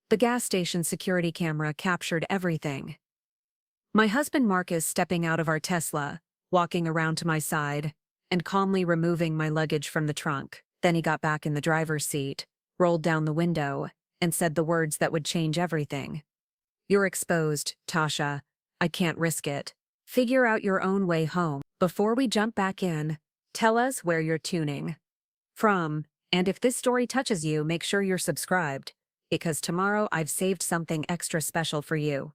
The gas station security camera captured everything. My husband Marcus stepping out of our Tesla, walking around to my side, and calmly removing my luggage from the trunk. Then he got back in the driver's seat, rolled down the window, and said the words that would change everything. "You're exposed, Tasha. I can't risk it. Figure out your own way home." Before we jump back in, tell us where you're tuning from, and if this story touches you, make sure you're subscribed, because tomorrow I've saved something extra special for you.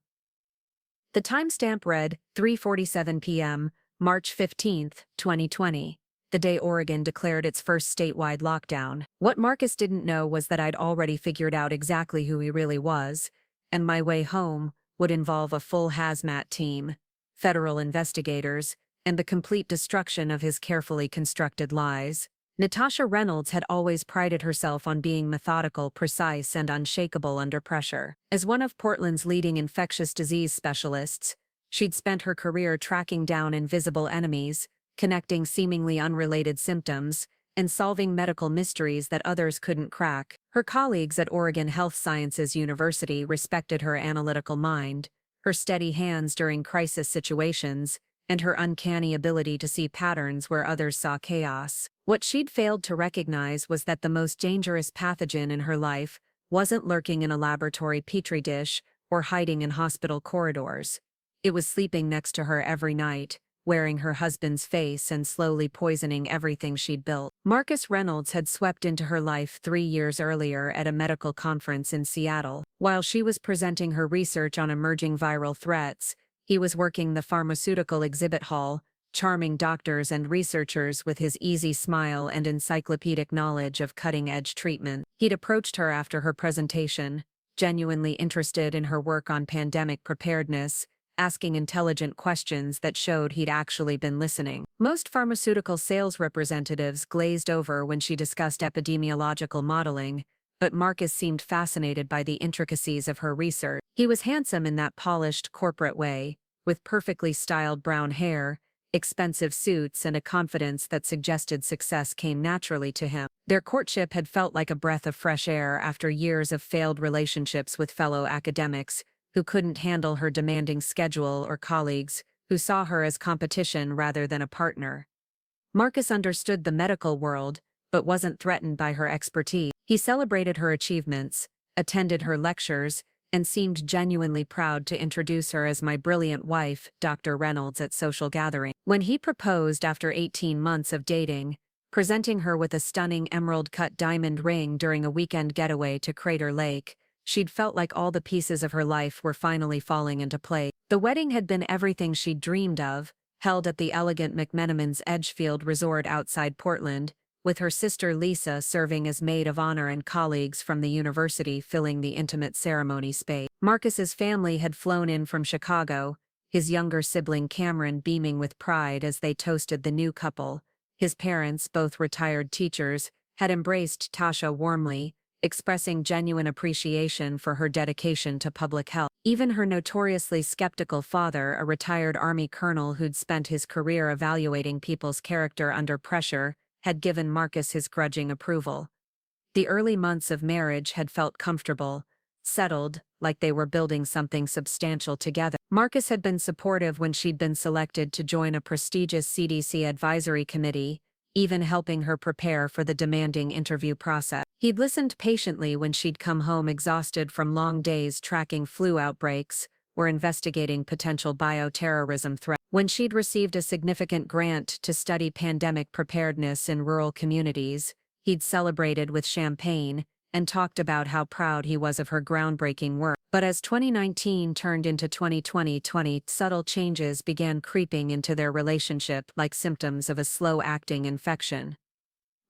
The timestamp read 3:47 p.m., March 15th, 2020, the day Oregon declared its first statewide lockdown. What Marcus didn't know was that I'd already figured out exactly who he really was, and my way home would involve a full hazmat team, federal investigators, and the complete destruction of his carefully constructed lies. Natasha Reynolds had always prided herself on being methodical, precise, and unshakable under pressure. As one of Portland's leading infectious disease specialists, she'd spent her career tracking down invisible enemies, connecting seemingly unrelated symptoms, and solving medical mysteries that others couldn't crack. Her colleagues at Oregon Health Sciences University respected her analytical mind, her steady hands during crisis situations, and her uncanny ability to see patterns where others saw chaos. What she'd failed to recognize was that the most dangerous pathogen in her life wasn't lurking in a laboratory petri dish or hiding in hospital corridors. It was sleeping next to her every night, wearing her husband's face and slowly poisoning everything she'd built. Marcus Reynolds had swept into her life 3 years earlier at a medical conference in Seattle. While she was presenting her research on emerging viral threats, he was working the pharmaceutical exhibit hall, charming doctors and researchers with his easy smile and encyclopedic knowledge of cutting-edge treatment. He'd approached her after her presentation, genuinely interested in her work on pandemic preparedness, asking intelligent questions that showed he'd actually been listening. Most pharmaceutical sales representatives glazed over when she discussed epidemiological modeling, but Marcus seemed fascinated by the intricacies of her research. He was handsome in that polished corporate way, with perfectly styled brown hair, expensive suits, and a confidence that suggested success came naturally to him. Their courtship had felt like a breath of fresh air after years of failed relationships with fellow academics who couldn't handle her demanding schedule or colleagues who saw her as competition rather than a partner. Marcus understood the medical world, but wasn't threatened by her expertise. He celebrated her achievements, attended her lectures, and seemed genuinely proud to introduce her as my brilliant wife, Dr. Reynolds, at social gatherings. When he proposed after 18 months of dating, presenting her with a stunning emerald-cut diamond ring during a weekend getaway to Crater Lake, she'd felt like all the pieces of her life were finally falling into place. The wedding had been everything she'd dreamed of, held at the elegant McMenamin's Edgefield Resort outside Portland, with her sister Lisa serving as maid of honor and colleagues from the university filling the intimate ceremony space. Marcus's family had flown in from Chicago, his younger sibling Cameron beaming with pride as they toasted the new couple. His parents, both retired teachers, had embraced Tasha warmly, expressing genuine appreciation for her dedication to public health. Even her notoriously skeptical father, a retired Army colonel who'd spent his career evaluating people's character under pressure, had given Marcus his grudging approval. The early months of marriage had felt comfortable, settled, like they were building something substantial together. Marcus had been supportive when she'd been selected to join a prestigious CDC advisory committee, even helping her prepare for the demanding interview process. He'd listened patiently when she'd come home exhausted from long days tracking flu outbreaks or investigating potential bioterrorism threats. When she'd received a significant grant to study pandemic preparedness in rural communities, he'd celebrated with champagne and talked about how proud he was of her groundbreaking work. But as 2019 turned into 2020, subtle changes began creeping into their relationship like symptoms of a slow-acting infection.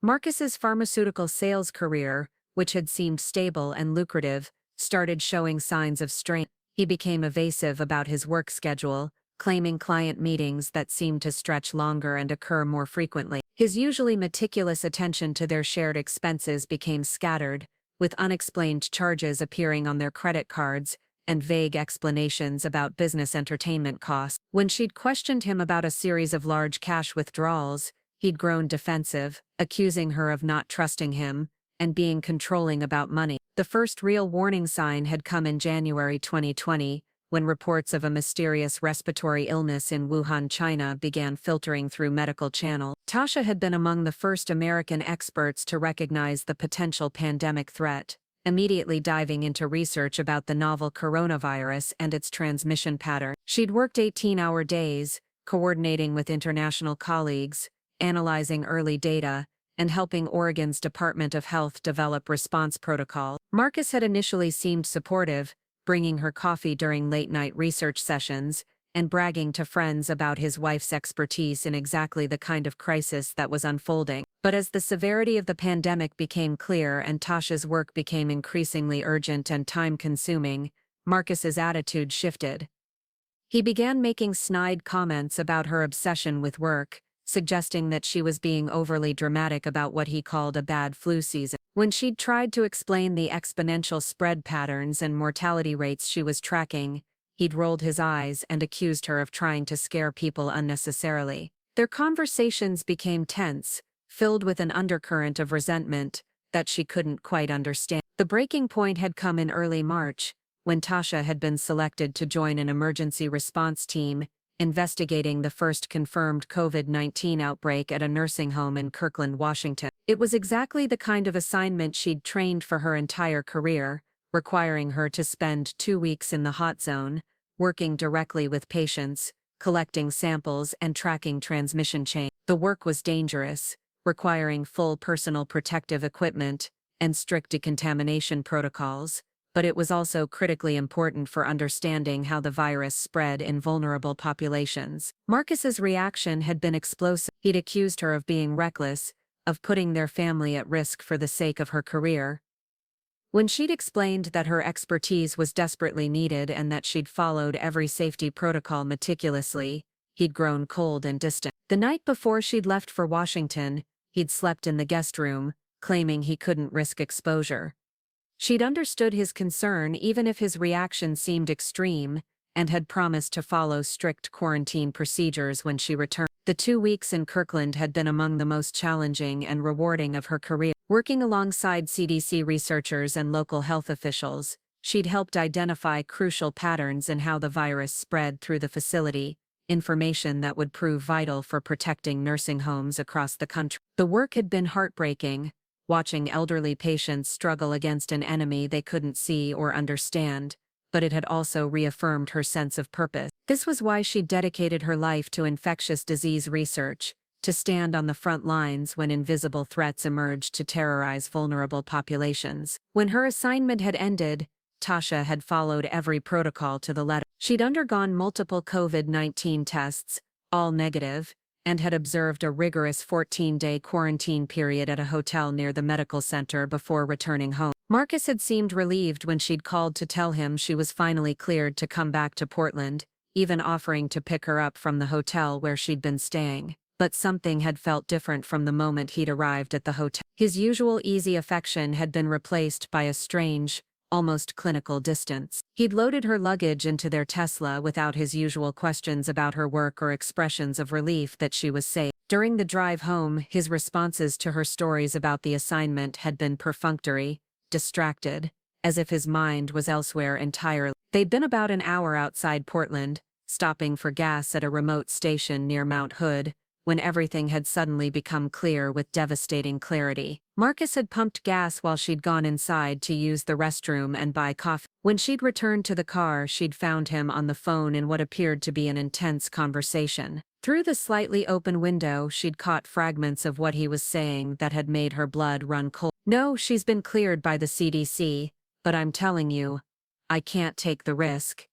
Marcus's pharmaceutical sales career, which had seemed stable and lucrative, started showing signs of strain. He became evasive about his work schedule, claiming client meetings that seemed to stretch longer and occur more frequently. His usually meticulous attention to their shared expenses became scattered, with unexplained charges appearing on their credit cards and vague explanations about business entertainment costs. When she'd questioned him about a series of large cash withdrawals, he'd grown defensive, accusing her of not trusting him, and being controlling about money. The first real warning sign had come in January 2020, when reports of a mysterious respiratory illness in Wuhan, China began filtering through medical channels. Tasha had been among the first American experts to recognize the potential pandemic threat, immediately diving into research about the novel coronavirus and its transmission pattern. She'd worked 18-hour days, coordinating with international colleagues, analyzing early data, and helping Oregon's Department of Health develop response protocols. Marcus had initially seemed supportive, bringing her coffee during late-night research sessions, and bragging to friends about his wife's expertise in exactly the kind of crisis that was unfolding. But as the severity of the pandemic became clear and Tasha's work became increasingly urgent and time-consuming, Marcus's attitude shifted. He began making snide comments about her obsession with work, suggesting that she was being overly dramatic about what he called a bad flu season. When she'd tried to explain the exponential spread patterns and mortality rates she was tracking, he'd rolled his eyes and accused her of trying to scare people unnecessarily. Their conversations became tense, filled with an undercurrent of resentment that she couldn't quite understand. The breaking point had come in early March, when Tasha had been selected to join an emergency response team investigating the first confirmed COVID-19 outbreak at a nursing home in Kirkland, Washington. It was exactly the kind of assignment she'd trained for her entire career, requiring her to spend 2 weeks in the hot zone, working directly with patients, collecting samples and tracking transmission chains. The work was dangerous, requiring full personal protective equipment and strict decontamination protocols, but it was also critically important for understanding how the virus spread in vulnerable populations. Marcus's reaction had been explosive. He'd accused her of being reckless, of putting their family at risk for the sake of her career. When she'd explained that her expertise was desperately needed and that she'd followed every safety protocol meticulously, he'd grown cold and distant. The night before she'd left for Washington, he'd slept in the guest room, claiming he couldn't risk exposure. She'd understood his concern even if his reaction seemed extreme, and had promised to follow strict quarantine procedures when she returned. The 2 weeks in Kirkland had been among the most challenging and rewarding of her career. Working alongside CDC researchers and local health officials, she'd helped identify crucial patterns in how the virus spread through the facility, information that would prove vital for protecting nursing homes across the country. The work had been heartbreaking, watching elderly patients struggle against an enemy they couldn't see or understand, but it had also reaffirmed her sense of purpose. This was why she dedicated her life to infectious disease research, to stand on the front lines when invisible threats emerged to terrorize vulnerable populations. When her assignment had ended, Tasha had followed every protocol to the letter. She'd undergone multiple COVID-19 tests, all negative, and had observed a rigorous 14-day quarantine period at a hotel near the medical center before returning home. Marcus had seemed relieved when she'd called to tell him she was finally cleared to come back to Portland, even offering to pick her up from the hotel where she'd been staying. But something had felt different from the moment he'd arrived at the hotel. His usual easy affection had been replaced by a strange, almost clinical distance. He'd loaded her luggage into their Tesla without his usual questions about her work or expressions of relief that she was safe. During the drive home, his responses to her stories about the assignment had been perfunctory, distracted, as if his mind was elsewhere entirely. They'd been about an hour outside Portland, stopping for gas at a remote station near Mount Hood, when everything had suddenly become clear with devastating clarity. Marcus had pumped gas while she'd gone inside to use the restroom and buy coffee. When she'd returned to the car, she'd found him on the phone in what appeared to be an intense conversation. Through the slightly open window, she'd caught fragments of what he was saying that had made her blood run cold. "No, she's been cleared by the CDC, but I'm telling you, I can't take the risk.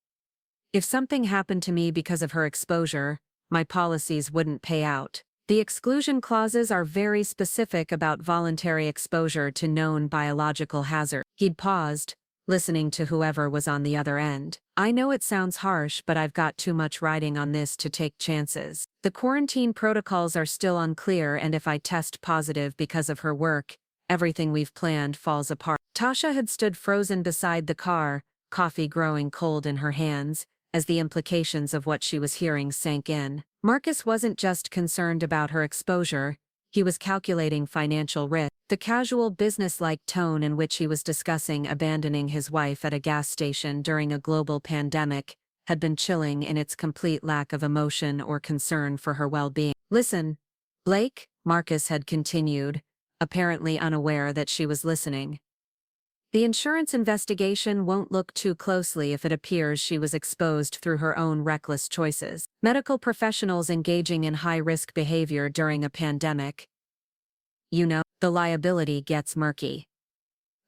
If something happened to me because of her exposure, my policies wouldn't pay out. The exclusion clauses are very specific about voluntary exposure to known biological hazard." He'd paused, listening to whoever was on the other end. "I know it sounds harsh, but I've got too much riding on this to take chances. The quarantine protocols are still unclear, and if I test positive because of her work, everything we've planned falls apart." Tasha had stood frozen beside the car, coffee growing cold in her hands, as the implications of what she was hearing sank in. Marcus wasn't just concerned about her exposure, he was calculating financial risk. The casual businesslike tone in which he was discussing abandoning his wife at a gas station during a global pandemic had been chilling in its complete lack of emotion or concern for her well-being. "Listen, Blake," Marcus had continued, apparently unaware that she was listening. "The insurance investigation won't look too closely if it appears she was exposed through her own reckless choices. Medical professionals engaging in high-risk behavior during a pandemic. The liability gets murky.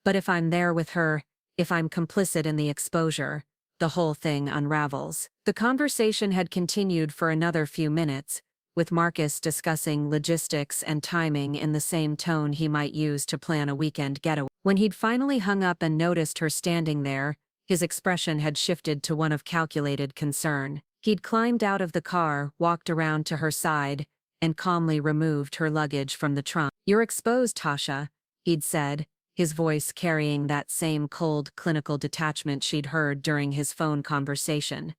But if I'm there with her, if I'm complicit in the exposure, the whole thing unravels." The conversation had continued for another few minutes, with Marcus discussing logistics and timing in the same tone he might use to plan a weekend getaway. When he'd finally hung up and noticed her standing there, his expression had shifted to one of calculated concern. He'd climbed out of the car, walked around to her side, and calmly removed her luggage from the trunk. "You're exposed, Tasha," he'd said, his voice carrying that same cold, clinical detachment she'd heard during his phone conversation.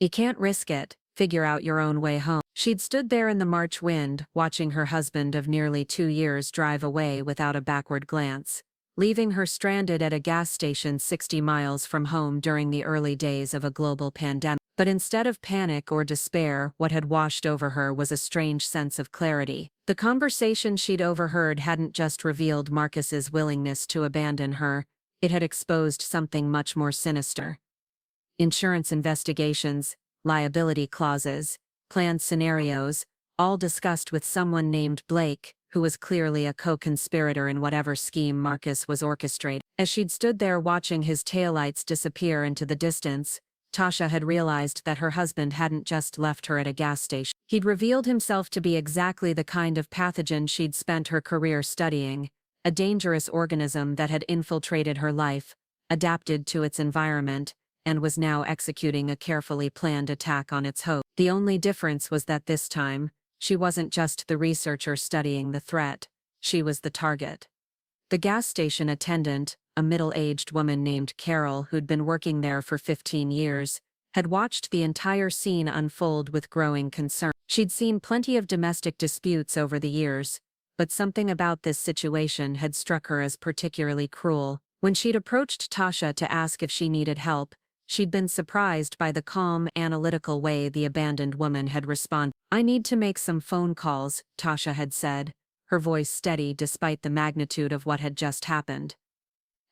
"You can't risk it. Figure out your own way home." She'd stood there in the March wind, watching her husband of nearly 2 years drive away without a backward glance, leaving her stranded at a gas station 60 miles from home during the early days of a global pandemic. But instead of panic or despair, what had washed over her was a strange sense of clarity. The conversation she'd overheard hadn't just revealed Marcus's willingness to abandon her, it had exposed something much more sinister. Insurance investigations, liability clauses, planned scenarios, all discussed with someone named Blake, who was clearly a co-conspirator in whatever scheme Marcus was orchestrating. As she'd stood there watching his taillights disappear into the distance, Tasha had realized that her husband hadn't just left her at a gas station. He'd revealed himself to be exactly the kind of pathogen she'd spent her career studying, a dangerous organism that had infiltrated her life, adapted to its environment, and was now executing a carefully planned attack on its host. The only difference was that this time, she wasn't just the researcher studying the threat, she was the target. The gas station attendant, a middle-aged woman named Carol who'd been working there for 15 years, had watched the entire scene unfold with growing concern. She'd seen plenty of domestic disputes over the years, but something about this situation had struck her as particularly cruel. When she'd approached Tasha to ask if she needed help, she'd been surprised by the calm, analytical way the abandoned woman had responded. "I need to make some phone calls," Tasha had said, her voice steady despite the magnitude of what had just happened.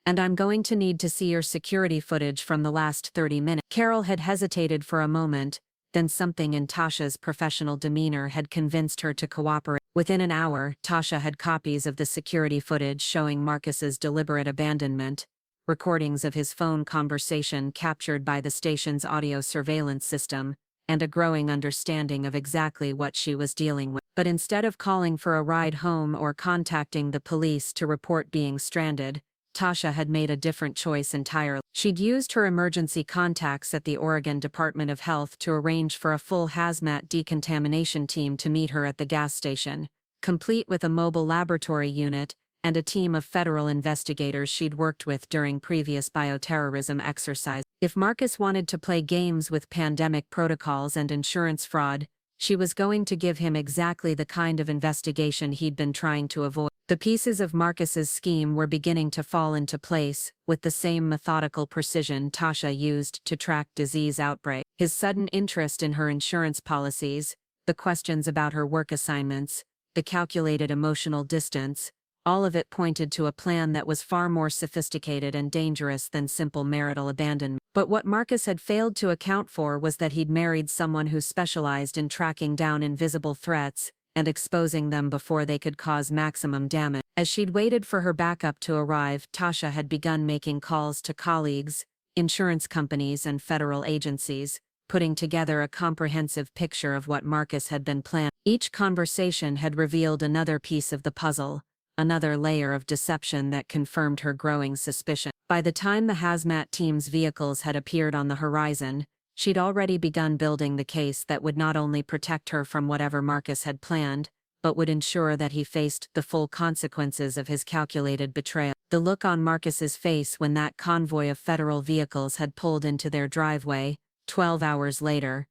"And I'm going to need to see your security footage from the last 30 minutes. Carol had hesitated for a moment, then something in Tasha's professional demeanor had convinced her to cooperate. Within an hour, Tasha had copies of the security footage showing Marcus's deliberate abandonment, recordings of his phone conversation captured by the station's audio surveillance system, and a growing understanding of exactly what she was dealing with. But instead of calling for a ride home or contacting the police to report being stranded, Tasha had made a different choice entirely. She'd used her emergency contacts at the Oregon Department of Health to arrange for a full hazmat decontamination team to meet her at the gas station, complete with a mobile laboratory unit and a team of federal investigators she'd worked with during previous bioterrorism exercises. If Marcus wanted to play games with pandemic protocols and insurance fraud, she was going to give him exactly the kind of investigation he'd been trying to avoid. The pieces of Marcus's scheme were beginning to fall into place, with the same methodical precision Tasha used to track disease outbreaks. His sudden interest in her insurance policies, the questions about her work assignments, the calculated emotional distance, all of it pointed to a plan that was far more sophisticated and dangerous than simple marital abandonment. But what Marcus had failed to account for was that he'd married someone who specialized in tracking down invisible threats and exposing them before they could cause maximum damage. As she'd waited for her backup to arrive, Tasha had begun making calls to colleagues, insurance companies, and federal agencies, putting together a comprehensive picture of what Marcus had been planning. Each conversation had revealed another piece of the puzzle, another layer of deception that confirmed her growing suspicion. By the time the hazmat team's vehicles had appeared on the horizon, she'd already begun building the case that would not only protect her from whatever Marcus had planned, but would ensure that he faced the full consequences of his calculated betrayal. The look on Marcus's face when that convoy of federal vehicles had pulled into their driveway, 12 hours later,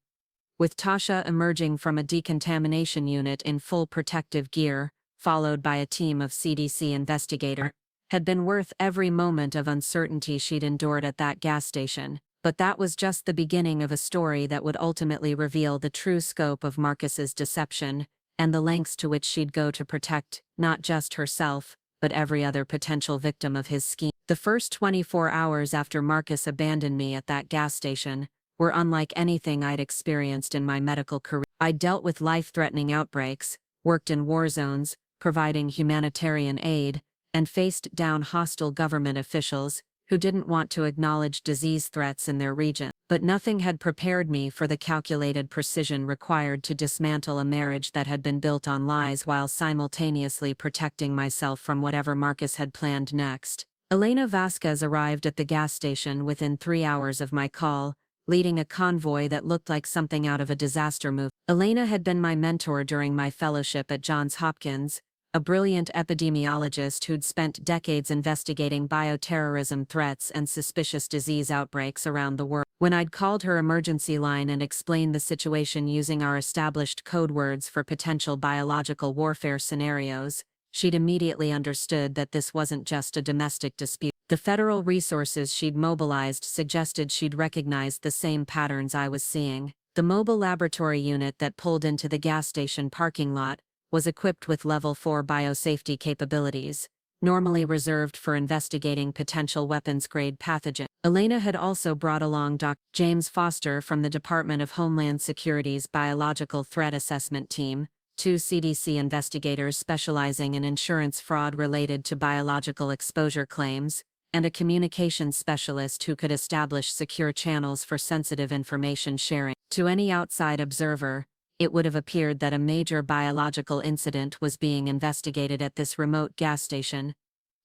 with Tasha emerging from a decontamination unit in full protective gear, followed by a team of CDC investigators, had been worth every moment of uncertainty she'd endured at that gas station. But that was just the beginning of a story that would ultimately reveal the true scope of Marcus's deception, and the lengths to which she'd go to protect not just herself, but every other potential victim of his scheme. The first 24 hours after Marcus abandoned me at that gas station were unlike anything I'd experienced in my medical career. I'd dealt with life-threatening outbreaks, worked in war zones, providing humanitarian aid, and faced down hostile government officials who didn't want to acknowledge disease threats in their region. But nothing had prepared me for the calculated precision required to dismantle a marriage that had been built on lies while simultaneously protecting myself from whatever Marcus had planned next. Elena Vasquez arrived at the gas station within 3 hours of my call, leading a convoy that looked like something out of a disaster movie. Elena had been my mentor during my fellowship at Johns Hopkins, a brilliant epidemiologist who'd spent decades investigating bioterrorism threats and suspicious disease outbreaks around the world. When I'd called her emergency line and explained the situation using our established code words for potential biological warfare scenarios, she'd immediately understood that this wasn't just a domestic dispute. The federal resources she'd mobilized suggested she'd recognized the same patterns I was seeing. The mobile laboratory unit that pulled into the gas station parking lot was equipped with Level 4 biosafety capabilities, normally reserved for investigating potential weapons-grade pathogen. Elena had also brought along Dr. James Foster from the Department of Homeland Security's Biological Threat Assessment Team, 2 CDC investigators specializing in insurance fraud related to biological exposure claims, and a communications specialist who could establish secure channels for sensitive information sharing. To any outside observer, it would have appeared that a major biological incident was being investigated at this remote gas station.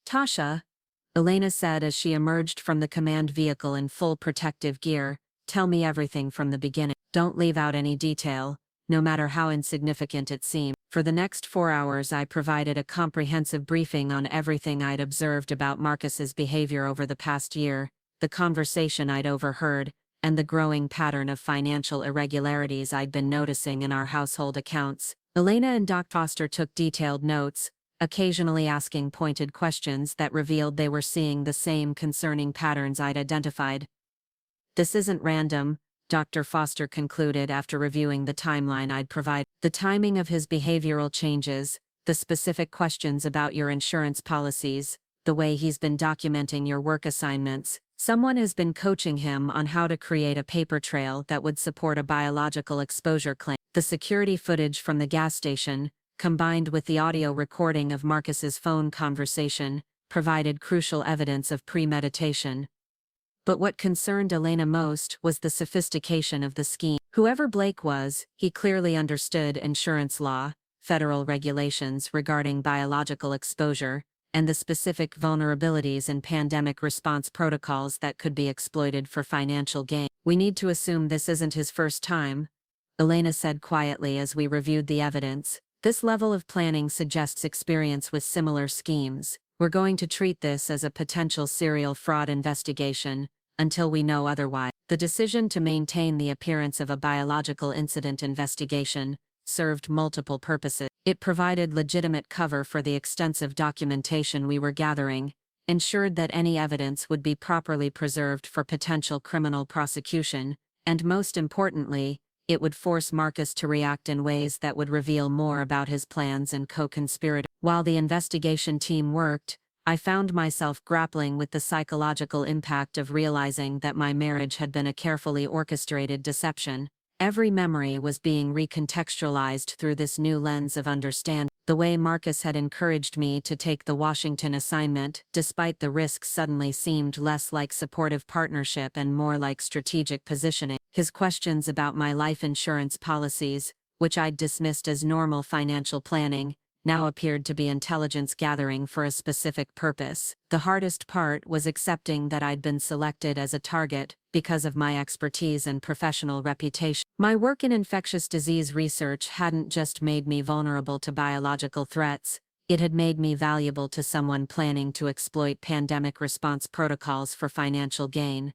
"Tasha," Elena said as she emerged from the command vehicle in full protective gear, "tell me everything from the beginning. Don't leave out any detail, no matter how insignificant it seems." For the next 4 hours I provided a comprehensive briefing on everything I'd observed about Marcus's behavior over the past year, the conversation I'd overheard, and the growing pattern of financial irregularities I'd been noticing in our household accounts. Elena and Dr. Foster took detailed notes, occasionally asking pointed questions that revealed they were seeing the same concerning patterns I'd identified. "This isn't random," Dr. Foster concluded after reviewing the timeline I'd provided. "The timing of his behavioral changes, the specific questions about your insurance policies, the way he's been documenting your work assignments. Someone has been coaching him on how to create a paper trail that would support a biological exposure claim." The security footage from the gas station, combined with the audio recording of Marcus's phone conversation, provided crucial evidence of premeditation. But what concerned Elena most was the sophistication of the scheme. Whoever Blake was, he clearly understood insurance law, federal regulations regarding biological exposure, and the specific vulnerabilities in pandemic response protocols that could be exploited for financial gain. "We need to assume this isn't his first time," Elena said quietly as we reviewed the evidence. "This level of planning suggests experience with similar schemes. We're going to treat this as a potential serial fraud investigation, until we know otherwise." The decision to maintain the appearance of a biological incident investigation served multiple purposes. It provided legitimate cover for the extensive documentation we were gathering, ensured that any evidence would be properly preserved for potential criminal prosecution, and most importantly, it would force Marcus to react in ways that would reveal more about his plans and co-conspirators. While the investigation team worked, I found myself grappling with the psychological impact of realizing that my marriage had been a carefully orchestrated deception. Every memory was being recontextualized through this new lens of understanding. The way Marcus had encouraged me to take the Washington assignment, despite the risks, suddenly seemed less like supportive partnership and more like strategic positioning. His questions about my life insurance policies, which I'd dismissed as normal financial planning, now appeared to be intelligence gathering for a specific purpose. The hardest part was accepting that I'd been selected as a target because of my expertise and professional reputation. My work in infectious disease research hadn't just made me vulnerable to biological threats, it had made me valuable to someone planning to exploit pandemic response protocols for financial gain.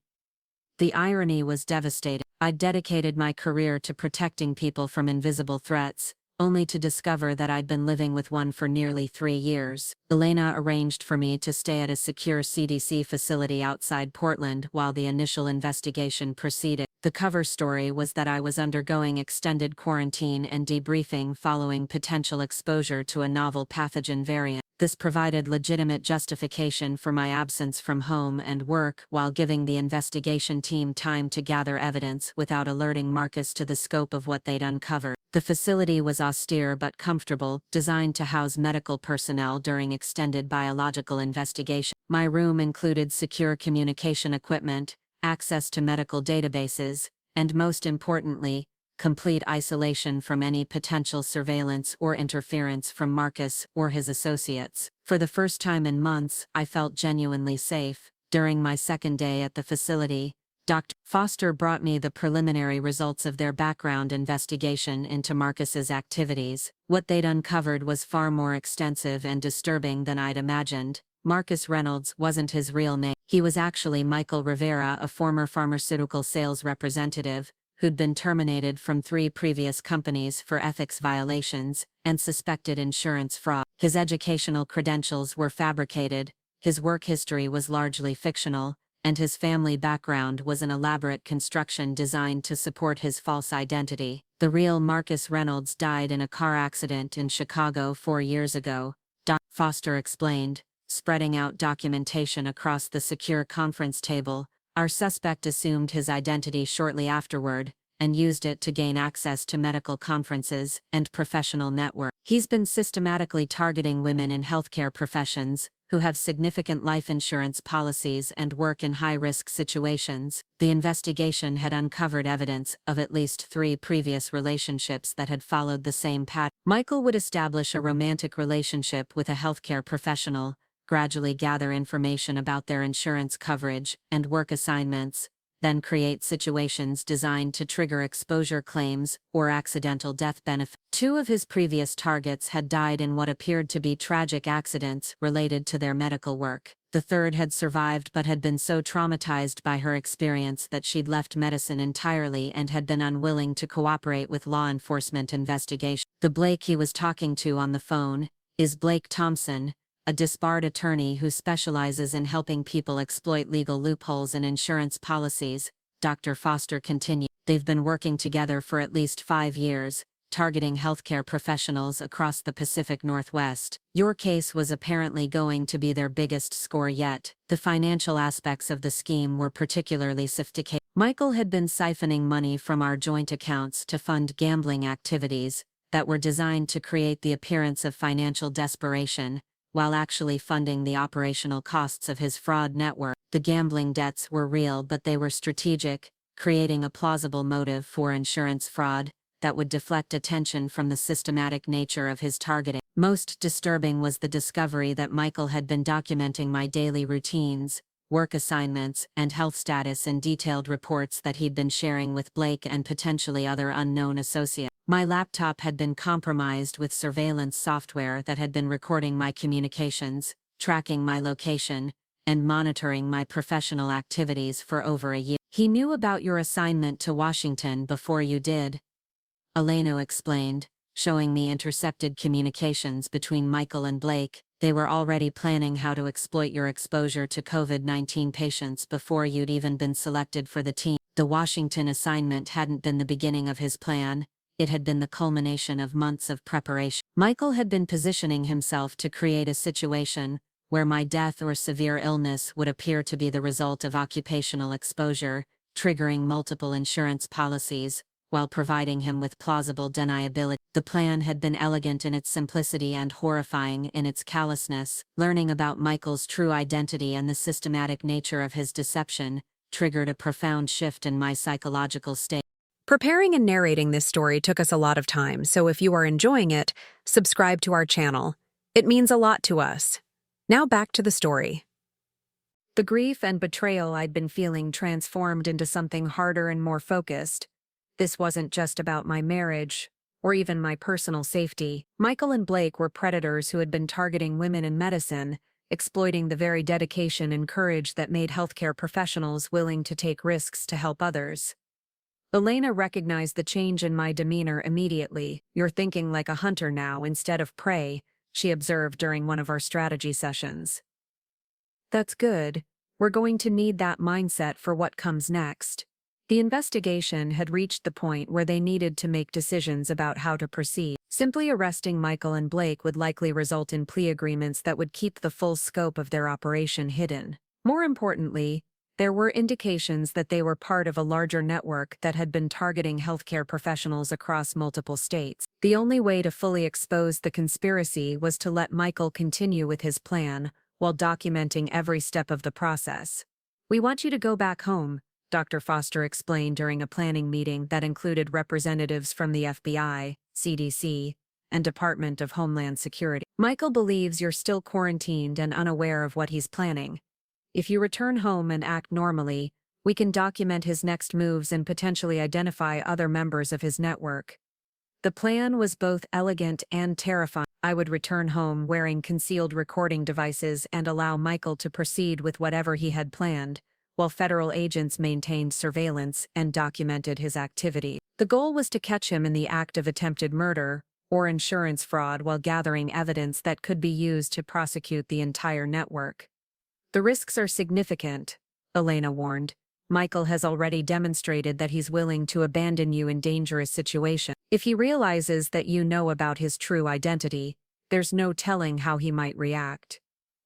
The irony was devastating. I'd dedicated my career to protecting people from invisible threats, only to discover that I'd been living with one for nearly 3 years. Elena arranged for me to stay at a secure CDC facility outside Portland while the initial investigation proceeded. The cover story was that I was undergoing extended quarantine and debriefing following potential exposure to a novel pathogen variant. This provided legitimate justification for my absence from home and work while giving the investigation team time to gather evidence without alerting Marcus to the scope of what they'd uncovered. The facility was austere but comfortable, designed to house medical personnel during extended biological investigation. My room included secure communication equipment, access to medical databases, and most importantly, complete isolation from any potential surveillance or interference from Marcus or his associates. For the first time in months, I felt genuinely safe. During my second day at the facility, Dr. Foster brought me the preliminary results of their background investigation into Marcus's activities. What they'd uncovered was far more extensive and disturbing than I'd imagined. Marcus Reynolds wasn't his real name. He was actually Michael Rivera, a former pharmaceutical sales representative, who'd been terminated from 3 previous companies for ethics violations and suspected insurance fraud. His educational credentials were fabricated, his work history was largely fictional, and his family background was an elaborate construction designed to support his false identity. The real Marcus Reynolds died in a car accident in Chicago 4 years ago, Dr. Foster explained, spreading out documentation across the secure conference table. Our suspect assumed his identity shortly afterward and used it to gain access to medical conferences and professional networks. He's been systematically targeting women in healthcare professions who have significant life insurance policies and work in high-risk situations. The investigation had uncovered evidence of at least 3 previous relationships that had followed the same pattern. Michael would establish a romantic relationship with a healthcare professional, gradually gather information about their insurance coverage and work assignments, then create situations designed to trigger exposure claims or accidental death benefits. 2 of his previous targets had died in what appeared to be tragic accidents related to their medical work. The third had survived but had been so traumatized by her experience that she'd left medicine entirely and had been unwilling to cooperate with law enforcement investigation. The Blake he was talking to on the phone is Blake Thompson, a disbarred attorney who specializes in helping people exploit legal loopholes in insurance policies, Dr. Foster continued. They've been working together for at least 5 years, targeting healthcare professionals across the Pacific Northwest. Your case was apparently going to be their biggest score yet. The financial aspects of the scheme were particularly sophisticated. Michael had been siphoning money from our joint accounts to fund gambling activities that were designed to create the appearance of financial desperation, while actually funding the operational costs of his fraud network. The gambling debts were real, but they were strategic, creating a plausible motive for insurance fraud that would deflect attention from the systematic nature of his targeting. Most disturbing was the discovery that Michael had been documenting my daily routines, work assignments, and health status in detailed reports that he'd been sharing with Blake and potentially other unknown associates. My laptop had been compromised with surveillance software that had been recording my communications, tracking my location, and monitoring my professional activities for over a year. He knew about your assignment to Washington before you did, Elena explained, showing me intercepted communications between Michael and Blake. They were already planning how to exploit your exposure to COVID-19 patients before you'd even been selected for the team. The Washington assignment hadn't been the beginning of his plan. It had been the culmination of months of preparation. Michael had been positioning himself to create a situation where my death or severe illness would appear to be the result of occupational exposure, triggering multiple insurance policies, while providing him with plausible deniability. The plan had been elegant in its simplicity and horrifying in its callousness. Learning about Michael's true identity and the systematic nature of his deception triggered a profound shift in my psychological state. Preparing and narrating this story took us a lot of time, so if you are enjoying it, subscribe to our channel. It means a lot to us. Now back to the story. The grief and betrayal I'd been feeling transformed into something harder and more focused. This wasn't just about my marriage, or even my personal safety. Michael and Blake were predators who had been targeting women in medicine, exploiting the very dedication and courage that made healthcare professionals willing to take risks to help others. Elena recognized the change in my demeanor immediately. "You're thinking like a hunter now instead of prey," she observed during one of our strategy sessions. "That's good. We're going to need that mindset for what comes next." The investigation had reached the point where they needed to make decisions about how to proceed. Simply arresting Michael and Blake would likely result in plea agreements that would keep the full scope of their operation hidden. More importantly, there were indications that they were part of a larger network that had been targeting healthcare professionals across multiple states. The only way to fully expose the conspiracy was to let Michael continue with his plan, while documenting every step of the process. "We want you to go back home," Dr. Foster explained during a planning meeting that included representatives from the FBI, CDC, and Department of Homeland Security. "Michael believes you're still quarantined and unaware of what he's planning. If you return home and act normally, we can document his next moves and potentially identify other members of his network." The plan was both elegant and terrifying. I would return home wearing concealed recording devices and allow Michael to proceed with whatever he had planned, while federal agents maintained surveillance and documented his activity. The goal was to catch him in the act of attempted murder or insurance fraud while gathering evidence that could be used to prosecute the entire network. "The risks are significant," Elena warned. "Michael has already demonstrated that he's willing to abandon you in dangerous situations. If he realizes that you know about his true identity, there's no telling how he might react."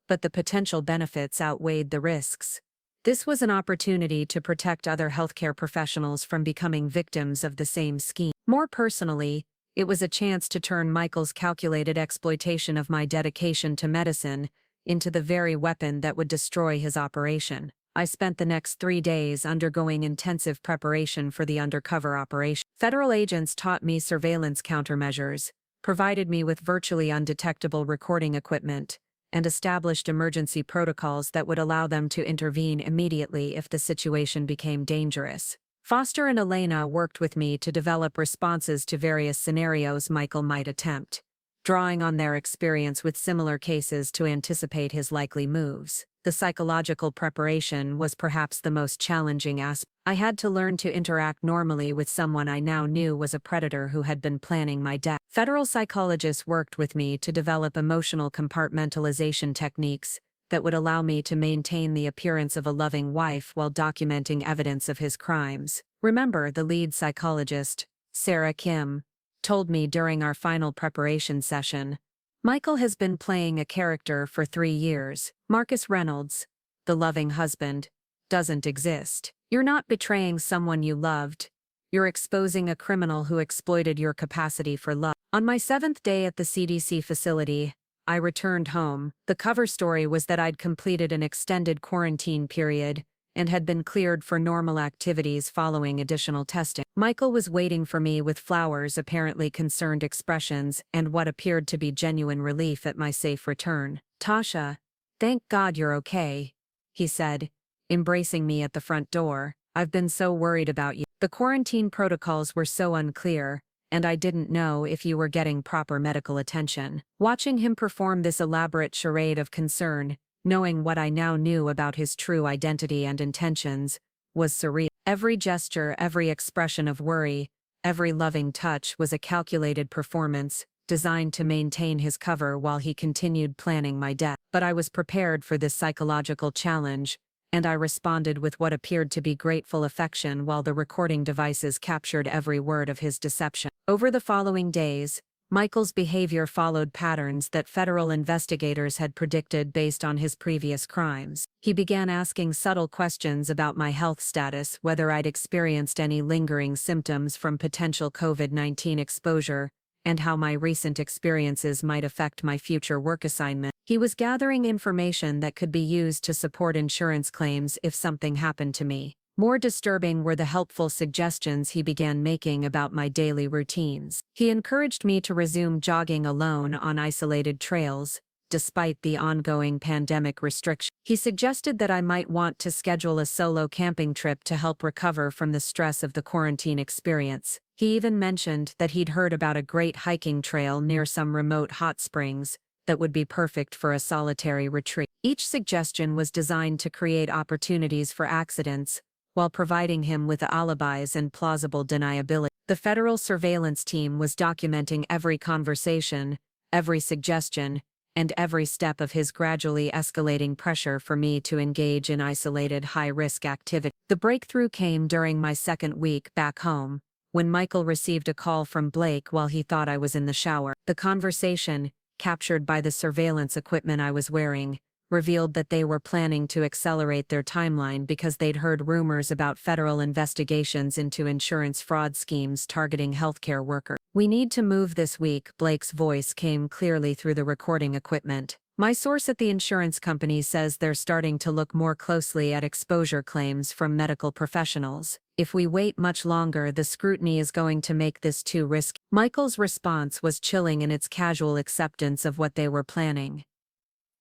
But the potential benefits outweighed the risks. This was an opportunity to protect other healthcare professionals from becoming victims of the same scheme. More personally, it was a chance to turn Michael's calculated exploitation of my dedication to medicine into the very weapon that would destroy his operation. I spent the next 3 days undergoing intensive preparation for the undercover operation. Federal agents taught me surveillance countermeasures, provided me with virtually undetectable recording equipment, and established emergency protocols that would allow them to intervene immediately if the situation became dangerous. Foster and Elena worked with me to develop responses to various scenarios Michael might attempt, drawing on their experience with similar cases to anticipate his likely moves. The psychological preparation was perhaps the most challenging aspect. I had to learn to interact normally with someone I now knew was a predator who had been planning my death. Federal psychologists worked with me to develop emotional compartmentalization techniques that would allow me to maintain the appearance of a loving wife while documenting evidence of his crimes. "Remember," the lead psychologist, Sarah Kim, told me during our final preparation session, "Michael has been playing a character for 3 years. Marcus Reynolds, the loving husband, doesn't exist. You're not betraying someone you loved. You're exposing a criminal who exploited your capacity for love." On my 7th day at the CDC facility, I returned home. The cover story was that I'd completed an extended quarantine period and had been cleared for normal activities following additional testing. Michael was waiting for me with flowers, apparently concerned expressions, and what appeared to be genuine relief at my safe return. "Tasha, thank God you're okay," he said, embracing me at the front door. "I've been so worried about you. The quarantine protocols were so unclear, and I didn't know if you were getting proper medical attention." Watching him perform this elaborate charade of concern, knowing what I now knew about his true identity and intentions, was surreal. Every gesture, every expression of worry, every loving touch was a calculated performance, designed to maintain his cover while he continued planning my death. But I was prepared for this psychological challenge, and I responded with what appeared to be grateful affection while the recording devices captured every word of his deception. Over the following days, Michael's behavior followed patterns that federal investigators had predicted based on his previous crimes. He began asking subtle questions about my health status, whether I'd experienced any lingering symptoms from potential COVID-19 exposure, and how my recent experiences might affect my future work assignment. He was gathering information that could be used to support insurance claims if something happened to me. More disturbing were the helpful suggestions he began making about my daily routines. He encouraged me to resume jogging alone on isolated trails, despite the ongoing pandemic restrictions. He suggested that I might want to schedule a solo camping trip to help recover from the stress of the quarantine experience. He even mentioned that he'd heard about a great hiking trail near some remote hot springs that would be perfect for a solitary retreat. Each suggestion was designed to create opportunities for accidents, while providing him with alibis and plausible deniability. The federal surveillance team was documenting every conversation, every suggestion, and every step of his gradually escalating pressure for me to engage in isolated high-risk activity. The breakthrough came during my second week back home, when Michael received a call from Blake while he thought I was in the shower. The conversation, captured by the surveillance equipment I was wearing, revealed that they were planning to accelerate their timeline because they'd heard rumors about federal investigations into insurance fraud schemes targeting healthcare workers. "We need to move this week," Blake's voice came clearly through the recording equipment. "My source at the insurance company says they're starting to look more closely at exposure claims from medical professionals. If we wait much longer, the scrutiny is going to make this too risky." Michael's response was chilling in its casual acceptance of what they were planning.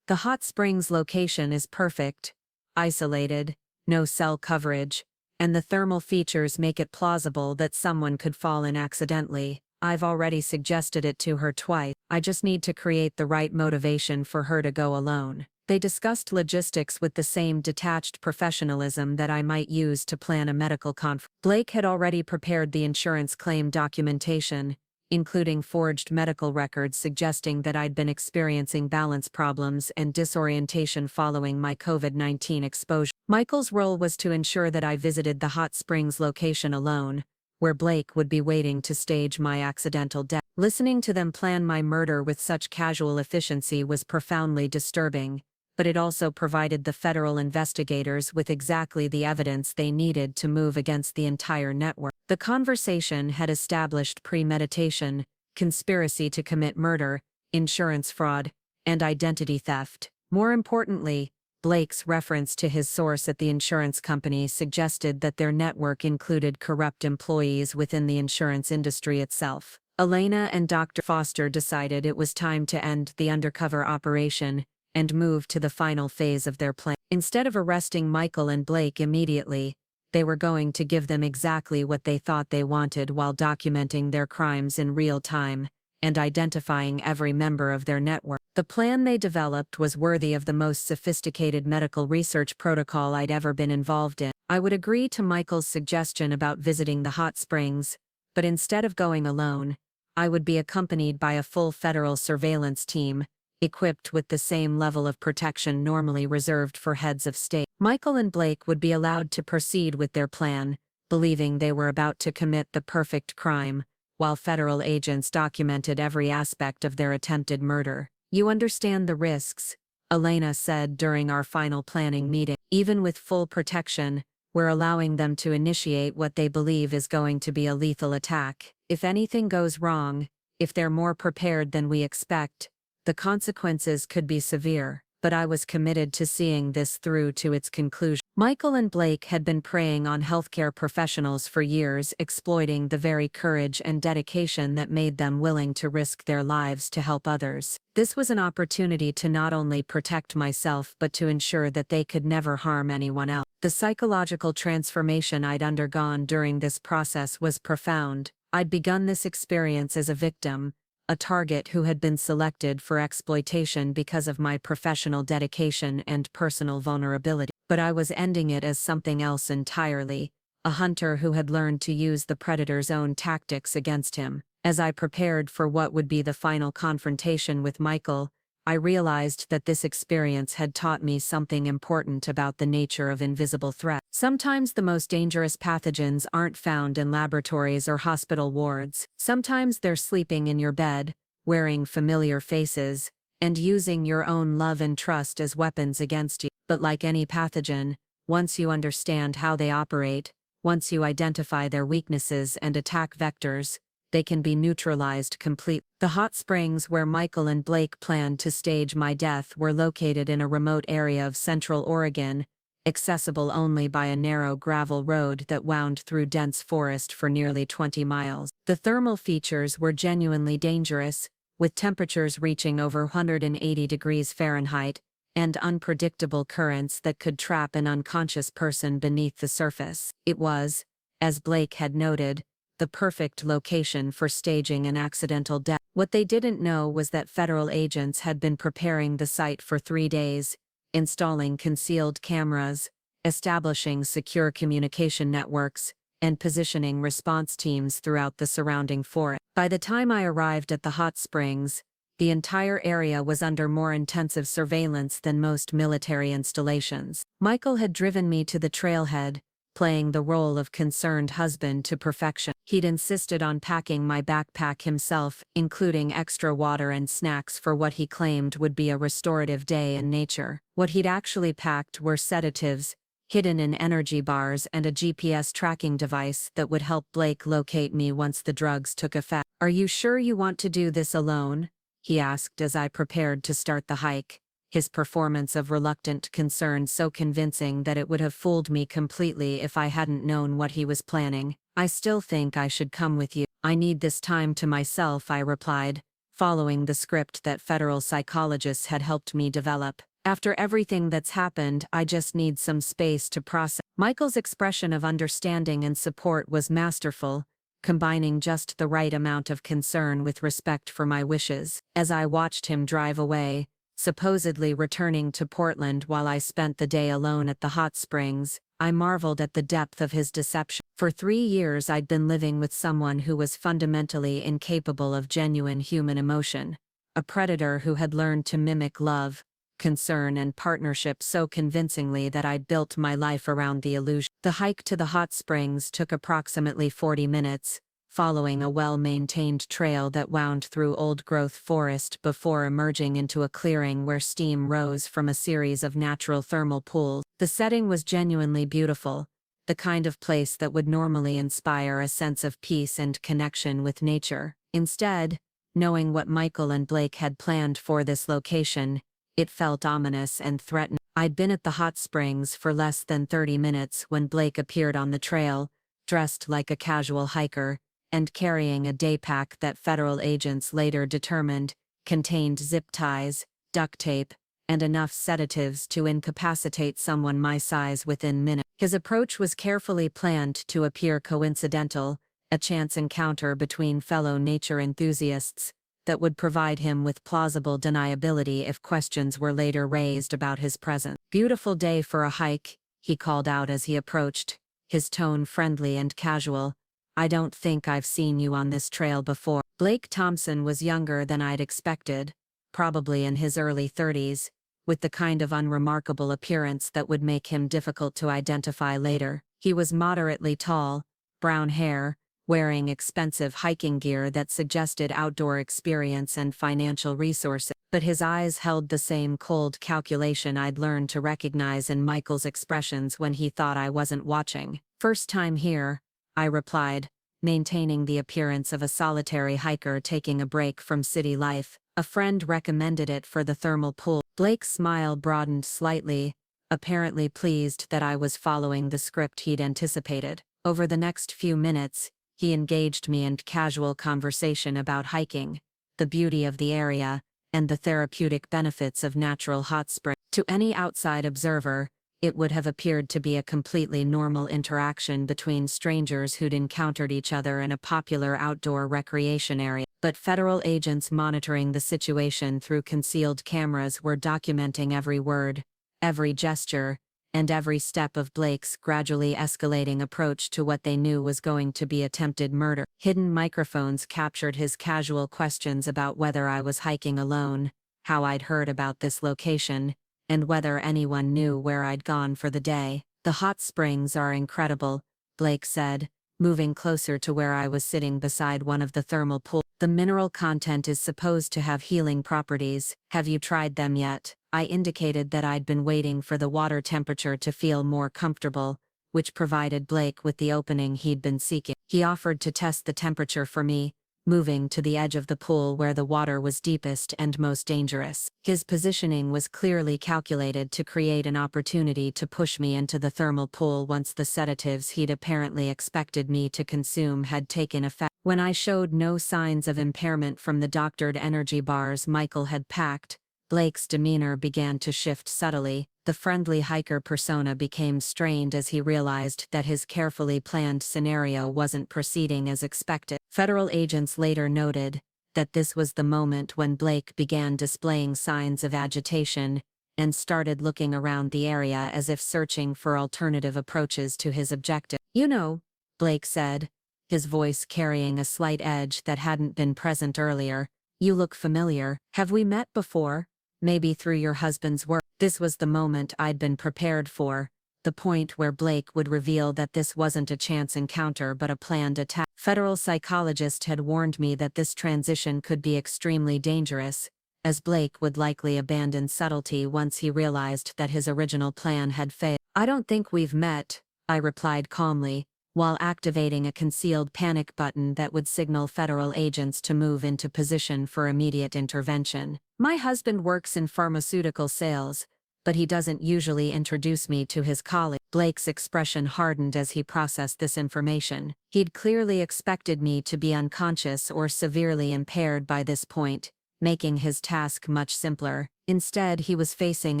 "The hot springs location is perfect, isolated, no cell coverage, and the thermal features make it plausible that someone could fall in accidentally. I've already suggested it to her twice. I just need to create the right motivation for her to go alone." They discussed logistics with the same detached professionalism that I might use to plan a medical conference. Blake had already prepared the insurance claim documentation, including forged medical records suggesting that I'd been experiencing balance problems and disorientation following my COVID-19 exposure. Michael's role was to ensure that I visited the hot springs location alone, where Blake would be waiting to stage my accidental death. Listening to them plan my murder with such casual efficiency was profoundly disturbing, but it also provided the federal investigators with exactly the evidence they needed to move against the entire network. The conversation had established premeditation, conspiracy to commit murder, insurance fraud, and identity theft. More importantly, Blake's reference to his source at the insurance company suggested that their network included corrupt employees within the insurance industry itself. Elena and Dr. Foster decided it was time to end the undercover operation and move to the final phase of their plan. Instead of arresting Michael and Blake immediately, they were going to give them exactly what they thought they wanted while documenting their crimes in real time and identifying every member of their network. The plan they developed was worthy of the most sophisticated medical research protocol I'd ever been involved in. I would agree to Michael's suggestion about visiting the hot springs, but instead of going alone, I would be accompanied by a full federal surveillance team, equipped with the same level of protection normally reserved for heads of state. Michael and Blake would be allowed to proceed with their plan, believing they were about to commit the perfect crime, while federal agents documented every aspect of their attempted murder. "You understand the risks," Elena said during our final planning meeting. "Even with full protection, we're allowing them to initiate what they believe is going to be a lethal attack. If anything goes wrong, if they're more prepared than we expect, the consequences could be severe." But I was committed to seeing this through to its conclusion. Michael and Blake had been preying on healthcare professionals for years, exploiting the very courage and dedication that made them willing to risk their lives to help others. This was an opportunity to not only protect myself but to ensure that they could never harm anyone else. The psychological transformation I'd undergone during this process was profound. I'd begun this experience as a victim, a target who had been selected for exploitation because of my professional dedication and personal vulnerability. But I was ending it as something else entirely, a hunter who had learned to use the predator's own tactics against him. As I prepared for what would be the final confrontation with Michael, I realized that this experience had taught me something important about the nature of invisible threats. Sometimes the most dangerous pathogens aren't found in laboratories or hospital wards. Sometimes they're sleeping in your bed, wearing familiar faces, and using your own love and trust as weapons against you. But like any pathogen, once you understand how they operate, once you identify their weaknesses and attack vectors, they can be neutralized completely. The hot springs where Michael and Blake planned to stage my death were located in a remote area of central Oregon, accessible only by a narrow gravel road that wound through dense forest for nearly 20 miles. The thermal features were genuinely dangerous, with temperatures reaching over 180 degrees Fahrenheit, and unpredictable currents that could trap an unconscious person beneath the surface. It was, as Blake had noted, the perfect location for staging an accidental death. What they didn't know was that federal agents had been preparing the site for 3 days, installing concealed cameras, establishing secure communication networks, and positioning response teams throughout the surrounding forest. By the time I arrived at the hot springs, the entire area was under more intensive surveillance than most military installations. Michael had driven me to the trailhead, playing the role of concerned husband to perfection. He'd insisted on packing my backpack himself, including extra water and snacks for what he claimed would be a restorative day in nature. What he'd actually packed were sedatives, hidden in energy bars, and a GPS tracking device that would help Blake locate me once the drugs took effect. "Are you sure you want to do this alone?" he asked as I prepared to start the hike, his performance of reluctant concern so convincing that it would have fooled me completely if I hadn't known what he was planning. "I still think I should come with you. I need this time to myself," I replied, following the script that federal psychologists had helped me develop. "After everything that's happened, I just need some space to process." Michael's expression of understanding and support was masterful, combining just the right amount of concern with respect for my wishes. As I watched him drive away, supposedly returning to Portland while I spent the day alone at the hot springs, I marveled at the depth of his deception. For 3 years I'd been living with someone who was fundamentally incapable of genuine human emotion, a predator who had learned to mimic love, concern, and partnership so convincingly that I'd built my life around the illusion. The hike to the hot springs took approximately 40 minutes, following a well-maintained trail that wound through old-growth forest before emerging into a clearing where steam rose from a series of natural thermal pools. The setting was genuinely beautiful, the kind of place that would normally inspire a sense of peace and connection with nature. Instead, knowing what Michael and Blake had planned for this location, it felt ominous and threatening. I'd been at the hot springs for less than 30 minutes when Blake appeared on the trail, dressed like a casual hiker, and carrying a day pack that federal agents later determined contained zip ties, duct tape, and enough sedatives to incapacitate someone my size within minutes. His approach was carefully planned to appear coincidental, a chance encounter between fellow nature enthusiasts that would provide him with plausible deniability if questions were later raised about his presence. "Beautiful day for a hike," he called out as he approached, his tone friendly and casual. "I don't think I've seen you on this trail before." Blake Thompson was younger than I'd expected, probably in his early 30s, with the kind of unremarkable appearance that would make him difficult to identify later. He was moderately tall, brown hair, wearing expensive hiking gear that suggested outdoor experience and financial resources, but his eyes held the same cold calculation I'd learned to recognize in Michael's expressions when he thought I wasn't watching. "First time here," I replied, maintaining the appearance of a solitary hiker taking a break from city life. "A friend recommended it for the thermal pool." Blake's smile broadened slightly, apparently pleased that I was following the script he'd anticipated. Over the next few minutes, he engaged me in casual conversation about hiking, the beauty of the area, and the therapeutic benefits of natural hot springs. To any outside observer, it would have appeared to be a completely normal interaction between strangers who'd encountered each other in a popular outdoor recreation area. But federal agents monitoring the situation through concealed cameras were documenting every word, every gesture, and every step of Blake's gradually escalating approach to what they knew was going to be attempted murder. Hidden microphones captured his casual questions about whether I was hiking alone, how I'd heard about this location, and whether anyone knew where I'd gone for the day. "The hot springs are incredible," Blake said, moving closer to where I was sitting beside one of the thermal pools. "The mineral content is supposed to have healing properties. Have you tried them yet?" I indicated that I'd been waiting for the water temperature to feel more comfortable, which provided Blake with the opening he'd been seeking. He offered to test the temperature for me, moving to the edge of the pool where the water was deepest and most dangerous. His positioning was clearly calculated to create an opportunity to push me into the thermal pool once the sedatives he'd apparently expected me to consume had taken effect. When I showed no signs of impairment from the doctored energy bars Michael had packed, Blake's demeanor began to shift subtly. The friendly hiker persona became strained as he realized that his carefully planned scenario wasn't proceeding as expected. Federal agents later noted that this was the moment when Blake began displaying signs of agitation, and started looking around the area as if searching for alternative approaches to his objective. "You know," Blake said, his voice carrying a slight edge that hadn't been present earlier, "you look familiar. Have we met before? Maybe through your husband's work." This was the moment I'd been prepared for, the point where Blake would reveal that this wasn't a chance encounter but a planned attack. Federal psychologist had warned me that this transition could be extremely dangerous, as Blake would likely abandon subtlety once he realized that his original plan had failed. "I don't think we've met," I replied calmly, while activating a concealed panic button that would signal federal agents to move into position for immediate intervention. "My husband works in pharmaceutical sales, but he doesn't usually introduce me to his colleagues." Blake's expression hardened as he processed this information. He'd clearly expected me to be unconscious or severely impaired by this point, making his task much simpler. Instead, he was facing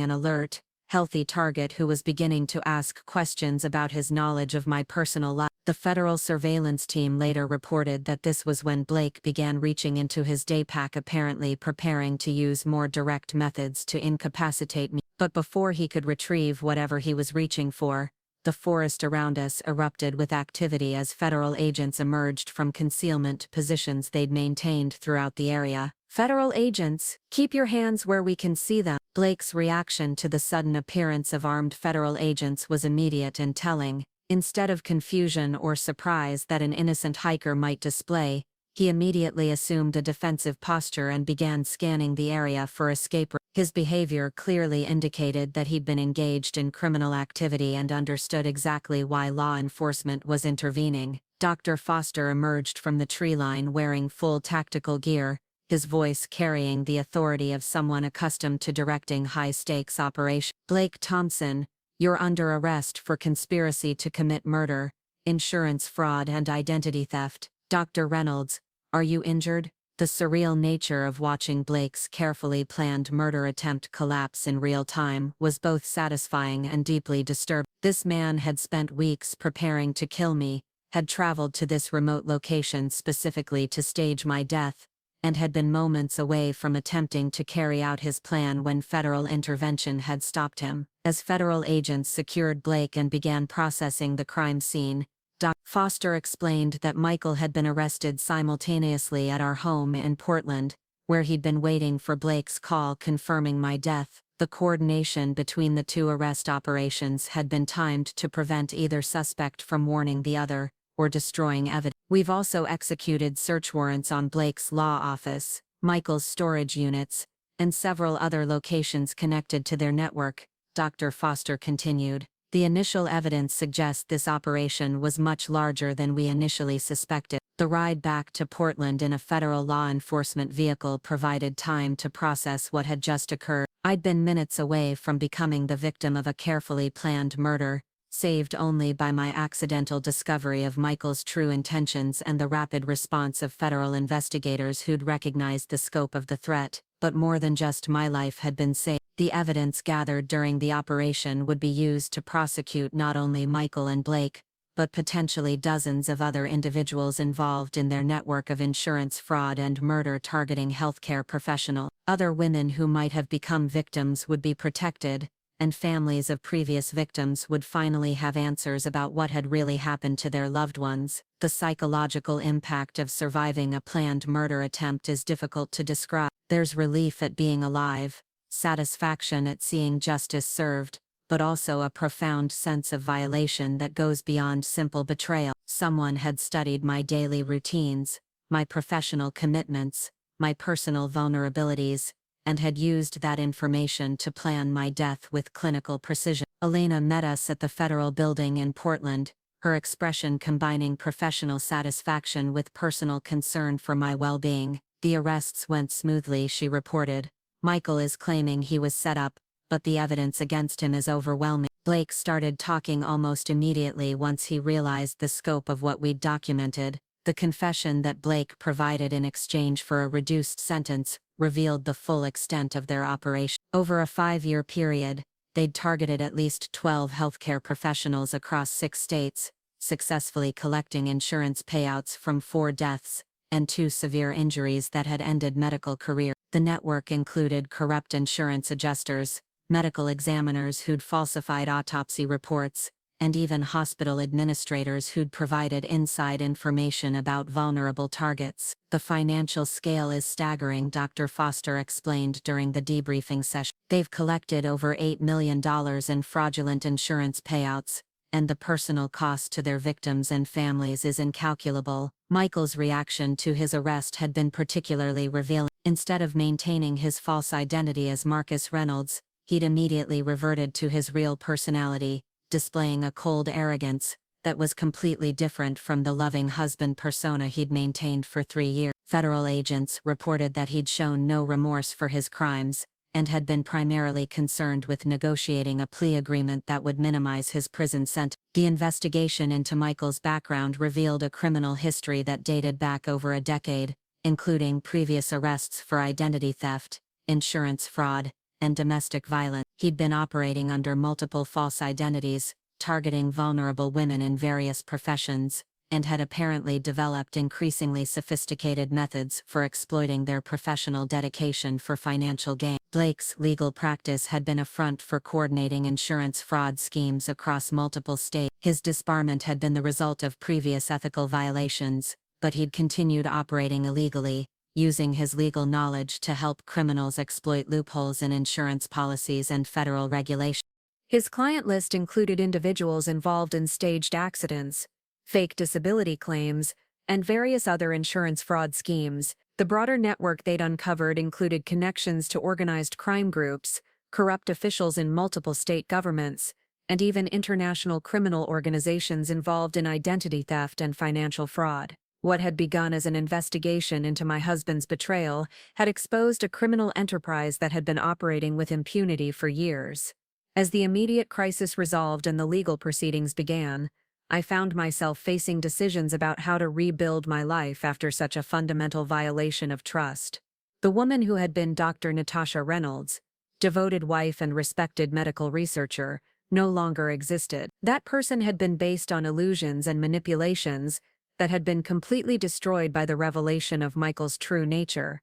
an alert, healthy target who was beginning to ask questions about his knowledge of my personal life. The federal surveillance team later reported that this was when Blake began reaching into his daypack, apparently preparing to use more direct methods to incapacitate me. But before he could retrieve whatever he was reaching for, the forest around us erupted with activity as federal agents emerged from concealment positions they'd maintained throughout the area. "Federal agents, keep your hands where we can see them." Blake's reaction to the sudden appearance of armed federal agents was immediate and telling. Instead of confusion or surprise that an innocent hiker might display, he immediately assumed a defensive posture and began scanning the area for escape routes. His behavior clearly indicated that he'd been engaged in criminal activity and understood exactly why law enforcement was intervening. Dr. Foster emerged from the tree line wearing full tactical gear, his voice carrying the authority of someone accustomed to directing high-stakes operations. "Blake Thompson, you're under arrest for conspiracy to commit murder, insurance fraud and identity theft. Dr. Reynolds, are you injured?" The surreal nature of watching Blake's carefully planned murder attempt collapse in real time was both satisfying and deeply disturbing. This man had spent weeks preparing to kill me, had traveled to this remote location specifically to stage my death, and had been moments away from attempting to carry out his plan when federal intervention had stopped him. As federal agents secured Blake and began processing the crime scene, Dr. Foster explained that Michael had been arrested simultaneously at our home in Portland, where he'd been waiting for Blake's call confirming my death. The coordination between the two arrest operations had been timed to prevent either suspect from warning the other or destroying evidence. "We've also executed search warrants on Blake's law office, Michael's storage units, and several other locations connected to their network," Dr. Foster continued. "The initial evidence suggests this operation was much larger than we initially suspected." The ride back to Portland in a federal law enforcement vehicle provided time to process what had just occurred. I'd been minutes away from becoming the victim of a carefully planned murder, saved only by my accidental discovery of Michael's true intentions and the rapid response of federal investigators who'd recognized the scope of the threat. But more than just my life had been saved. The evidence gathered during the operation would be used to prosecute not only Michael and Blake, but potentially dozens of other individuals involved in their network of insurance fraud and murder targeting healthcare professionals. Other women who might have become victims would be protected, and families of previous victims would finally have answers about what had really happened to their loved ones. The psychological impact of surviving a planned murder attempt is difficult to describe. There's relief at being alive, satisfaction at seeing justice served, but also a profound sense of violation that goes beyond simple betrayal. Someone had studied my daily routines, my professional commitments, my personal vulnerabilities, and had used that information to plan my death with clinical precision. Elena met us at the federal building in Portland, her expression combining professional satisfaction with personal concern for my well-being. "The arrests went smoothly," she reported. "Michael is claiming he was set up, but the evidence against him is overwhelming." Blake started talking almost immediately once he realized the scope of what we'd documented. The confession that Blake provided in exchange for a reduced sentence revealed the full extent of their operation. Over a 5-year period, they'd targeted at least 12 healthcare professionals across 6 states, successfully collecting insurance payouts from 4 deaths and 2 severe injuries that had ended medical careers. The network included corrupt insurance adjusters, medical examiners who'd falsified autopsy reports, and even hospital administrators who'd provided inside information about vulnerable targets. The financial scale is staggering, Dr. Foster explained during the debriefing session. They've collected over $8 million in fraudulent insurance payouts, and the personal cost to their victims and families is incalculable. Michael's reaction to his arrest had been particularly revealing. Instead of maintaining his false identity as Marcus Reynolds, he'd immediately reverted to his real personality, displaying a cold arrogance that was completely different from the loving husband persona he'd maintained for 3 years. Federal agents reported that he'd shown no remorse for his crimes, and had been primarily concerned with negotiating a plea agreement that would minimize his prison sentence. The investigation into Michael's background revealed a criminal history that dated back over a decade, including previous arrests for identity theft, insurance fraud, and domestic violence. He'd been operating under multiple false identities, targeting vulnerable women in various professions, and had apparently developed increasingly sophisticated methods for exploiting their professional dedication for financial gain. Blake's legal practice had been a front for coordinating insurance fraud schemes across multiple states. His disbarment had been the result of previous ethical violations, but he'd continued operating illegally, using his legal knowledge to help criminals exploit loopholes in insurance policies and federal regulations. His client list included individuals involved in staged accidents, fake disability claims, and various other insurance fraud schemes. The broader network they'd uncovered included connections to organized crime groups, corrupt officials in multiple state governments, and even international criminal organizations involved in identity theft and financial fraud. What had begun as an investigation into my husband's betrayal had exposed a criminal enterprise that had been operating with impunity for years. As the immediate crisis resolved and the legal proceedings began, I found myself facing decisions about how to rebuild my life after such a fundamental violation of trust. The woman who had been Dr. Tasha Reynolds, devoted wife and respected medical researcher, no longer existed. That person had been based on illusions and manipulations that had been completely destroyed by the revelation of Michael's true nature.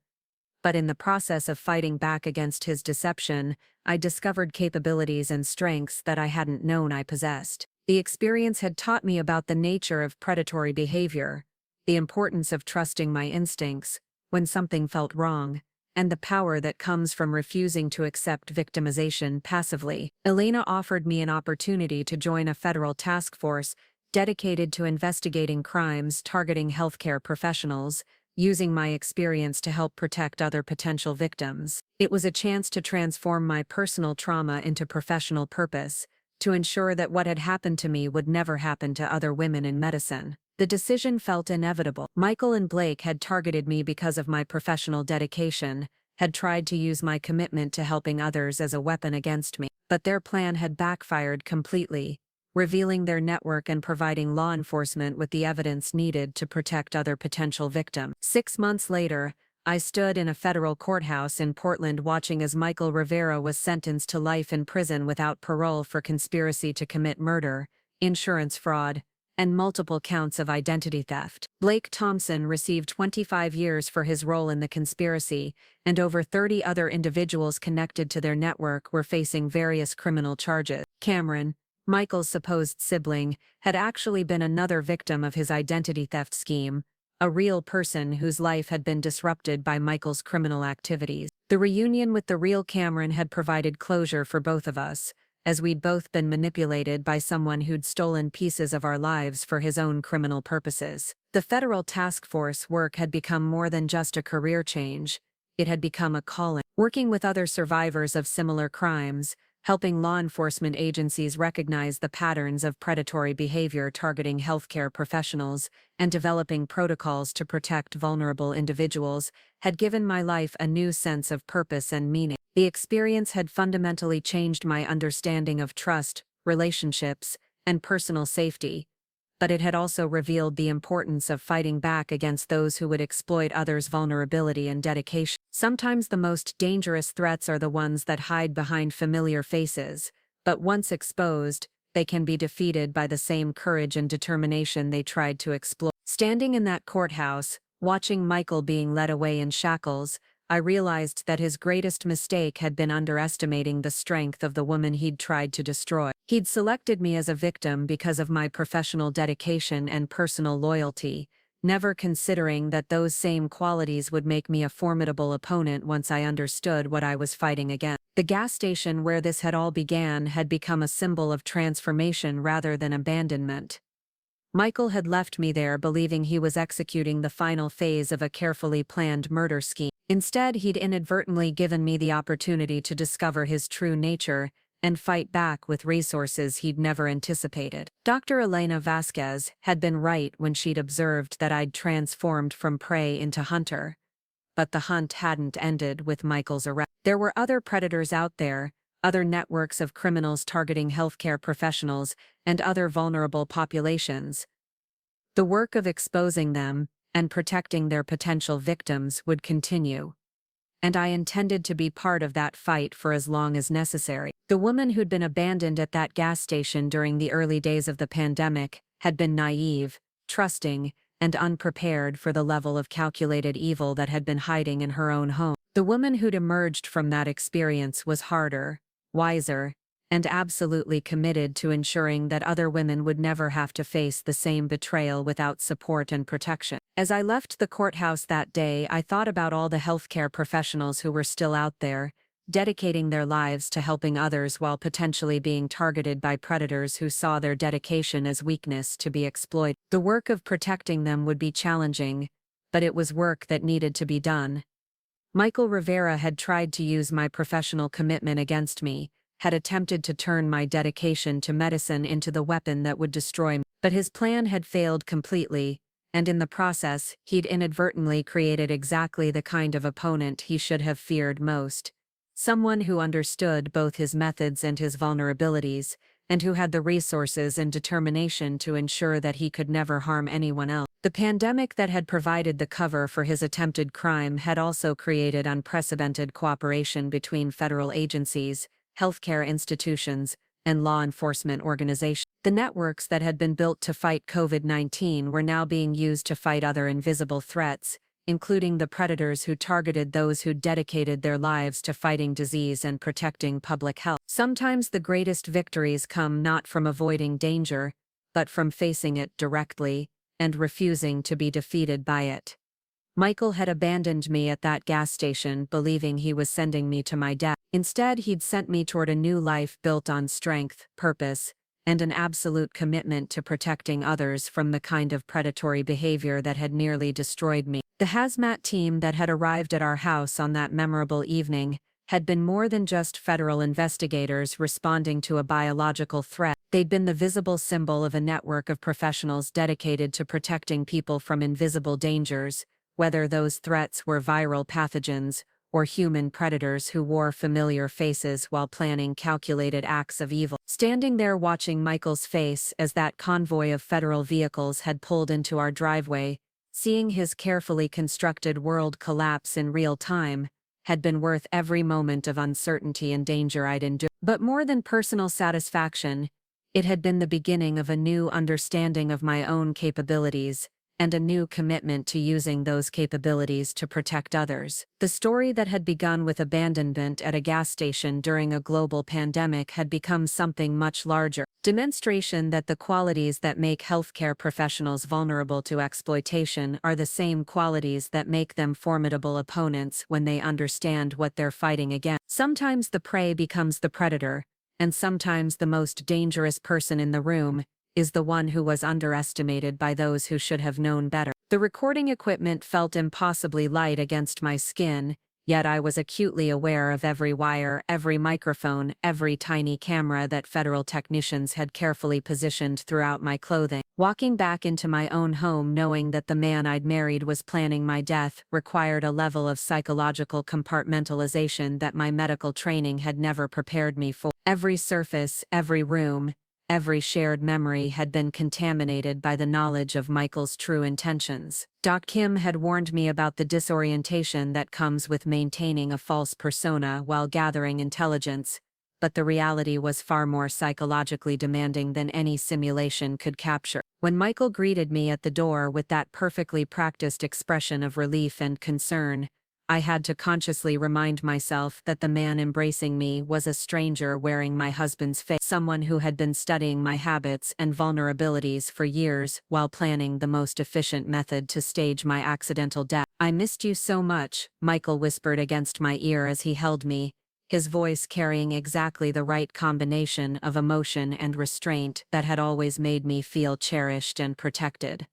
But in the process of fighting back against his deception, I discovered capabilities and strengths that I hadn't known I possessed. The experience had taught me about the nature of predatory behavior, the importance of trusting my instincts when something felt wrong, and the power that comes from refusing to accept victimization passively. Elena offered me an opportunity to join a federal task force dedicated to investigating crimes targeting healthcare professionals, using my experience to help protect other potential victims. It was a chance to transform my personal trauma into professional purpose, to ensure that what had happened to me would never happen to other women in medicine. The decision felt inevitable. Michael and Blake had targeted me because of my professional dedication, had tried to use my commitment to helping others as a weapon against me. But their plan had backfired completely, revealing their network and providing law enforcement with the evidence needed to protect other potential victims. 6 months later, I stood in a federal courthouse in Portland watching as Michael Rivera was sentenced to life in prison without parole for conspiracy to commit murder, insurance fraud, and multiple counts of identity theft. Blake Thompson received 25 years for his role in the conspiracy, and over 30 other individuals connected to their network were facing various criminal charges. Cameron, Michael's supposed sibling, had actually been another victim of his identity theft scheme, a real person whose life had been disrupted by Michael's criminal activities. The reunion with the real Cameron had provided closure for both of us, as we'd both been manipulated by someone who'd stolen pieces of our lives for his own criminal purposes. The federal task force work had become more than just a career change. It had become a calling. Working with other survivors of similar crimes, helping law enforcement agencies recognize the patterns of predatory behavior targeting healthcare professionals, and developing protocols to protect vulnerable individuals, had given my life a new sense of purpose and meaning. The experience had fundamentally changed my understanding of trust, relationships, and personal safety, but it had also revealed the importance of fighting back against those who would exploit others' vulnerability and dedication. Sometimes the most dangerous threats are the ones that hide behind familiar faces, but once exposed, they can be defeated by the same courage and determination they tried to exploit. Standing in that courthouse, watching Michael being led away in shackles, I realized that his greatest mistake had been underestimating the strength of the woman he'd tried to destroy. He'd selected me as a victim because of my professional dedication and personal loyalty, never considering that those same qualities would make me a formidable opponent once I understood what I was fighting against. The gas station where this had all began had become a symbol of transformation rather than abandonment. Michael had left me there believing he was executing the final phase of a carefully planned murder scheme. Instead, he'd inadvertently given me the opportunity to discover his true nature and fight back with resources he'd never anticipated. Dr. Elena Vasquez had been right when she'd observed that I'd transformed from prey into hunter. But the hunt hadn't ended with Michael's arrest. There were other predators out there, other networks of criminals targeting healthcare professionals and other vulnerable populations. The work of exposing them and protecting their potential victims would continue. And I intended to be part of that fight for as long as necessary. The woman who'd been abandoned at that gas station during the early days of the pandemic had been naive, trusting, and unprepared for the level of calculated evil that had been hiding in her own home. The woman who'd emerged from that experience was harder, wiser, and absolutely committed to ensuring that other women would never have to face the same betrayal without support and protection. As I left the courthouse that day, I thought about all the healthcare professionals who were still out there, dedicating their lives to helping others while potentially being targeted by predators who saw their dedication as weakness to be exploited. The work of protecting them would be challenging, but it was work that needed to be done. Michael Rivera had tried to use my professional commitment against me, had attempted to turn my dedication to medicine into the weapon that would destroy me. But his plan had failed completely, and in the process, he'd inadvertently created exactly the kind of opponent he should have feared most. Someone who understood both his methods and his vulnerabilities, and who had the resources and determination to ensure that he could never harm anyone else. The pandemic that had provided the cover for his attempted crime had also created unprecedented cooperation between federal agencies, healthcare institutions, and law enforcement organizations. The networks that had been built to fight COVID-19 were now being used to fight other invisible threats, including the predators who targeted those who dedicated their lives to fighting disease and protecting public health. Sometimes the greatest victories come not from avoiding danger, but from facing it directly and refusing to be defeated by it. Michael had abandoned me at that gas station, believing he was sending me to my death. Instead, he'd sent me toward a new life built on strength, purpose, and an absolute commitment to protecting others from the kind of predatory behavior that had nearly destroyed me. The Hazmat team that had arrived at our house on that memorable evening had been more than just federal investigators responding to a biological threat. They'd been the visible symbol of a network of professionals dedicated to protecting people from invisible dangers, whether those threats were viral pathogens or human predators who wore familiar faces while planning calculated acts of evil. Standing there watching Michael's face as that convoy of federal vehicles had pulled into our driveway, seeing his carefully constructed world collapse in real time, had been worth every moment of uncertainty and danger I'd endured. But more than personal satisfaction, it had been the beginning of a new understanding of my own capabilities, and a new commitment to using those capabilities to protect others. The story that had begun with abandonment at a gas station during a global pandemic had become something much larger. Demonstration that the qualities that make healthcare professionals vulnerable to exploitation are the same qualities that make them formidable opponents when they understand what they're fighting against. Sometimes the prey becomes the predator, and sometimes the most dangerous person in the room is the one who was underestimated by those who should have known better. The recording equipment felt impossibly light against my skin, yet I was acutely aware of every wire, every microphone, every tiny camera that federal technicians had carefully positioned throughout my clothing. Walking back into my own home knowing that the man I'd married was planning my death required a level of psychological compartmentalization that my medical training had never prepared me for. Every surface, every room, every shared memory had been contaminated by the knowledge of Michael's true intentions. Doc Kim had warned me about the disorientation that comes with maintaining a false persona while gathering intelligence, but the reality was far more psychologically demanding than any simulation could capture. When Michael greeted me at the door with that perfectly practiced expression of relief and concern, I had to consciously remind myself that the man embracing me was a stranger wearing my husband's face, someone who had been studying my habits and vulnerabilities for years while planning the most efficient method to stage my accidental death. "I missed you so much," Michael whispered against my ear as he held me, his voice carrying exactly the right combination of emotion and restraint that had always made me feel cherished and protected.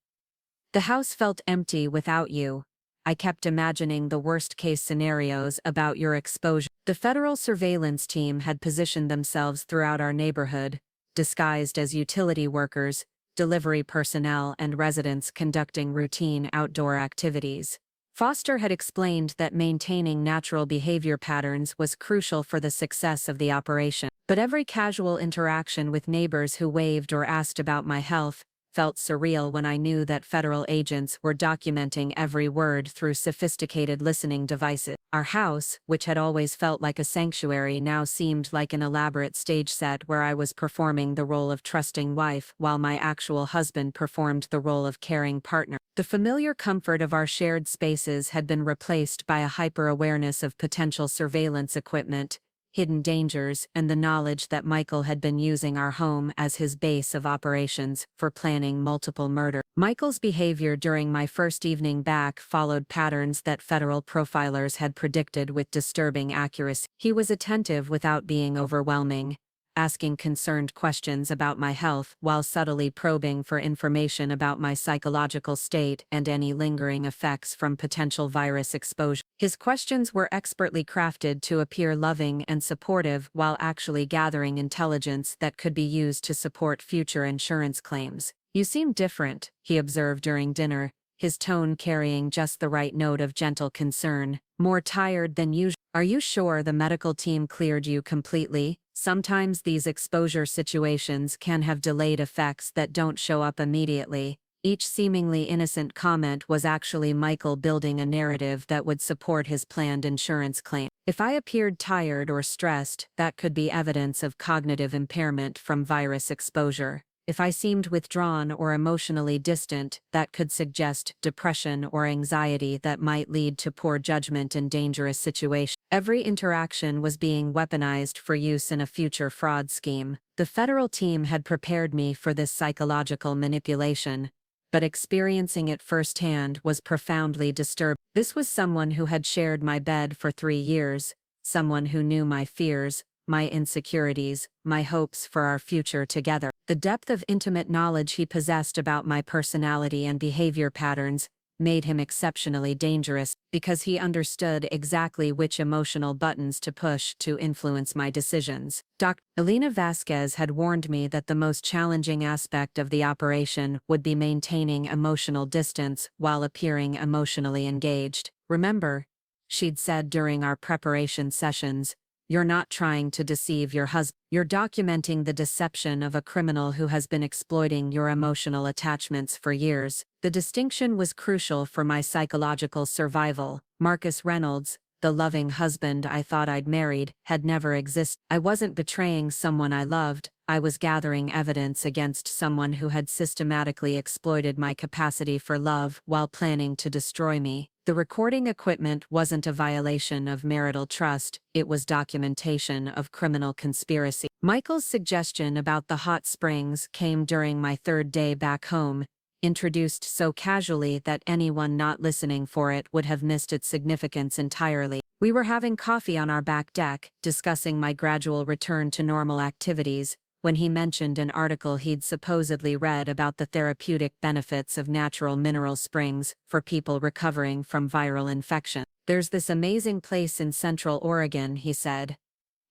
"The house felt empty without you. I kept imagining the worst-case scenarios about your exposure." The federal surveillance team had positioned themselves throughout our neighborhood, disguised as utility workers, delivery personnel, and residents conducting routine outdoor activities. Foster had explained that maintaining natural behavior patterns was crucial for the success of the operation. But every casual interaction with neighbors who waved or asked about my health felt surreal when I knew that federal agents were documenting every word through sophisticated listening devices. Our house, which had always felt like a sanctuary, now seemed like an elaborate stage set where I was performing the role of trusting wife while my actual husband performed the role of caring partner. The familiar comfort of our shared spaces had been replaced by a hyper-awareness of potential surveillance equipment, hidden dangers, and the knowledge that Michael had been using our home as his base of operations for planning multiple murders. Michael's behavior during my first evening back followed patterns that federal profilers had predicted with disturbing accuracy. He was attentive without being overwhelming, asking concerned questions about my health while subtly probing for information about my psychological state and any lingering effects from potential virus exposure. His questions were expertly crafted to appear loving and supportive while actually gathering intelligence that could be used to support future insurance claims. "You seem different," he observed during dinner, his tone carrying just the right note of gentle concern. "More tired than usual. Are you sure the medical team cleared you completely? Sometimes these exposure situations can have delayed effects that don't show up immediately." Each seemingly innocent comment was actually Michael building a narrative that would support his planned insurance claim. If I appeared tired or stressed, that could be evidence of cognitive impairment from virus exposure. If I seemed withdrawn or emotionally distant, that could suggest depression or anxiety that might lead to poor judgment in dangerous situations. Every interaction was being weaponized for use in a future fraud scheme. The federal team had prepared me for this psychological manipulation, but experiencing it firsthand was profoundly disturbing. This was someone who had shared my bed for 3 years, someone who knew my fears, my insecurities, my hopes for our future together. The depth of intimate knowledge he possessed about my personality and behavior patterns made him exceptionally dangerous because he understood exactly which emotional buttons to push to influence my decisions. Dr. Elena Vasquez had warned me that the most challenging aspect of the operation would be maintaining emotional distance while appearing emotionally engaged. "Remember," she'd said during our preparation sessions, "you're not trying to deceive your husband. You're documenting the deception of a criminal who has been exploiting your emotional attachments for years." The distinction was crucial for my psychological survival. Marcus Reynolds, the loving husband I thought I'd married, had never existed. I wasn't betraying someone I loved. I was gathering evidence against someone who had systematically exploited my capacity for love while planning to destroy me. The recording equipment wasn't a violation of marital trust, it was documentation of criminal conspiracy. Michael's suggestion about the hot springs came during my 3rd day back home, introduced so casually that anyone not listening for it would have missed its significance entirely. We were having coffee on our back deck, discussing my gradual return to normal activities, when he mentioned an article he'd supposedly read about the therapeutic benefits of natural mineral springs for people recovering from viral infection. "There's this amazing place in Central Oregon," he said,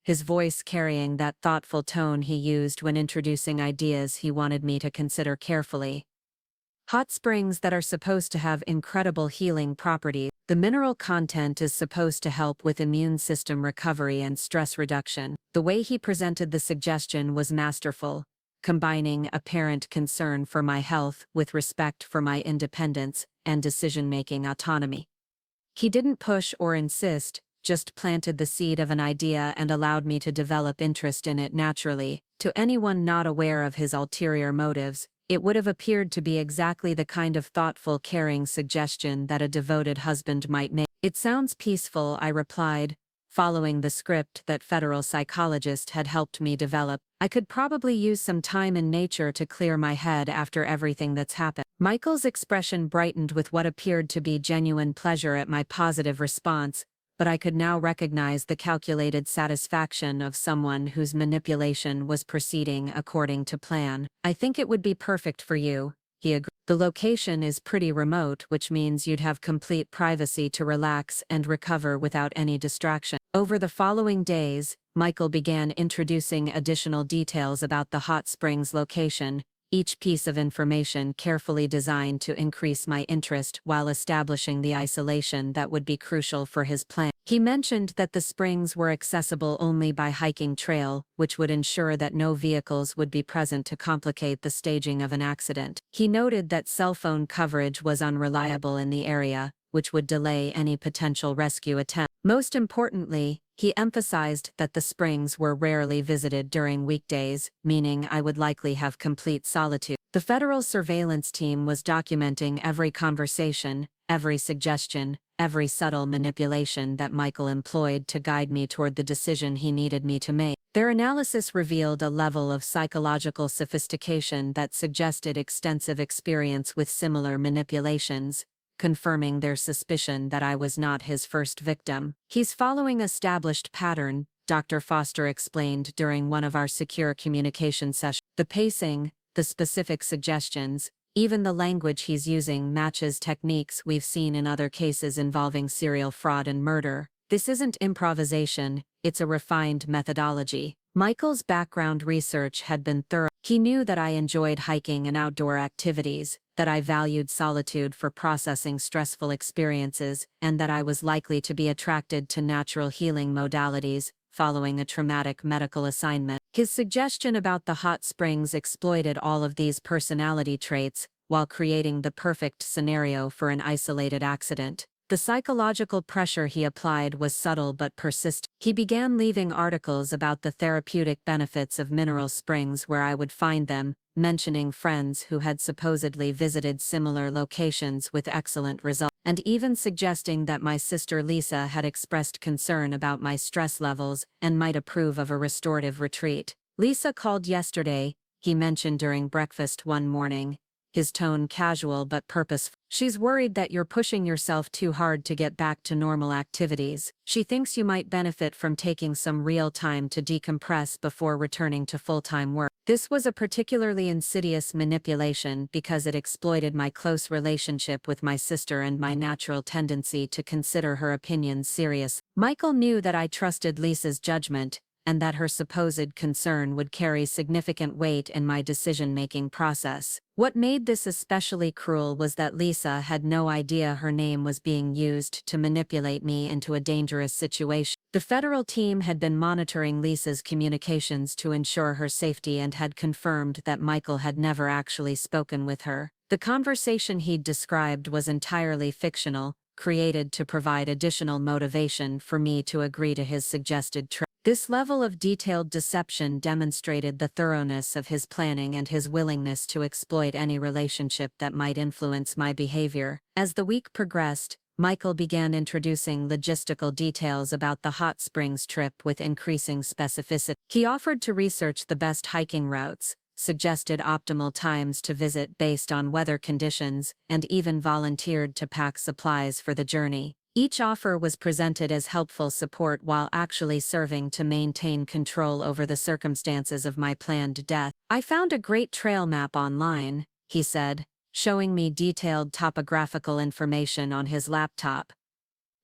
his voice carrying that thoughtful tone he used when introducing ideas he wanted me to consider carefully. "Hot springs that are supposed to have incredible healing properties. The mineral content is supposed to help with immune system recovery and stress reduction." The way he presented the suggestion was masterful, combining apparent concern for my health with respect for my independence and decision-making autonomy. He didn't push or insist, just planted the seed of an idea and allowed me to develop interest in it naturally. To anyone not aware of his ulterior motives, it would have appeared to be exactly the kind of thoughtful, caring suggestion that a devoted husband might make. It sounds peaceful, I replied, following the script that federal psychologist had helped me develop. I could probably use some time in nature to clear my head after everything that's happened. Michael's expression brightened with what appeared to be genuine pleasure at my positive response, but I could now recognize the calculated satisfaction of someone whose manipulation was proceeding according to plan. I think it would be perfect for you, he agreed. The location is pretty remote, which means you'd have complete privacy to relax and recover without any distraction. Over the following days, Michael began introducing additional details about the hot springs location, each piece of information carefully designed to increase my interest while establishing the isolation that would be crucial for his plan. He mentioned that the springs were accessible only by hiking trail, which would ensure that no vehicles would be present to complicate the staging of an accident. He noted that cell phone coverage was unreliable in the area, which would delay any potential rescue attempt. Most importantly, he emphasized that the springs were rarely visited during weekdays, meaning I would likely have complete solitude. The federal surveillance team was documenting every conversation, every suggestion, every subtle manipulation that Michael employed to guide me toward the decision he needed me to make. Their analysis revealed a level of psychological sophistication that suggested extensive experience with similar manipulations, confirming their suspicion that I was not his first victim. He's following established pattern, Dr. Foster explained during one of our secure communication sessions. The pacing, the specific suggestions, even the language he's using matches techniques we've seen in other cases involving serial fraud and murder. This isn't improvisation, it's a refined methodology. Michael's background research had been thorough. He knew that I enjoyed hiking and outdoor activities, that I valued solitude for processing stressful experiences, and that I was likely to be attracted to natural healing modalities, following a traumatic medical assignment. His suggestion about the hot springs exploited all of these personality traits, while creating the perfect scenario for an isolated accident. The psychological pressure he applied was subtle but persistent. He began leaving articles about the therapeutic benefits of mineral springs where I would find them, mentioning friends who had supposedly visited similar locations with excellent results, and even suggesting that my sister Lisa had expressed concern about my stress levels and might approve of a restorative retreat. Lisa called yesterday, he mentioned during breakfast one morning, his tone casual but purposeful. She's worried that you're pushing yourself too hard to get back to normal activities. She thinks you might benefit from taking some real time to decompress before returning to full-time work. This was a particularly insidious manipulation because it exploited my close relationship with my sister and my natural tendency to consider her opinions serious. Michael knew that I trusted Lisa's judgment, and that her supposed concern would carry significant weight in my decision-making process. What made this especially cruel was that Lisa had no idea her name was being used to manipulate me into a dangerous situation. The federal team had been monitoring Lisa's communications to ensure her safety and had confirmed that Michael had never actually spoken with her. The conversation he'd described was entirely fictional, created to provide additional motivation for me to agree to his suggested trip. This level of detailed deception demonstrated the thoroughness of his planning and his willingness to exploit any relationship that might influence my behavior. As the week progressed, Michael began introducing logistical details about the hot springs trip with increasing specificity. He offered to research the best hiking routes, suggested optimal times to visit based on weather conditions, and even volunteered to pack supplies for the journey. Each offer was presented as helpful support while actually serving to maintain control over the circumstances of my planned death. I found a great trail map online, he said, showing me detailed topographical information on his laptop.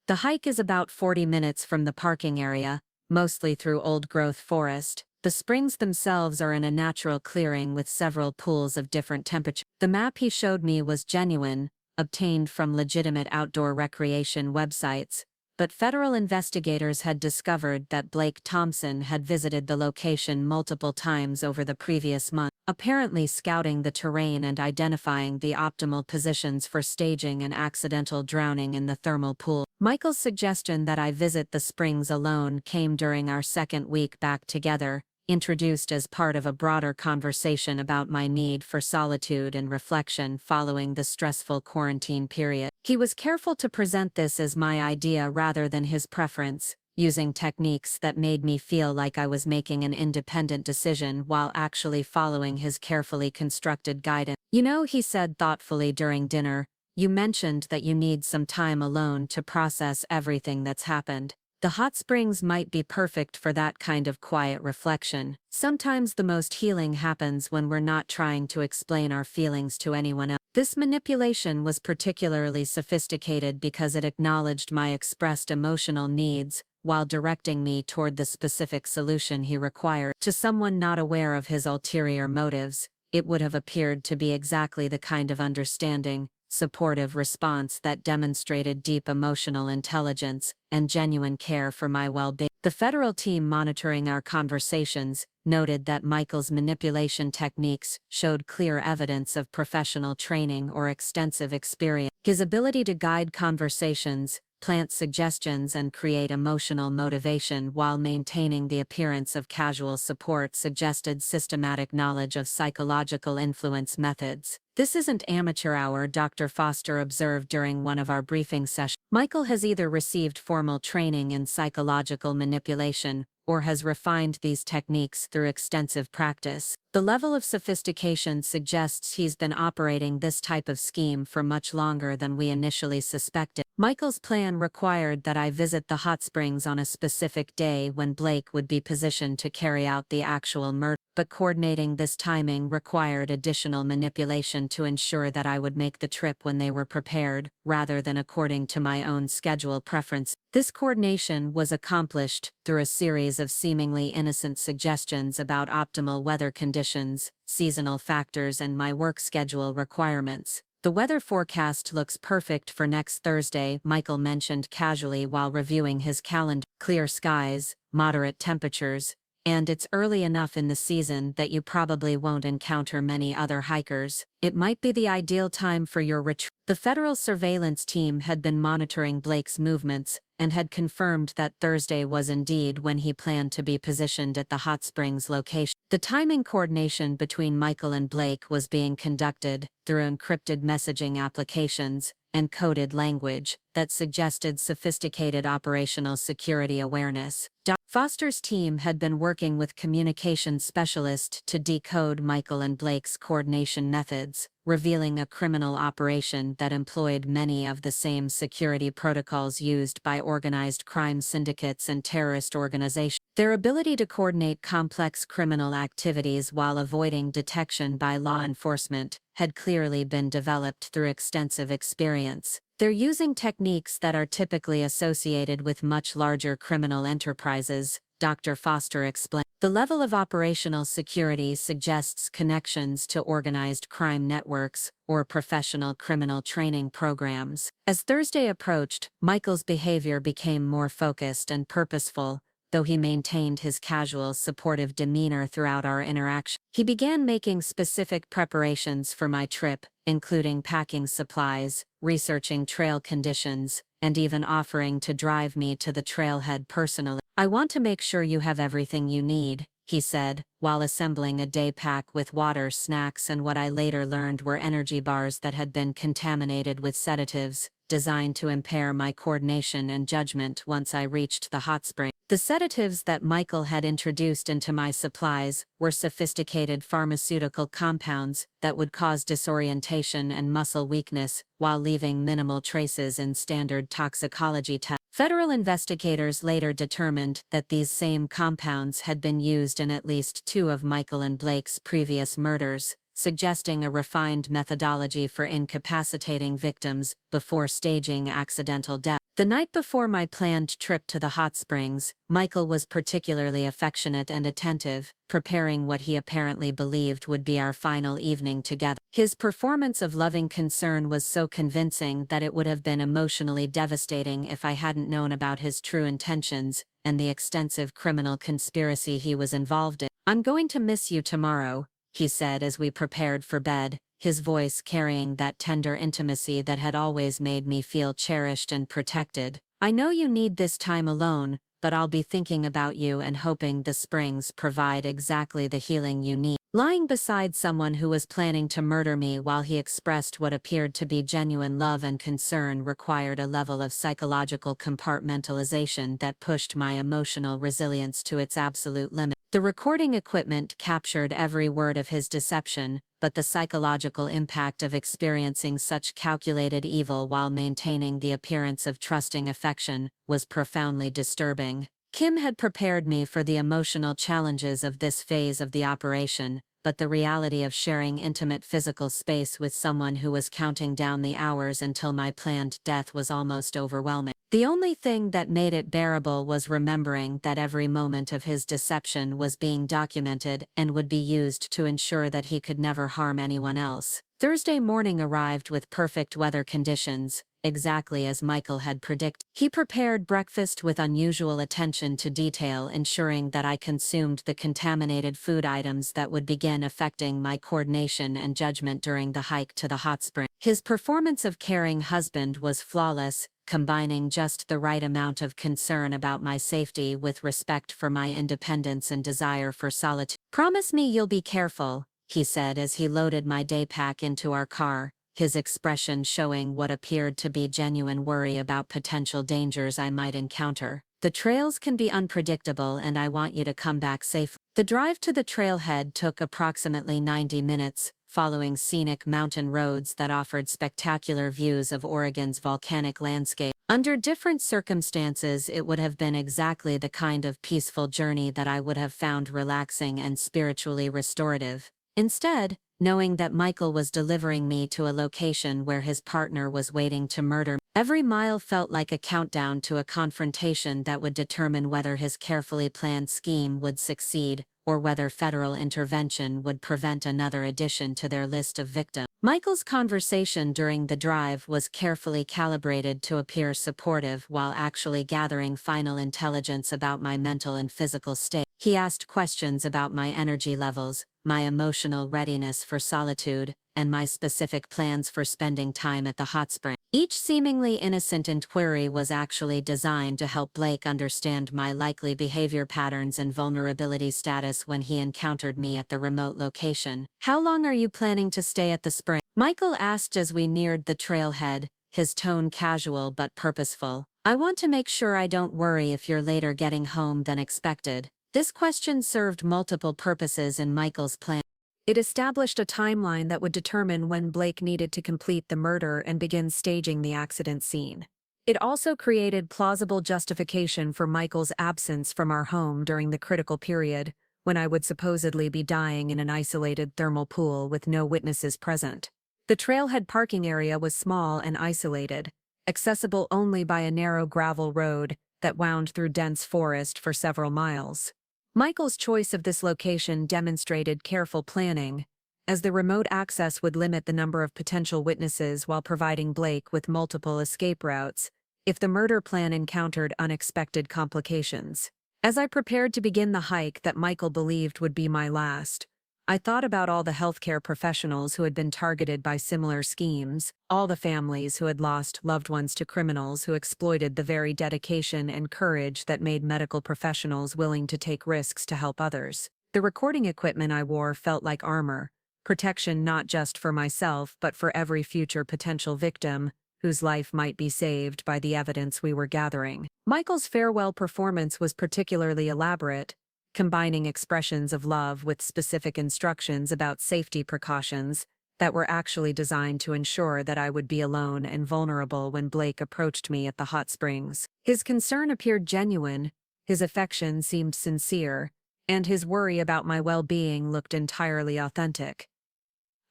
The hike is about 40 minutes from the parking area, mostly through old-growth forest. The springs themselves are in a natural clearing with several pools of different temperature. The map he showed me was genuine, obtained from legitimate outdoor recreation websites, but federal investigators had discovered that Blake Thompson had visited the location multiple times over the previous month, apparently scouting the terrain and identifying the optimal positions for staging an accidental drowning in the thermal pool. Michael's suggestion that I visit the springs alone came during our second week back together, introduced as part of a broader conversation about my need for solitude and reflection following the stressful quarantine period. He was careful to present this as my idea rather than his preference, using techniques that made me feel like I was making an independent decision while actually following his carefully constructed guidance. "You know," he said thoughtfully during dinner, "you mentioned that you need some time alone to process everything that's happened. The hot springs might be perfect for that kind of quiet reflection. Sometimes the most healing happens when we're not trying to explain our feelings to anyone else." This manipulation was particularly sophisticated because it acknowledged my expressed emotional needs, while directing me toward the specific solution he required. To someone not aware of his ulterior motives, it would have appeared to be exactly the kind of understanding, supportive response that demonstrated deep emotional intelligence and genuine care for my well-being. The federal team monitoring our conversations noted that Michael's manipulation techniques showed clear evidence of professional training or extensive experience. His ability to guide conversations, plant suggestions, and create emotional motivation while maintaining the appearance of casual support suggested systematic knowledge of psychological influence methods. "This isn't amateur hour," Dr. Foster observed during one of our briefing sessions. "Michael has either received formal training in psychological manipulation or has refined these techniques through extensive practice. The level of sophistication suggests he's been operating this type of scheme for much longer than we initially suspected." Michael's plan required that I visit the hot springs on a specific day when Blake would be positioned to carry out the actual murder, but coordinating this timing required additional manipulation to ensure that I would make the trip when they were prepared, rather than according to my own schedule preference. This coordination was accomplished through a series of seemingly innocent suggestions about optimal weather conditions, seasonal factors, and my work schedule requirements. "The weather forecast looks perfect for next Thursday," Michael mentioned casually while reviewing his calendar. "Clear skies, moderate temperatures, and it's early enough in the season that you probably won't encounter many other hikers. It might be the ideal time for your retreat." The federal surveillance team had been monitoring Blake's movements and had confirmed that Thursday was indeed when he planned to be positioned at the hot springs location. The timing coordination between Michael and Blake was being conducted through encrypted messaging applications and coded language that suggested sophisticated operational security awareness. Foster's team had been working with communication specialists to decode Michael and Blake's coordination methods, revealing a criminal operation that employed many of the same security protocols used by organized crime syndicates and terrorist organizations. Their ability to coordinate complex criminal activities while avoiding detection by law enforcement had clearly been developed through extensive experience. "They're using techniques that are typically associated with much larger criminal enterprises," Dr. Foster explained. "The level of operational security suggests connections to organized crime networks or professional criminal training programs." As Thursday approached, Michael's behavior became more focused and purposeful, though he maintained his casual, supportive demeanor throughout our interaction. He began making specific preparations for my trip, including packing supplies, researching trail conditions, and even offering to drive me to the trailhead personally. "I want to make sure you have everything you need," he said, while assembling a day pack with water, snacks, and what I later learned were energy bars that had been contaminated with sedatives, designed to impair my coordination and judgment once I reached the hot spring. The sedatives that Michael had introduced into my supplies were sophisticated pharmaceutical compounds that would cause disorientation and muscle weakness while leaving minimal traces in standard toxicology tests. Federal investigators later determined that these same compounds had been used in at least 2 of Michael and Blake's previous murders, suggesting a refined methodology for incapacitating victims before staging accidental death. The night before my planned trip to the hot springs, Michael was particularly affectionate and attentive, preparing what he apparently believed would be our final evening together. His performance of loving concern was so convincing that it would have been emotionally devastating if I hadn't known about his true intentions and the extensive criminal conspiracy he was involved in. "I'm going to miss you tomorrow," he said as we prepared for bed, his voice carrying that tender intimacy that had always made me feel cherished and protected. "I know you need this time alone, but I'll be thinking about you and hoping the springs provide exactly the healing you need. Lying beside someone who was planning to murder me while he expressed what appeared to be genuine love and concern required a level of psychological compartmentalization that pushed my emotional resilience to its absolute limit. The recording equipment captured every word of his deception, but the psychological impact of experiencing such calculated evil while maintaining the appearance of trusting affection was profoundly disturbing. Kim had prepared me for the emotional challenges of this phase of the operation, but the reality of sharing intimate physical space with someone who was counting down the hours until my planned death was almost overwhelming. The only thing that made it bearable was remembering that every moment of his deception was being documented and would be used to ensure that he could never harm anyone else. Thursday morning arrived with perfect weather conditions, exactly as Michael had predicted. He prepared breakfast with unusual attention to detail, ensuring that I consumed the contaminated food items that would begin affecting my coordination and judgment during the hike to the hot spring. His performance of caring husband was flawless, combining just the right amount of concern about my safety with respect for my independence and desire for solitude. "Promise me you'll be careful," he said as he loaded my day pack into our car, his expression showing what appeared to be genuine worry about potential dangers I might encounter. "The trails can be unpredictable and I want you to come back safely." The drive to the trailhead took approximately 90 minutes, following scenic mountain roads that offered spectacular views of Oregon's volcanic landscape. Under different circumstances, it would have been exactly the kind of peaceful journey that I would have found relaxing and spiritually restorative. Instead, knowing that Michael was delivering me to a location where his partner was waiting to murder me, every mile felt like a countdown to a confrontation that would determine whether his carefully planned scheme would succeed, or whether federal intervention would prevent another addition to their list of victims. Michael's conversation during the drive was carefully calibrated to appear supportive while actually gathering final intelligence about my mental and physical state. He asked questions about my energy levels, my emotional readiness for solitude, and my specific plans for spending time at the hot spring. Each seemingly innocent inquiry was actually designed to help Blake understand my likely behavior patterns and vulnerability status when he encountered me at the remote location. "How long are you planning to stay at the spring?" Michael asked as we neared the trailhead, his tone casual but purposeful. "I want to make sure I don't worry if you're later getting home than expected." This question served multiple purposes in Michael's plan. It established a timeline that would determine when Blake needed to complete the murder and begin staging the accident scene. It also created plausible justification for Michael's absence from our home during the critical period, when I would supposedly be dying in an isolated thermal pool with no witnesses present. The trailhead parking area was small and isolated, accessible only by a narrow gravel road that wound through dense forest for several miles. Michael's choice of this location demonstrated careful planning, as the remote access would limit the number of potential witnesses while providing Blake with multiple escape routes if the murder plan encountered unexpected complications. As I prepared to begin the hike that Michael believed would be my last, I thought about all the healthcare professionals who had been targeted by similar schemes, all the families who had lost loved ones to criminals who exploited the very dedication and courage that made medical professionals willing to take risks to help others. The recording equipment I wore felt like armor, protection not just for myself but for every future potential victim whose life might be saved by the evidence we were gathering. Michael's farewell performance was particularly elaborate, combining expressions of love with specific instructions about safety precautions that were actually designed to ensure that I would be alone and vulnerable when Blake approached me at the hot springs. His concern appeared genuine, his affection seemed sincere, and his worry about my well-being looked entirely authentic.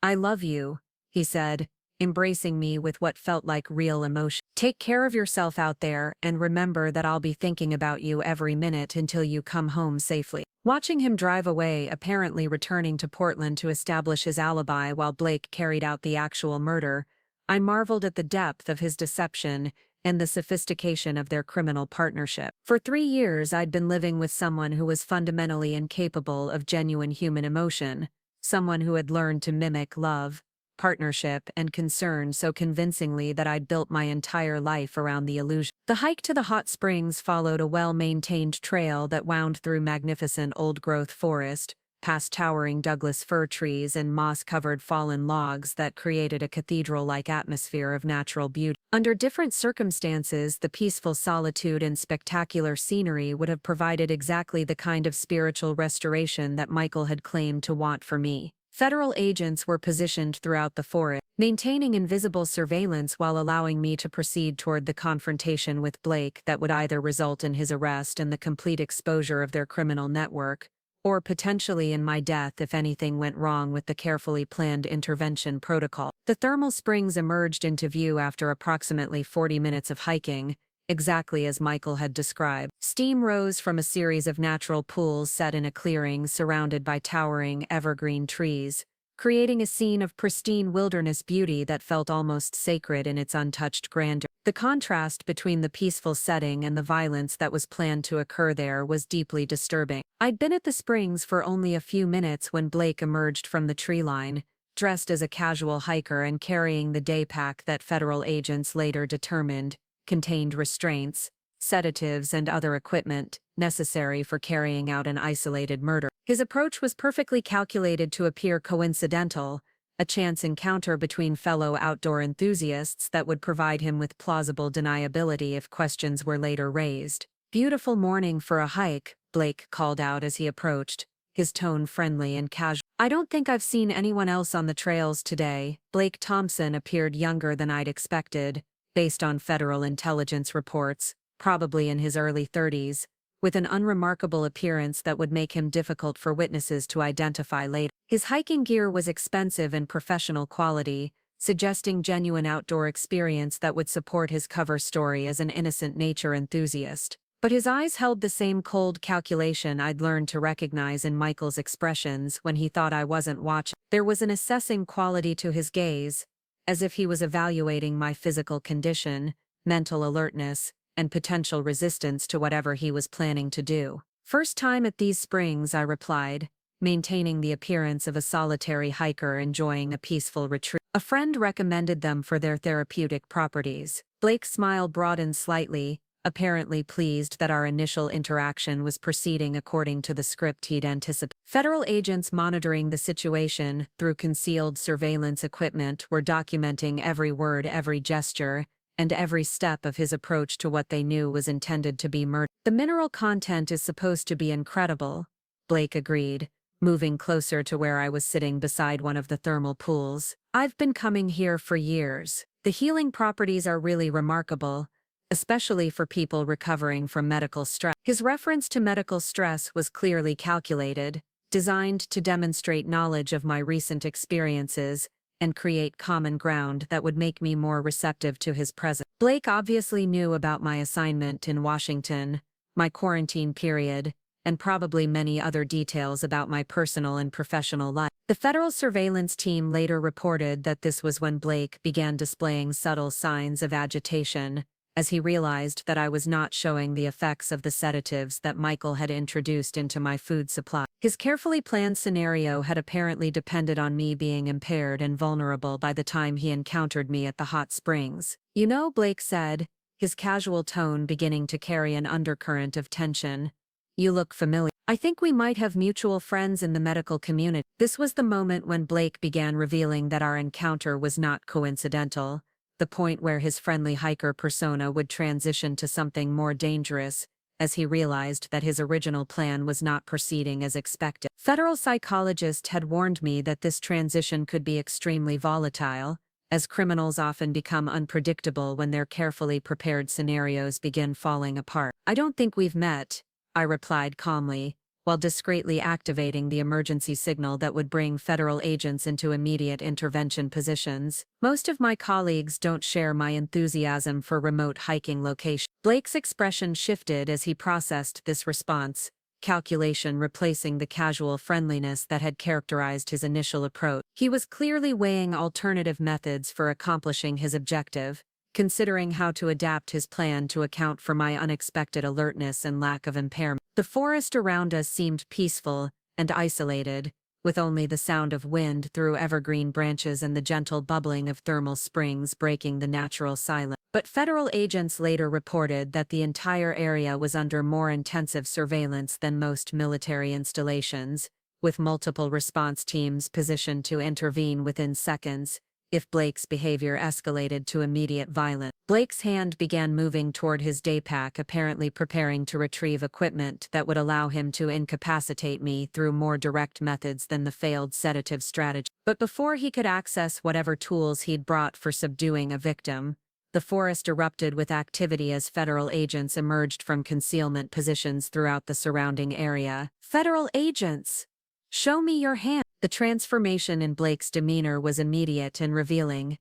"I love you," he said, embracing me with what felt like real emotion. "Take care of yourself out there and remember that I'll be thinking about you every minute until you come home safely." Watching him drive away, apparently returning to Portland to establish his alibi while Blake carried out the actual murder, I marveled at the depth of his deception and the sophistication of their criminal partnership. For 3 years, I'd been living with someone who was fundamentally incapable of genuine human emotion, someone who had learned to mimic love, partnership, and concern so convincingly that I'd built my entire life around the illusion. The hike to the hot springs followed a well-maintained trail that wound through magnificent old-growth forest, past towering Douglas fir trees and moss-covered fallen logs that created a cathedral-like atmosphere of natural beauty. Under different circumstances, the peaceful solitude and spectacular scenery would have provided exactly the kind of spiritual restoration that Michael had claimed to want for me. Federal agents were positioned throughout the forest, maintaining invisible surveillance while allowing me to proceed toward the confrontation with Blake that would either result in his arrest and the complete exposure of their criminal network, or potentially in my death if anything went wrong with the carefully planned intervention protocol. The thermal springs emerged into view after approximately 40 minutes of hiking, exactly as Michael had described. Steam rose from a series of natural pools set in a clearing surrounded by towering evergreen trees, creating a scene of pristine wilderness beauty that felt almost sacred in its untouched grandeur. The contrast between the peaceful setting and the violence that was planned to occur there was deeply disturbing. I'd been at the springs for only a few minutes when Blake emerged from the tree line, dressed as a casual hiker and carrying the day pack that federal agents later determined contained restraints, sedatives, and other equipment necessary for carrying out an isolated murder. His approach was perfectly calculated to appear coincidental, a chance encounter between fellow outdoor enthusiasts that would provide him with plausible deniability if questions were later raised. "Beautiful morning for a hike," Blake called out as he approached, his tone friendly and casual. "I don't think I've seen anyone else on the trails today." Blake Thompson appeared younger than I'd expected, based on federal intelligence reports, probably in his early 30s, with an unremarkable appearance that would make him difficult for witnesses to identify later. His hiking gear was expensive and professional quality, suggesting genuine outdoor experience that would support his cover story as an innocent nature enthusiast. But his eyes held the same cold calculation I'd learned to recognize in Michael's expressions when he thought I wasn't watching. There was an assessing quality to his gaze, as if he was evaluating my physical condition, mental alertness, and potential resistance to whatever he was planning to do. "First time at these springs," I replied, maintaining the appearance of a solitary hiker enjoying a peaceful retreat. "A friend recommended them for their therapeutic properties." Blake's smile broadened slightly, apparently pleased that our initial interaction was proceeding according to the script he'd anticipated. Federal agents monitoring the situation through concealed surveillance equipment were documenting every word, every gesture, and every step of his approach to what they knew was intended to be murder. "The mineral content is supposed to be incredible," Blake agreed, moving closer to where I was sitting beside one of the thermal pools. "I've been coming here for years. The healing properties are really remarkable, especially for people recovering from medical stress." His reference to medical stress was clearly calculated, designed to demonstrate knowledge of my recent experiences and create common ground that would make me more receptive to his presence. Blake obviously knew about my assignment in Washington, my quarantine period, and probably many other details about my personal and professional life. The federal surveillance team later reported that this was when Blake began displaying subtle signs of agitation, as he realized that I was not showing the effects of the sedatives that Michael had introduced into my food supply. His carefully planned scenario had apparently depended on me being impaired and vulnerable by the time he encountered me at the hot springs. "You know," Blake said, his casual tone beginning to carry an undercurrent of tension, "you look familiar. I think we might have mutual friends in the medical community." This was the moment when Blake began revealing that our encounter was not coincidental, the point where his friendly hiker persona would transition to something more dangerous, as he realized that his original plan was not proceeding as expected. Federal psychologists had warned me that this transition could be extremely volatile, as criminals often become unpredictable when their carefully prepared scenarios begin falling apart. "I don't think we've met," I replied calmly, while discreetly activating the emergency signal that would bring federal agents into immediate intervention positions. "Most of my colleagues don't share my enthusiasm for remote hiking locations." Blake's expression shifted as he processed this response, calculation replacing the casual friendliness that had characterized his initial approach. He was clearly weighing alternative methods for accomplishing his objective, considering how to adapt his plan to account for my unexpected alertness and lack of impairment. The forest around us seemed peaceful and isolated, with only the sound of wind through evergreen branches and the gentle bubbling of thermal springs breaking the natural silence. But federal agents later reported that the entire area was under more intensive surveillance than most military installations, with multiple response teams positioned to intervene within seconds if Blake's behavior escalated to immediate violence. Blake's hand began moving toward his daypack, apparently preparing to retrieve equipment that would allow him to incapacitate me through more direct methods than the failed sedative strategy. But before he could access whatever tools he'd brought for subduing a victim, the forest erupted with activity as federal agents emerged from concealment positions throughout the surrounding area. Federal agents! Show me your hand! The transformation in Blake's demeanor was immediate and revealing.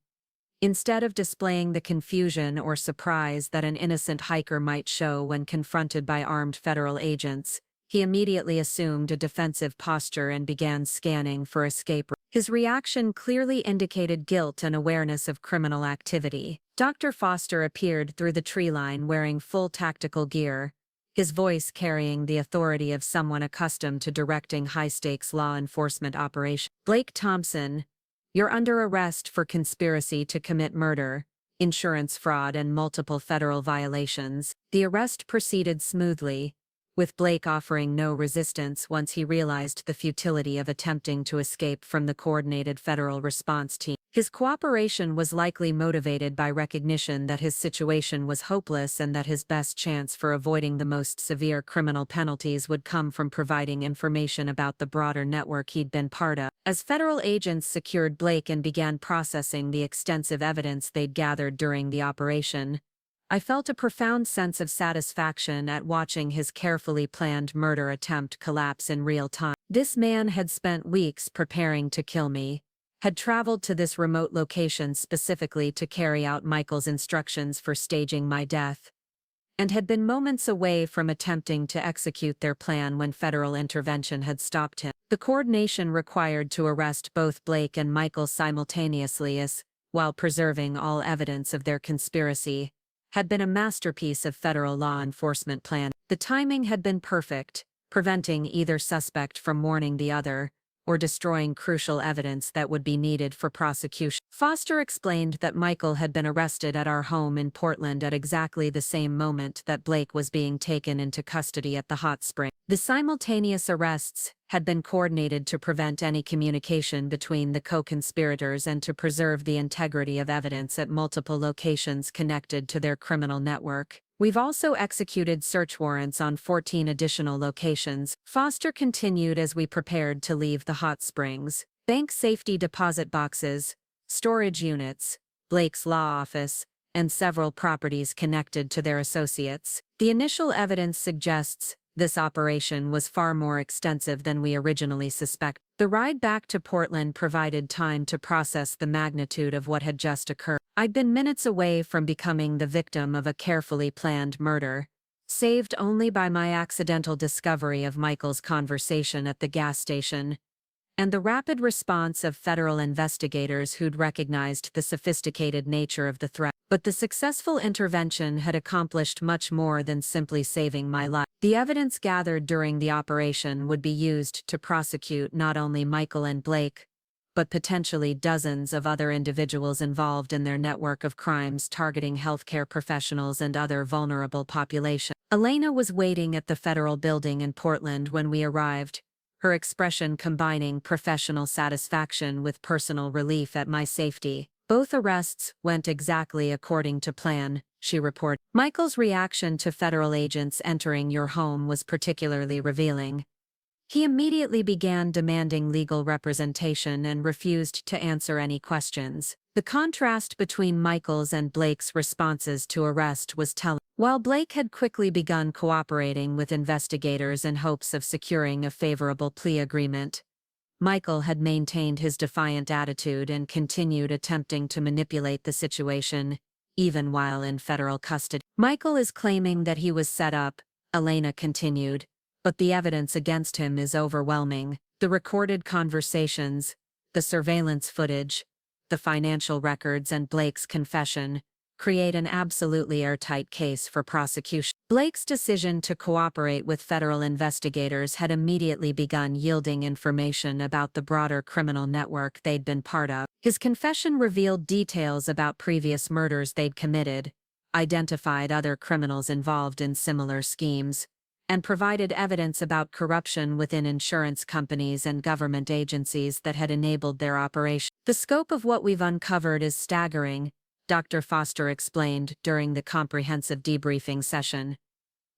Instead of displaying the confusion or surprise that an innocent hiker might show when confronted by armed federal agents, he immediately assumed a defensive posture and began scanning for escape routes. His reaction clearly indicated guilt and awareness of criminal activity. Dr. Foster appeared through the tree line wearing full tactical gear, his voice carrying the authority of someone accustomed to directing high-stakes law enforcement operations. Blake Thompson, you're under arrest for conspiracy to commit murder, insurance fraud, and multiple federal violations. The arrest proceeded smoothly, with Blake offering no resistance once he realized the futility of attempting to escape from the coordinated federal response team. His cooperation was likely motivated by recognition that his situation was hopeless and that his best chance for avoiding the most severe criminal penalties would come from providing information about the broader network he'd been part of. As federal agents secured Blake and began processing the extensive evidence they'd gathered during the operation, I felt a profound sense of satisfaction at watching his carefully planned murder attempt collapse in real time. This man had spent weeks preparing to kill me, had traveled to this remote location specifically to carry out Michael's instructions for staging my death, and had been moments away from attempting to execute their plan when federal intervention had stopped him. The coordination required to arrest both Blake and Michael simultaneously, while preserving all evidence of their conspiracy, had been a masterpiece of federal law enforcement planning. The timing had been perfect, preventing either suspect from warning the other, or destroying crucial evidence that would be needed for prosecution. Foster explained that Michael had been arrested at our home in Portland at exactly the same moment that Blake was being taken into custody at the hot spring. The simultaneous arrests had been coordinated to prevent any communication between the co-conspirators and to preserve the integrity of evidence at multiple locations connected to their criminal network. We've also executed search warrants on 14 additional locations. Foster continued as we prepared to leave the hot springs. Bank safety deposit boxes, storage units, Blake's law office, and several properties connected to their associates. The initial evidence suggests this operation was far more extensive than we originally suspected. The ride back to Portland provided time to process the magnitude of what had just occurred. I'd been minutes away from becoming the victim of a carefully planned murder, saved only by my accidental discovery of Michael's conversation at the gas station, and the rapid response of federal investigators who'd recognized the sophisticated nature of the threat. But the successful intervention had accomplished much more than simply saving my life. The evidence gathered during the operation would be used to prosecute not only Michael and Blake, but potentially dozens of other individuals involved in their network of crimes targeting healthcare professionals and other vulnerable populations. Elena was waiting at the federal building in Portland when we arrived, her expression combining professional satisfaction with personal relief at my safety. Both arrests went exactly according to plan, she reported. Michael's reaction to federal agents entering your home was particularly revealing. He immediately began demanding legal representation and refused to answer any questions. The contrast between Michael's and Blake's responses to arrest was telling. While Blake had quickly begun cooperating with investigators in hopes of securing a favorable plea agreement, Michael had maintained his defiant attitude and continued attempting to manipulate the situation, even while in federal custody. Michael is claiming that he was set up, Elena continued, but the evidence against him is overwhelming. The recorded conversations, the surveillance footage, the financial records, and Blake's confession, create an absolutely airtight case for prosecution. Blake's decision to cooperate with federal investigators had immediately begun yielding information about the broader criminal network they'd been part of. His confession revealed details about previous murders they'd committed, identified other criminals involved in similar schemes, and provided evidence about corruption within insurance companies and government agencies that had enabled their operation. The scope of what we've uncovered is staggering, Dr. Foster explained during the comprehensive debriefing session.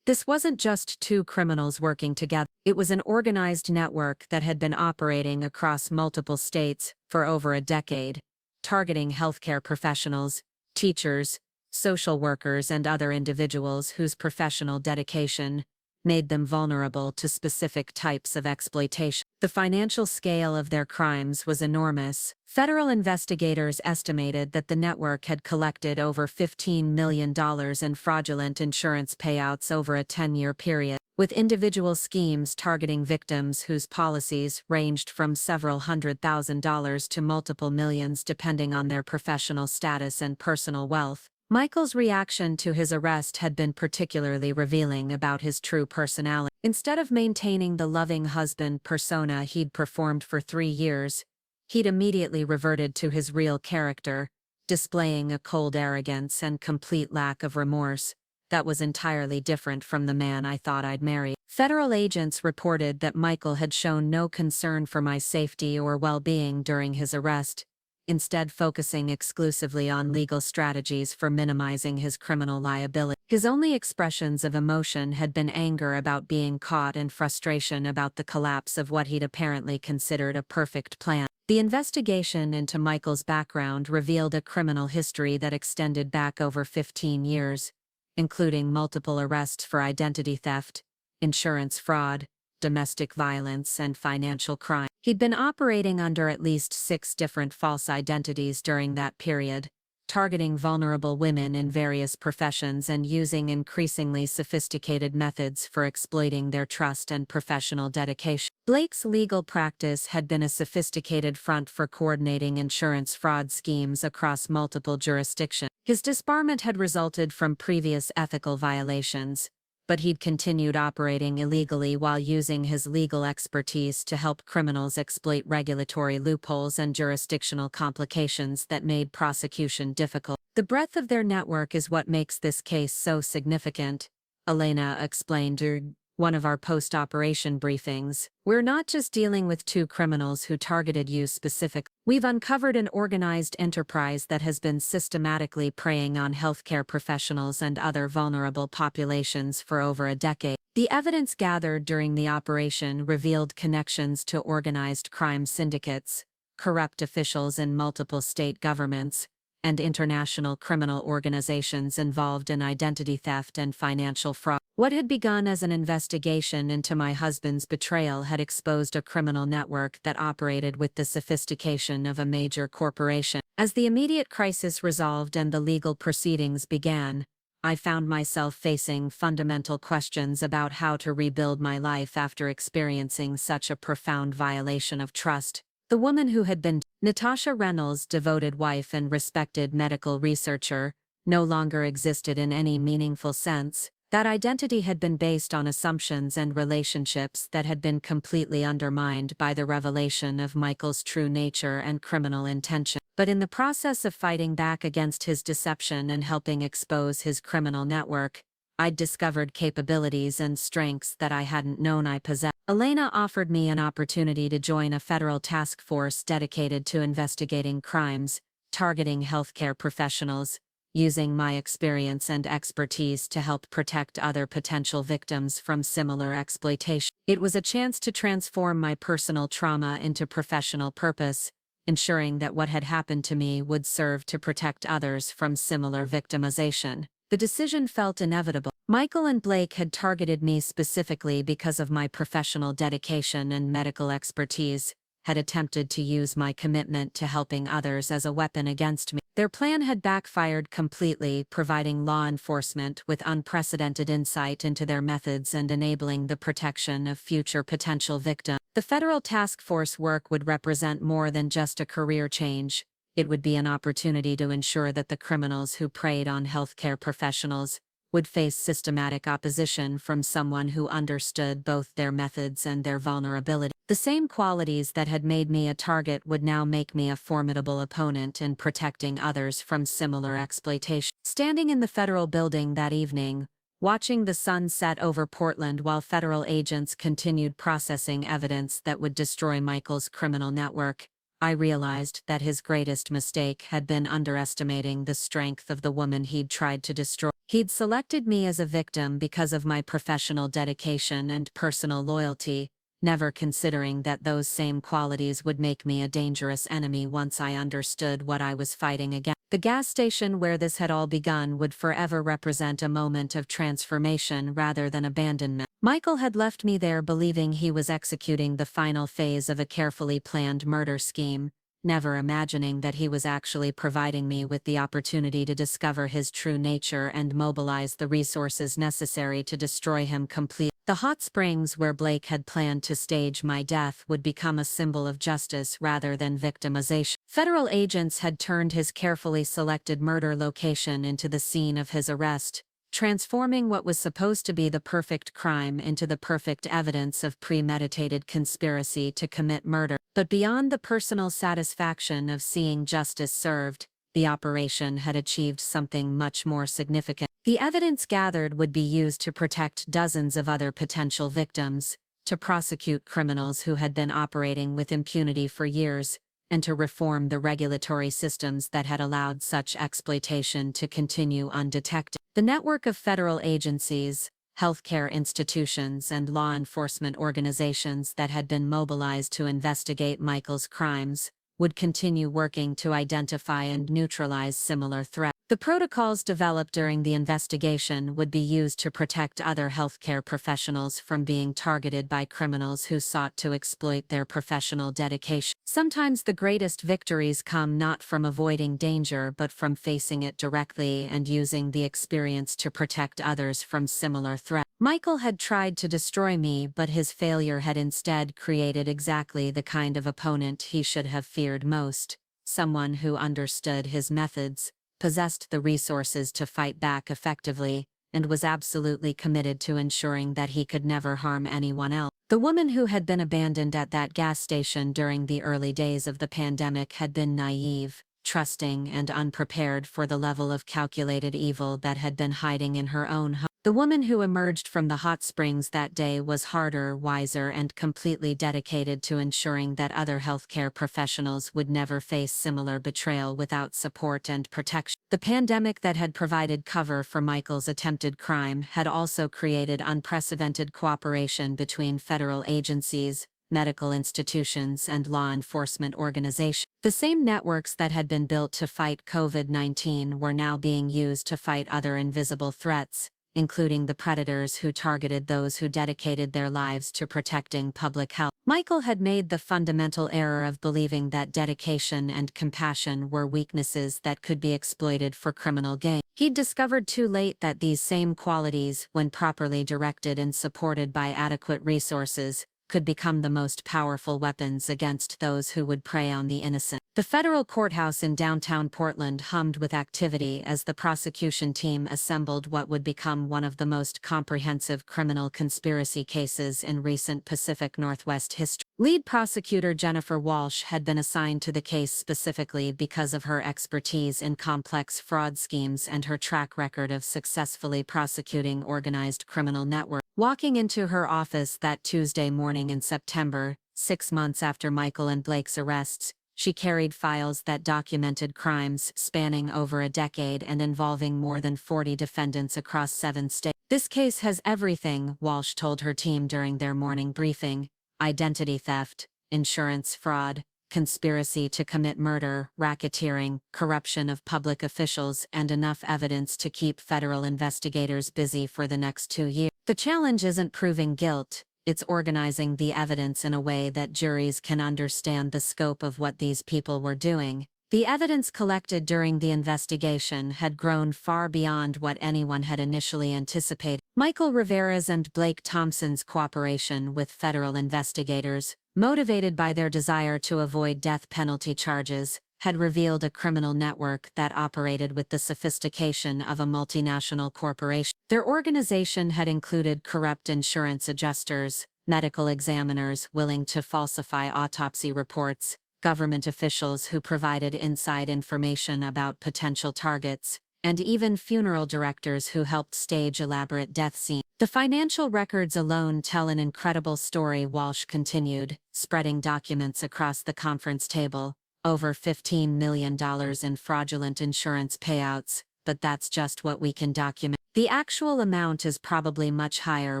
This wasn't just two criminals working together. It was an organized network that had been operating across multiple states for over a decade, targeting healthcare professionals, teachers, social workers, and other individuals whose professional dedication made them vulnerable to specific types of exploitation. The financial scale of their crimes was enormous. Federal investigators estimated that the network had collected over $15 million in fraudulent insurance payouts over a 10-year period, with individual schemes targeting victims whose policies ranged from several $100,000 to multiple millions depending on their professional status and personal wealth. Michael's reaction to his arrest had been particularly revealing about his true personality. Instead of maintaining the loving husband persona he'd performed for 3 years, he'd immediately reverted to his real character, displaying a cold arrogance and complete lack of remorse that was entirely different from the man I thought I'd marry. Federal agents reported that Michael had shown no concern for my safety or well-being during his arrest, instead focusing exclusively on legal strategies for minimizing his criminal liability. His only expressions of emotion had been anger about being caught and frustration about the collapse of what he'd apparently considered a perfect plan. The investigation into Michael's background revealed a criminal history that extended back over 15 years, including multiple arrests for identity theft, insurance fraud, domestic violence, and financial crime. He'd been operating under at least 6 different false identities during that period, targeting vulnerable women in various professions and using increasingly sophisticated methods for exploiting their trust and professional dedication. Blake's legal practice had been a sophisticated front for coordinating insurance fraud schemes across multiple jurisdictions. His disbarment had resulted from previous ethical violations, but he'd continued operating illegally while using his legal expertise to help criminals exploit regulatory loopholes and jurisdictional complications that made prosecution difficult. The breadth of their network is what makes this case so significant, Elena explained during one of our post-operation briefings. We're not just dealing with 2 criminals who targeted you specifically. We've uncovered an organized enterprise that has been systematically preying on healthcare professionals and other vulnerable populations for over a decade. The evidence gathered during the operation revealed connections to organized crime syndicates, corrupt officials in multiple state governments, and international criminal organizations involved in identity theft and financial fraud. What had begun as an investigation into my husband's betrayal had exposed a criminal network that operated with the sophistication of a major corporation. As the immediate crisis resolved and the legal proceedings began, I found myself facing fundamental questions about how to rebuild my life after experiencing such a profound violation of trust. The woman who had been Natasha Reynolds' devoted wife and respected medical researcher no longer existed in any meaningful sense. That identity had been based on assumptions and relationships that had been completely undermined by the revelation of Michael's true nature and criminal intention. But in the process of fighting back against his deception and helping expose his criminal network, I'd discovered capabilities and strengths that I hadn't known I possessed. Elena offered me an opportunity to join a federal task force dedicated to investigating crimes, targeting healthcare professionals, using my experience and expertise to help protect other potential victims from similar exploitation. It was a chance to transform my personal trauma into professional purpose, ensuring that what had happened to me would serve to protect others from similar victimization. The decision felt inevitable. Michael and Blake had targeted me specifically because of my professional dedication and medical expertise, had attempted to use my commitment to helping others as a weapon against me. Their plan had backfired completely, providing law enforcement with unprecedented insight into their methods and enabling the protection of future potential victims. The federal task force work would represent more than just a career change. It would be an opportunity to ensure that the criminals who preyed on healthcare professionals would face systematic opposition from someone who understood both their methods and their vulnerability. The same qualities that had made me a target would now make me a formidable opponent in protecting others from similar exploitation. Standing in the federal building that evening, watching the sun set over Portland while federal agents continued processing evidence that would destroy Michael's criminal network, I realized that his greatest mistake had been underestimating the strength of the woman he'd tried to destroy. He'd selected me as a victim because of my professional dedication and personal loyalty, never considering that those same qualities would make me a dangerous enemy once I understood what I was fighting against. The gas station where this had all begun would forever represent a moment of transformation rather than abandonment. Michael had left me there believing he was executing the final phase of a carefully planned murder scheme, never imagining that he was actually providing me with the opportunity to discover his true nature and mobilize the resources necessary to destroy him completely. The hot springs where Blake had planned to stage my death would become a symbol of justice rather than victimization. Federal agents had turned his carefully selected murder location into the scene of his arrest, transforming what was supposed to be the perfect crime into the perfect evidence of premeditated conspiracy to commit murder. But beyond the personal satisfaction of seeing justice served, the operation had achieved something much more significant. The evidence gathered would be used to protect dozens of other potential victims, to prosecute criminals who had been operating with impunity for years, and to reform the regulatory systems that had allowed such exploitation to continue undetected. The network of federal agencies, healthcare institutions, and law enforcement organizations that had been mobilized to investigate Michael's crimes would continue working to identify and neutralize similar threats. The protocols developed during the investigation would be used to protect other healthcare professionals from being targeted by criminals who sought to exploit their professional dedication. Sometimes the greatest victories come not from avoiding danger but from facing it directly and using the experience to protect others from similar threats. Michael had tried to destroy me, but his failure had instead created exactly the kind of opponent he should have feared most, someone who understood his methods, possessed the resources to fight back effectively, and was absolutely committed to ensuring that he could never harm anyone else. The woman who had been abandoned at that gas station during the early days of the pandemic had been naive, trusting, and unprepared for the level of calculated evil that had been hiding in her own home. The woman who emerged from the hot springs that day was harder, wiser, and completely dedicated to ensuring that other healthcare professionals would never face similar betrayal without support and protection. The pandemic that had provided cover for Michael's attempted crime had also created unprecedented cooperation between federal agencies, medical institutions, and law enforcement organizations. The same networks that had been built to fight COVID-19 were now being used to fight other invisible threats, including the predators who targeted those who dedicated their lives to protecting public health. Michael had made the fundamental error of believing that dedication and compassion were weaknesses that could be exploited for criminal gain. He'd discovered too late that these same qualities, when properly directed and supported by adequate resources, could become the most powerful weapons against those who would prey on the innocent. The federal courthouse in downtown Portland hummed with activity as the prosecution team assembled what would become one of the most comprehensive criminal conspiracy cases in recent Pacific Northwest history. Lead prosecutor Jennifer Walsh had been assigned to the case specifically because of her expertise in complex fraud schemes and her track record of successfully prosecuting organized criminal networks. Walking into her office that Tuesday morning in September, 6 months after Michael and Blake's arrests, she carried files that documented crimes spanning over a decade and involving more than 40 defendants across 7 states. "This case has everything," Walsh told her team during their morning briefing: identity theft, insurance fraud, conspiracy to commit murder, racketeering, corruption of public officials, and enough evidence to keep federal investigators busy for the next 2 years. "The challenge isn't proving guilt, it's organizing the evidence in a way that juries can understand the scope of what these people were doing." The evidence collected during the investigation had grown far beyond what anyone had initially anticipated. Michael Rivera's and Blake Thompson's cooperation with federal investigators, motivated by their desire to avoid death penalty charges, had revealed a criminal network that operated with the sophistication of a multinational corporation. Their organization had included corrupt insurance adjusters, medical examiners willing to falsify autopsy reports, government officials who provided inside information about potential targets, and even funeral directors who helped stage elaborate death scenes. The financial records alone tell an incredible story, Walsh continued, spreading documents across the conference table. Over $15 million in fraudulent insurance payouts, but that's just what we can document. The actual amount is probably much higher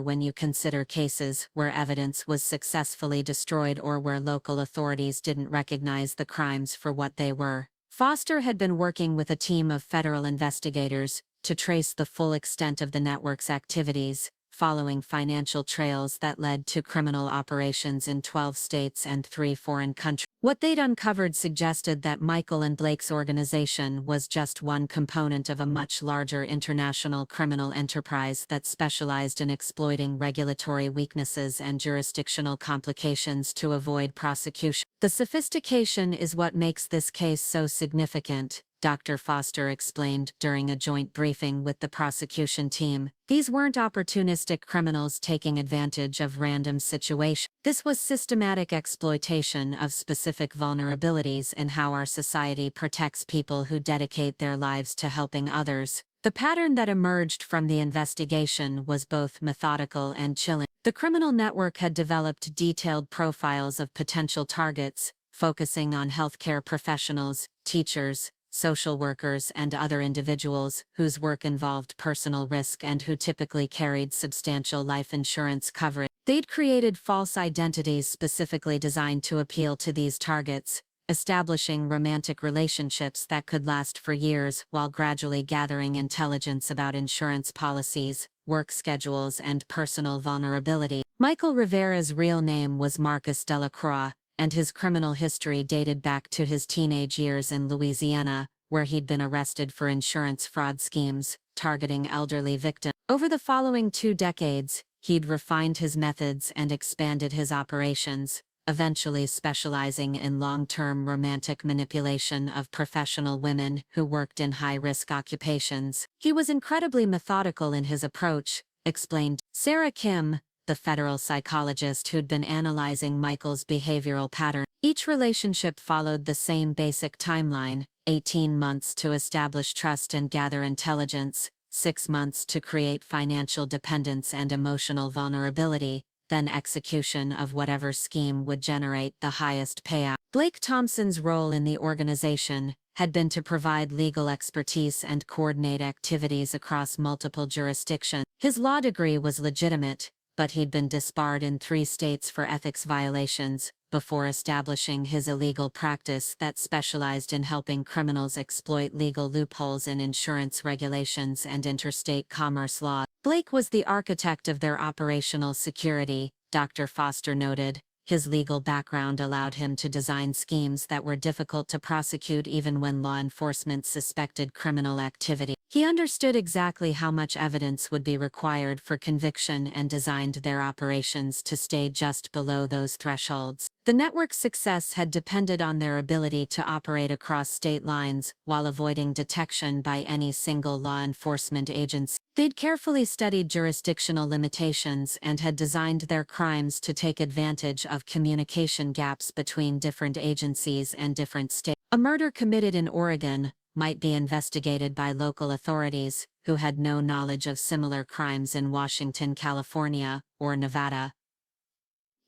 when you consider cases where evidence was successfully destroyed or where local authorities didn't recognize the crimes for what they were. Foster had been working with a team of federal investigators to trace the full extent of the network's activities, following financial trails that led to criminal operations in 12 states and 3 foreign countries. What they'd uncovered suggested that Michael and Blake's organization was just one component of a much larger international criminal enterprise that specialized in exploiting regulatory weaknesses and jurisdictional complications to avoid prosecution. The sophistication is what makes this case so significant, Dr. Foster explained during a joint briefing with the prosecution team. These weren't opportunistic criminals taking advantage of random situations. This was systematic exploitation of specific vulnerabilities in how our society protects people who dedicate their lives to helping others. The pattern that emerged from the investigation was both methodical and chilling. The criminal network had developed detailed profiles of potential targets, focusing on healthcare professionals, teachers, social workers, and other individuals whose work involved personal risk and who typically carried substantial life insurance coverage. They'd created false identities specifically designed to appeal to these targets, establishing romantic relationships that could last for years while gradually gathering intelligence about insurance policies, work schedules, and personal vulnerability. Michael Rivera's real name was Marcus Delacroix, and his criminal history dated back to his teenage years in Louisiana, where he'd been arrested for insurance fraud schemes, targeting elderly victims. Over the following 2 decades, he'd refined his methods and expanded his operations, eventually specializing in long-term romantic manipulation of professional women who worked in high-risk occupations. He was incredibly methodical in his approach, explained Sarah Kim, the federal psychologist who'd been analyzing Michael's behavioral pattern. Each relationship followed the same basic timeline: 18 months to establish trust and gather intelligence, 6 months to create financial dependence and emotional vulnerability, then execution of whatever scheme would generate the highest payout. Blake Thompson's role in the organization had been to provide legal expertise and coordinate activities across multiple jurisdictions. His law degree was legitimate, but he'd been disbarred in 3 states for ethics violations before establishing his illegal practice that specialized in helping criminals exploit legal loopholes in insurance regulations and interstate commerce law. Blake was the architect of their operational security, Dr. Foster noted. His legal background allowed him to design schemes that were difficult to prosecute even when law enforcement suspected criminal activity. He understood exactly how much evidence would be required for conviction and designed their operations to stay just below those thresholds. The network's success had depended on their ability to operate across state lines while avoiding detection by any single law enforcement agency. They'd carefully studied jurisdictional limitations and had designed their crimes to take advantage of communication gaps between different agencies and different states. A murder committed in Oregon might be investigated by local authorities who had no knowledge of similar crimes in Washington, California, or Nevada.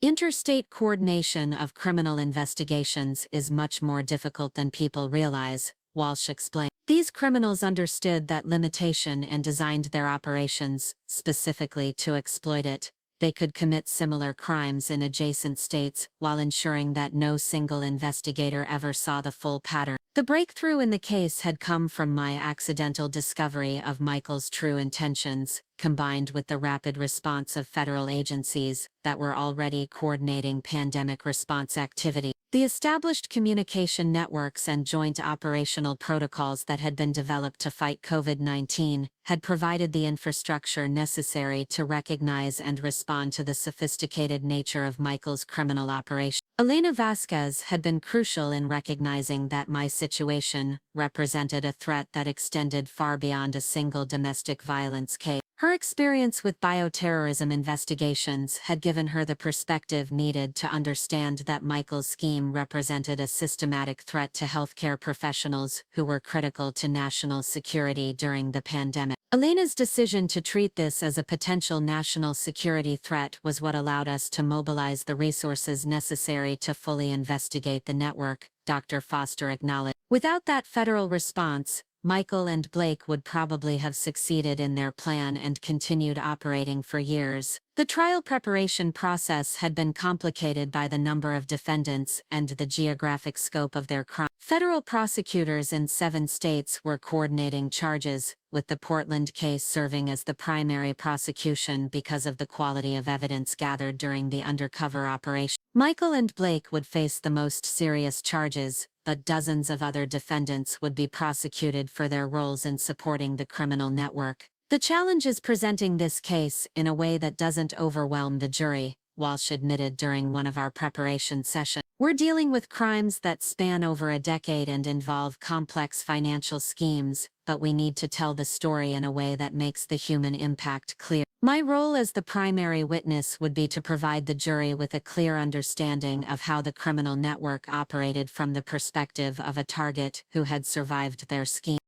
Interstate coordination of criminal investigations is much more difficult than people realize, Walsh explained. These criminals understood that limitation and designed their operations specifically to exploit it. They could commit similar crimes in adjacent states while ensuring that no single investigator ever saw the full pattern. The breakthrough in the case had come from my accidental discovery of Michael's true intentions, combined with the rapid response of federal agencies that were already coordinating pandemic response activity. The established communication networks and joint operational protocols that had been developed to fight COVID-19 had provided the infrastructure necessary to recognize and respond to the sophisticated nature of Michael's criminal operation. Elena Vasquez had been crucial in recognizing that my situation represented a threat that extended far beyond a single domestic violence case. Her experience with bioterrorism investigations had given her the perspective needed to understand that Michael's scheme represented a systematic threat to healthcare professionals who were critical to national security during the pandemic. Elena's decision to treat this as a potential national security threat was what allowed us to mobilize the resources necessary to fully investigate the network, Dr. Foster acknowledged. Without that federal response, Michael and Blake would probably have succeeded in their plan and continued operating for years. The trial preparation process had been complicated by the number of defendants and the geographic scope of their crime. Federal prosecutors in 7 states were coordinating charges, with the Portland case serving as the primary prosecution because of the quality of evidence gathered during the undercover operation. Michael and Blake would face the most serious charges, but dozens of other defendants would be prosecuted for their roles in supporting the criminal network. The challenge is presenting this case in a way that doesn't overwhelm the jury, Walsh admitted during one of our preparation sessions. We're dealing with crimes that span over a decade and involve complex financial schemes, but we need to tell the story in a way that makes the human impact clear. My role as the primary witness would be to provide the jury with a clear understanding of how the criminal network operated from the perspective of a target who had survived their scheme.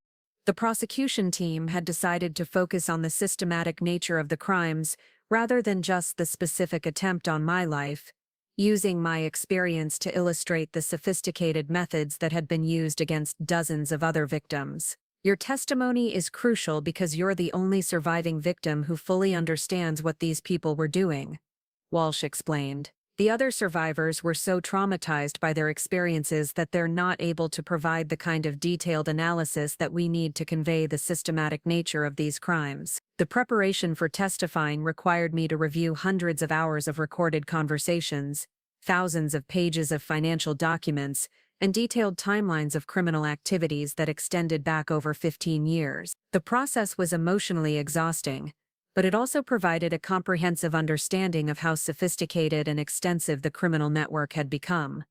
The prosecution team had decided to focus on the systematic nature of the crimes rather than just the specific attempt on my life, using my experience to illustrate the sophisticated methods that had been used against dozens of other victims. Your testimony is crucial because you're the only surviving victim who fully understands what these people were doing, Walsh explained. The other survivors were so traumatized by their experiences that they're not able to provide the kind of detailed analysis that we need to convey the systematic nature of these crimes. The preparation for testifying required me to review hundreds of hours of recorded conversations, thousands of pages of financial documents, and detailed timelines of criminal activities that extended back over 15 years. The process was emotionally exhausting, but it also provided a comprehensive understanding of how sophisticated and extensive the criminal network had become.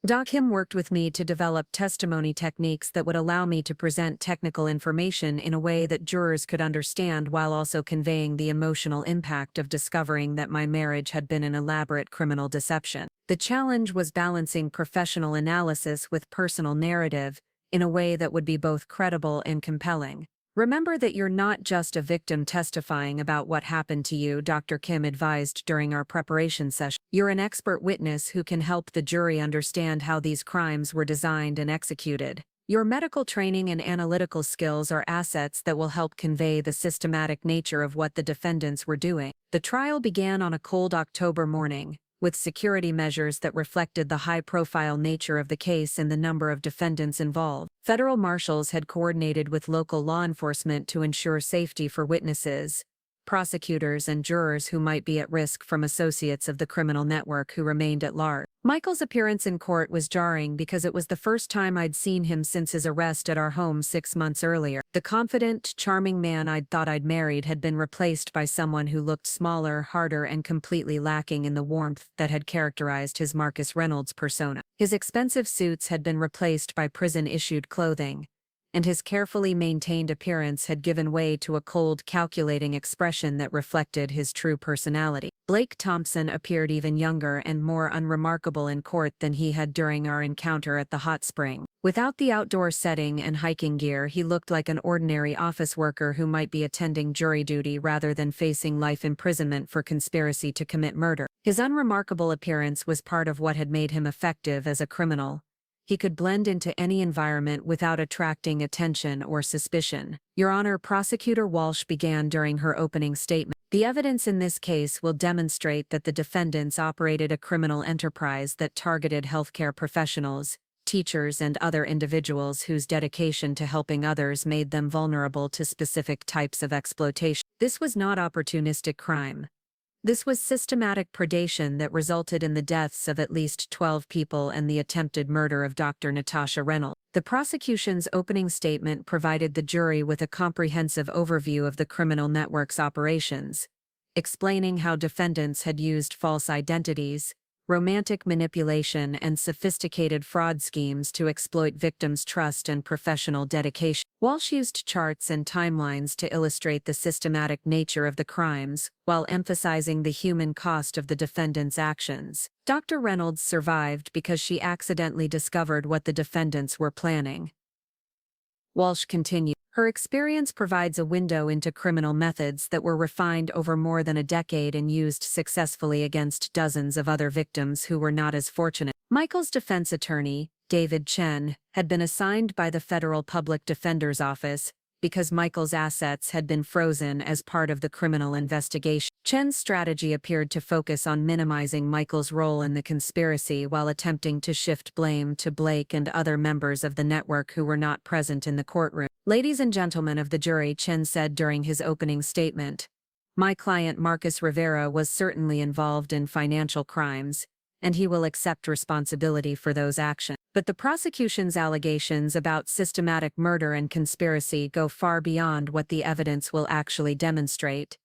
Doc Kim worked with me to develop testimony techniques that would allow me to present technical information in a way that jurors could understand while also conveying the emotional impact of discovering that my marriage had been an elaborate criminal deception. The challenge was balancing professional analysis with personal narrative in a way that would be both credible and compelling. Remember that you're not just a victim testifying about what happened to you, Dr. Kim advised during our preparation session. You're an expert witness who can help the jury understand how these crimes were designed and executed. Your medical training and analytical skills are assets that will help convey the systematic nature of what the defendants were doing. The trial began on a cold October morning, with security measures that reflected the high-profile nature of the case and the number of defendants involved. Federal marshals had coordinated with local law enforcement to ensure safety for witnesses, prosecutors, and jurors who might be at risk from associates of the criminal network who remained at large. Michael's appearance in court was jarring because it was the first time I'd seen him since his arrest at our home 6 months earlier. The confident, charming man I'd thought I'd married had been replaced by someone who looked smaller, harder, and completely lacking in the warmth that had characterized his Marcus Reynolds persona. His expensive suits had been replaced by prison-issued clothing, and his carefully maintained appearance had given way to a cold, calculating expression that reflected his true personality. Blake Thompson appeared even younger and more unremarkable in court than he had during our encounter at the hot spring. Without the outdoor setting and hiking gear, he looked like an ordinary office worker who might be attending jury duty rather than facing life imprisonment for conspiracy to commit murder. His unremarkable appearance was part of what had made him effective as a criminal. He could blend into any environment without attracting attention or suspicion. Your Honor, Prosecutor Walsh began during her opening statement. The evidence in this case will demonstrate that the defendants operated a criminal enterprise that targeted healthcare professionals, teachers, and other individuals whose dedication to helping others made them vulnerable to specific types of exploitation. This was not opportunistic crime. This was systematic predation that resulted in the deaths of at least 12 people and the attempted murder of Dr. Natasha Reynolds. The prosecution's opening statement provided the jury with a comprehensive overview of the criminal network's operations, explaining how defendants had used false identities, romantic manipulation, and sophisticated fraud schemes to exploit victims' trust and professional dedication. Walsh used charts and timelines to illustrate the systematic nature of the crimes, while emphasizing the human cost of the defendants' actions. Dr. Reynolds survived because she accidentally discovered what the defendants were planning. Walsh continued, her experience provides a window into criminal methods that were refined over more than a decade and used successfully against dozens of other victims who were not as fortunate. Michael's defense attorney, David Chen, had been assigned by the Federal Public Defender's Office because Michael's assets had been frozen as part of the criminal investigation. Chen's strategy appeared to focus on minimizing Michael's role in the conspiracy while attempting to shift blame to Blake and other members of the network who were not present in the courtroom. Ladies and gentlemen of the jury, Chen said during his opening statement, my client Marcus Rivera was certainly involved in financial crimes, and he will accept responsibility for those actions. But the prosecution's allegations about systematic murder and conspiracy go far beyond what the evidence will actually demonstrate.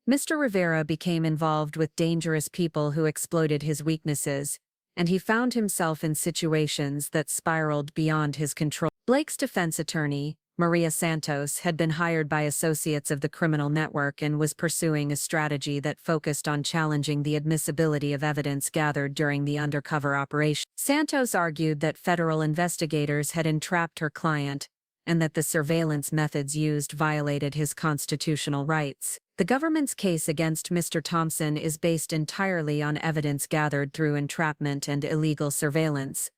Mr. Rivera became involved with dangerous people who exploited his weaknesses, and he found himself in situations that spiraled beyond his control. Blake's defense attorney, Maria Santos, had been hired by associates of the criminal network and was pursuing a strategy that focused on challenging the admissibility of evidence gathered during the undercover operation. Santos argued that federal investigators had entrapped her client and that the surveillance methods used violated his constitutional rights. The government's case against Mr. Thompson is based entirely on evidence gathered through entrapment and illegal surveillance.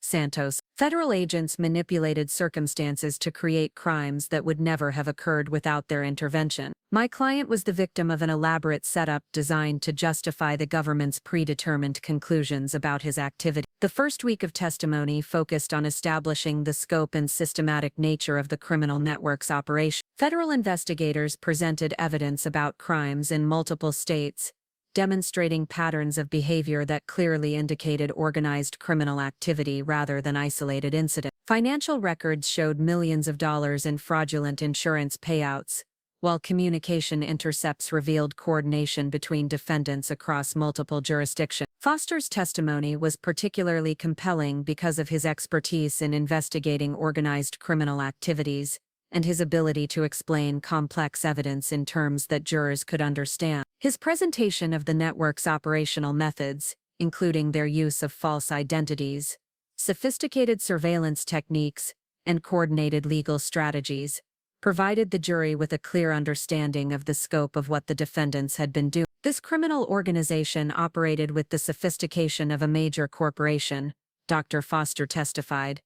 Santos, federal agents manipulated circumstances to create crimes that would never have occurred without their intervention. My client was the victim of an elaborate setup designed to justify the government's predetermined conclusions about his activity. The first week of testimony focused on establishing the scope and systematic nature of the criminal network's operation. Federal investigators presented evidence about crimes in multiple states, demonstrating patterns of behavior that clearly indicated organized criminal activity rather than isolated incidents. Financial records showed millions of dollars in fraudulent insurance payouts, while communication intercepts revealed coordination between defendants across multiple jurisdictions. Foster's testimony was particularly compelling because of his expertise in investigating organized criminal activities and his ability to explain complex evidence in terms that jurors could understand. His presentation of the network's operational methods, including their use of false identities, sophisticated surveillance techniques, and coordinated legal strategies, provided the jury with a clear understanding of the scope of what the defendants had been doing. This criminal organization operated with the sophistication of a major corporation, Dr. Foster testified.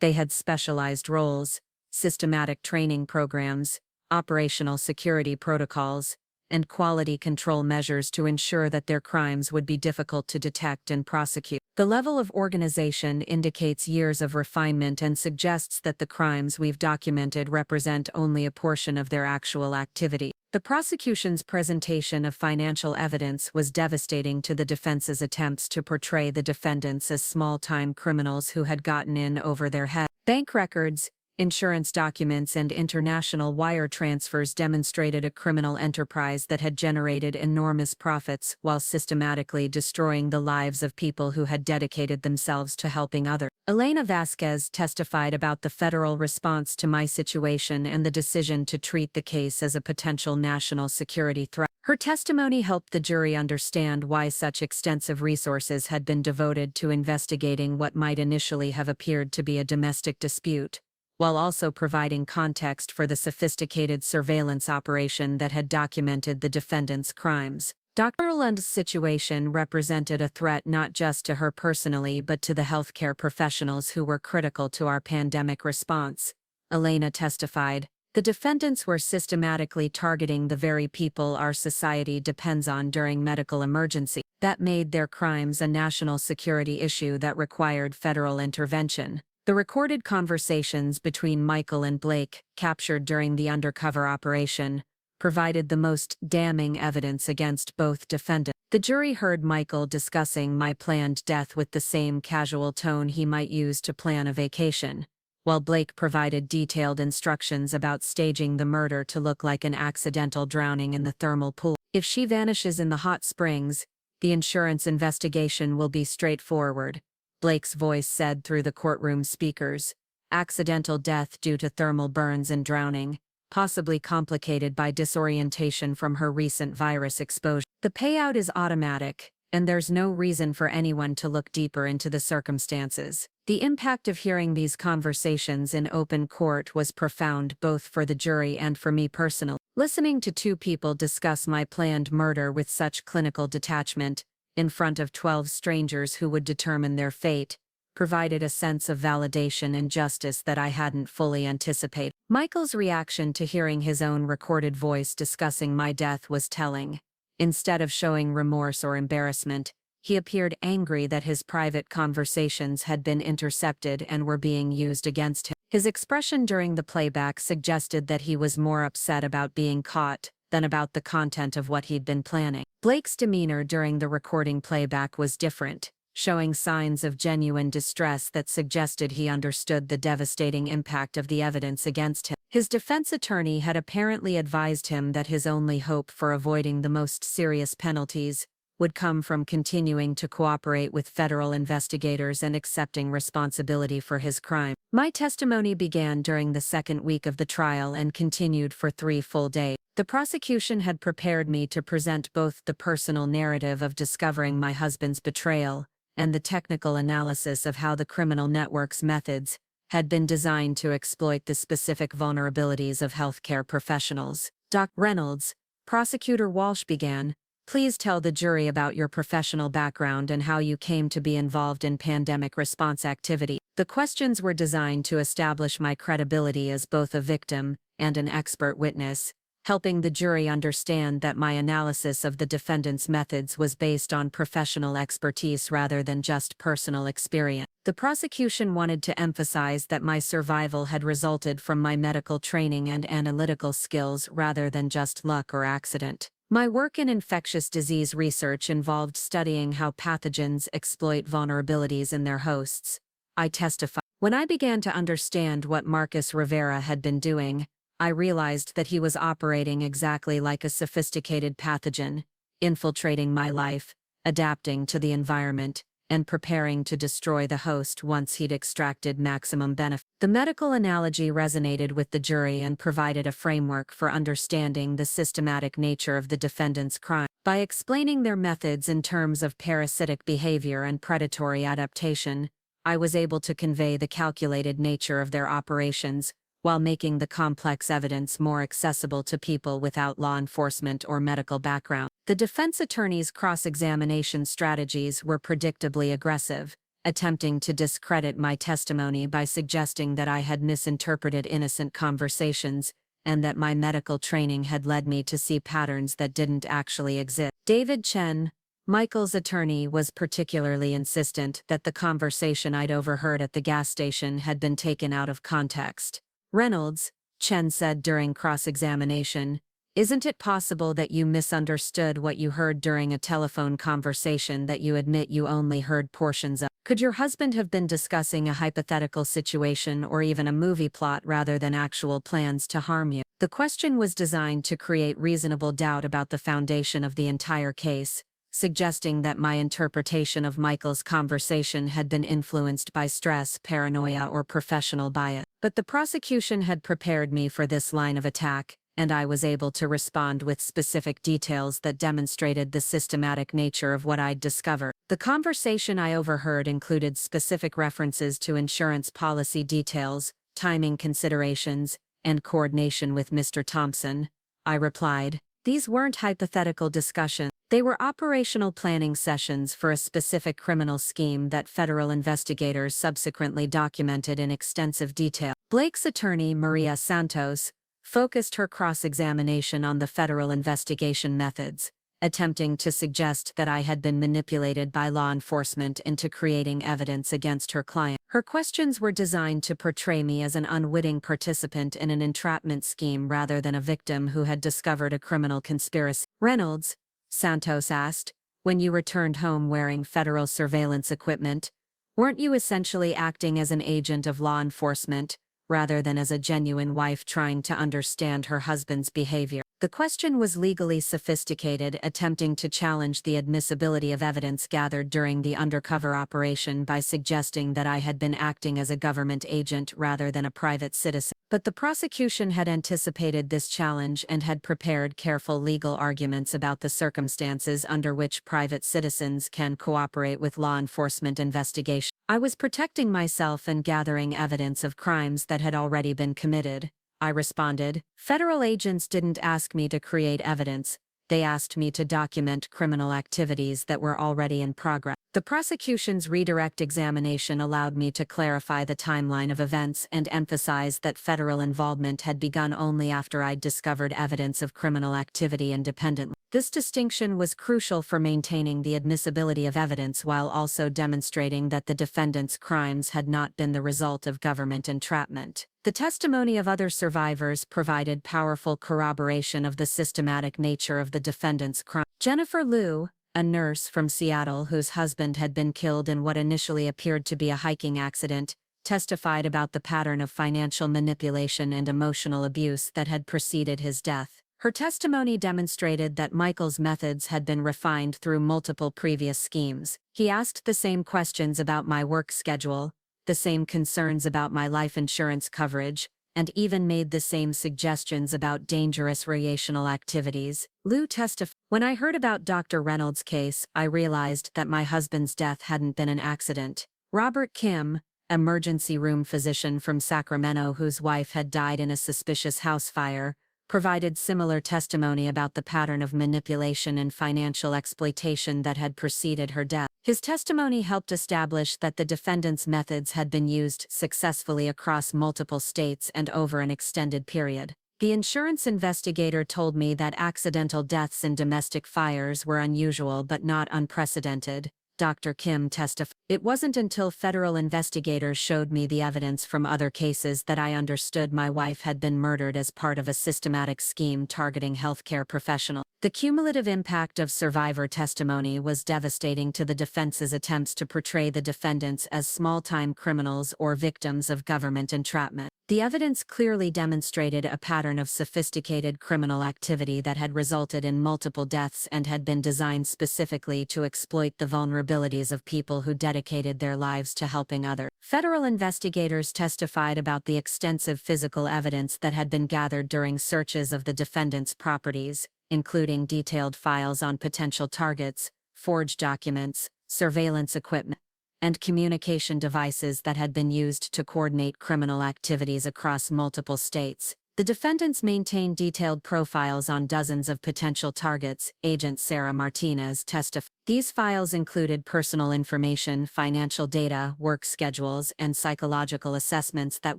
They had specialized roles, systematic training programs, operational security protocols, and quality control measures to ensure that their crimes would be difficult to detect and prosecute. The level of organization indicates years of refinement and suggests that the crimes we've documented represent only a portion of their actual activity. The prosecution's presentation of financial evidence was devastating to the defense's attempts to portray the defendants as small-time criminals who had gotten in over their head. Bank records, insurance documents, and international wire transfers demonstrated a criminal enterprise that had generated enormous profits while systematically destroying the lives of people who had dedicated themselves to helping others. Elena Vasquez testified about the federal response to my situation and the decision to treat the case as a potential national security threat. Her testimony helped the jury understand why such extensive resources had been devoted to investigating what might initially have appeared to be a domestic dispute, while also providing context for the sophisticated surveillance operation that had documented the defendants' crimes. Dr. Lund's situation represented a threat not just to her personally but to the healthcare professionals who were critical to our pandemic response. Elena testified, the defendants were systematically targeting the very people our society depends on during medical emergency. That made their crimes a national security issue that required federal intervention. The recorded conversations between Michael and Blake, captured during the undercover operation, provided the most damning evidence against both defendants. The jury heard Michael discussing my planned death with the same casual tone he might use to plan a vacation, while Blake provided detailed instructions about staging the murder to look like an accidental drowning in the thermal pool. If she vanishes in the hot springs, the insurance investigation will be straightforward, Blake's voice said through the courtroom speakers. Accidental death due to thermal burns and drowning, possibly complicated by disorientation from her recent virus exposure. The payout is automatic, and there's no reason for anyone to look deeper into the circumstances. The impact of hearing these conversations in open court was profound both for the jury and for me personally. Listening to two people discuss my planned murder with such clinical detachment, in front of 12 strangers who would determine their fate, provided a sense of validation and justice that I hadn't fully anticipated. Michael's reaction to hearing his own recorded voice discussing my death was telling. Instead of showing remorse or embarrassment, he appeared angry that his private conversations had been intercepted and were being used against him. His expression during the playback suggested that he was more upset about being caught than about the content of what he'd been planning. Blake's demeanor during the recording playback was different, showing signs of genuine distress that suggested he understood the devastating impact of the evidence against him. His defense attorney had apparently advised him that his only hope for avoiding the most serious penalties would come from continuing to cooperate with federal investigators and accepting responsibility for his crime. My testimony began during the second week of the trial and continued for 3 full days. The prosecution had prepared me to present both the personal narrative of discovering my husband's betrayal and the technical analysis of how the criminal network's methods had been designed to exploit the specific vulnerabilities of healthcare professionals. Dr. Reynolds, Prosecutor Walsh began, please tell the jury about your professional background and how you came to be involved in pandemic response activity. The questions were designed to establish my credibility as both a victim and an expert witness, helping the jury understand that my analysis of the defendant's methods was based on professional expertise rather than just personal experience. The prosecution wanted to emphasize that my survival had resulted from my medical training and analytical skills rather than just luck or accident. My work in infectious disease research involved studying how pathogens exploit vulnerabilities in their hosts. I testified. When I began to understand what Marcus Rivera had been doing, I realized that he was operating exactly like a sophisticated pathogen, infiltrating my life, adapting to the environment, and preparing to destroy the host once he'd extracted maximum benefit. The medical analogy resonated with the jury and provided a framework for understanding the systematic nature of the defendant's crime. By explaining their methods in terms of parasitic behavior and predatory adaptation, I was able to convey the calculated nature of their operations, while making the complex evidence more accessible to people without law enforcement or medical background. The defense attorney's cross-examination strategies were predictably aggressive, attempting to discredit my testimony by suggesting that I had misinterpreted innocent conversations and that my medical training had led me to see patterns that didn't actually exist. David Chen, Michael's attorney, was particularly insistent that the conversation I'd overheard at the gas station had been taken out of context. Reynolds, Chen said during cross-examination, isn't it possible that you misunderstood what you heard during a telephone conversation that you admit you only heard portions of? Could your husband have been discussing a hypothetical situation or even a movie plot rather than actual plans to harm you? The question was designed to create reasonable doubt about the foundation of the entire case, suggesting that my interpretation of Michael's conversation had been influenced by stress, paranoia, or professional bias. But the prosecution had prepared me for this line of attack, and I was able to respond with specific details that demonstrated the systematic nature of what I'd discovered. The conversation I overheard included specific references to insurance policy details, timing considerations, and coordination with Mr. Thompson. I replied, these weren't hypothetical discussions. They were operational planning sessions for a specific criminal scheme that federal investigators subsequently documented in extensive detail. Blake's attorney, Maria Santos, focused her cross-examination on the federal investigation methods, attempting to suggest that I had been manipulated by law enforcement into creating evidence against her client. Her questions were designed to portray me as an unwitting participant in an entrapment scheme rather than a victim who had discovered a criminal conspiracy. "Reynolds," Santos asked, "when you returned home wearing federal surveillance equipment, weren't you essentially acting as an agent of law enforcement, rather than as a genuine wife trying to understand her husband's behavior?" The question was legally sophisticated, attempting to challenge the admissibility of evidence gathered during the undercover operation by suggesting that I had been acting as a government agent rather than a private citizen. But the prosecution had anticipated this challenge and had prepared careful legal arguments about the circumstances under which private citizens can cooperate with law enforcement investigation. I was protecting myself and gathering evidence of crimes that had already been committed, I responded. "Federal agents didn't ask me to create evidence, they asked me to document criminal activities that were already in progress." The prosecution's redirect examination allowed me to clarify the timeline of events and emphasize that federal involvement had begun only after I'd discovered evidence of criminal activity independently. This distinction was crucial for maintaining the admissibility of evidence while also demonstrating that the defendant's crimes had not been the result of government entrapment. The testimony of other survivors provided powerful corroboration of the systematic nature of the defendant's crime. Jennifer Liu, a nurse from Seattle whose husband had been killed in what initially appeared to be a hiking accident, testified about the pattern of financial manipulation and emotional abuse that had preceded his death. Her testimony demonstrated that Michael's methods had been refined through multiple previous schemes. He asked the same questions about my work schedule, the same concerns about my life insurance coverage, and even made the same suggestions about dangerous recreational activities. Liu testified, "When I heard about Dr. Reynolds' case, I realized that my husband's death hadn't been an accident." Robert Kim, emergency room physician from Sacramento whose wife had died in a suspicious house fire, provided similar testimony about the pattern of manipulation and financial exploitation that had preceded her death. His testimony helped establish that the defendant's methods had been used successfully across multiple states and over an extended period. The insurance investigator told me that accidental deaths in domestic fires were unusual but not unprecedented, Dr. Kim testified. "It wasn't until federal investigators showed me the evidence from other cases that I understood my wife had been murdered as part of a systematic scheme targeting healthcare professionals." The cumulative impact of survivor testimony was devastating to the defense's attempts to portray the defendants as small-time criminals or victims of government entrapment. The evidence clearly demonstrated a pattern of sophisticated criminal activity that had resulted in multiple deaths and had been designed specifically to exploit the vulnerabilities of people who dedicated their lives to helping others. Federal investigators testified about the extensive physical evidence that had been gathered during searches of the defendant's properties, including detailed files on potential targets, forged documents, surveillance equipment, and communication devices that had been used to coordinate criminal activities across multiple states. The defendants maintained detailed profiles on dozens of potential targets, Agent Sarah Martinez testified. These files included personal information, financial data, work schedules, and psychological assessments that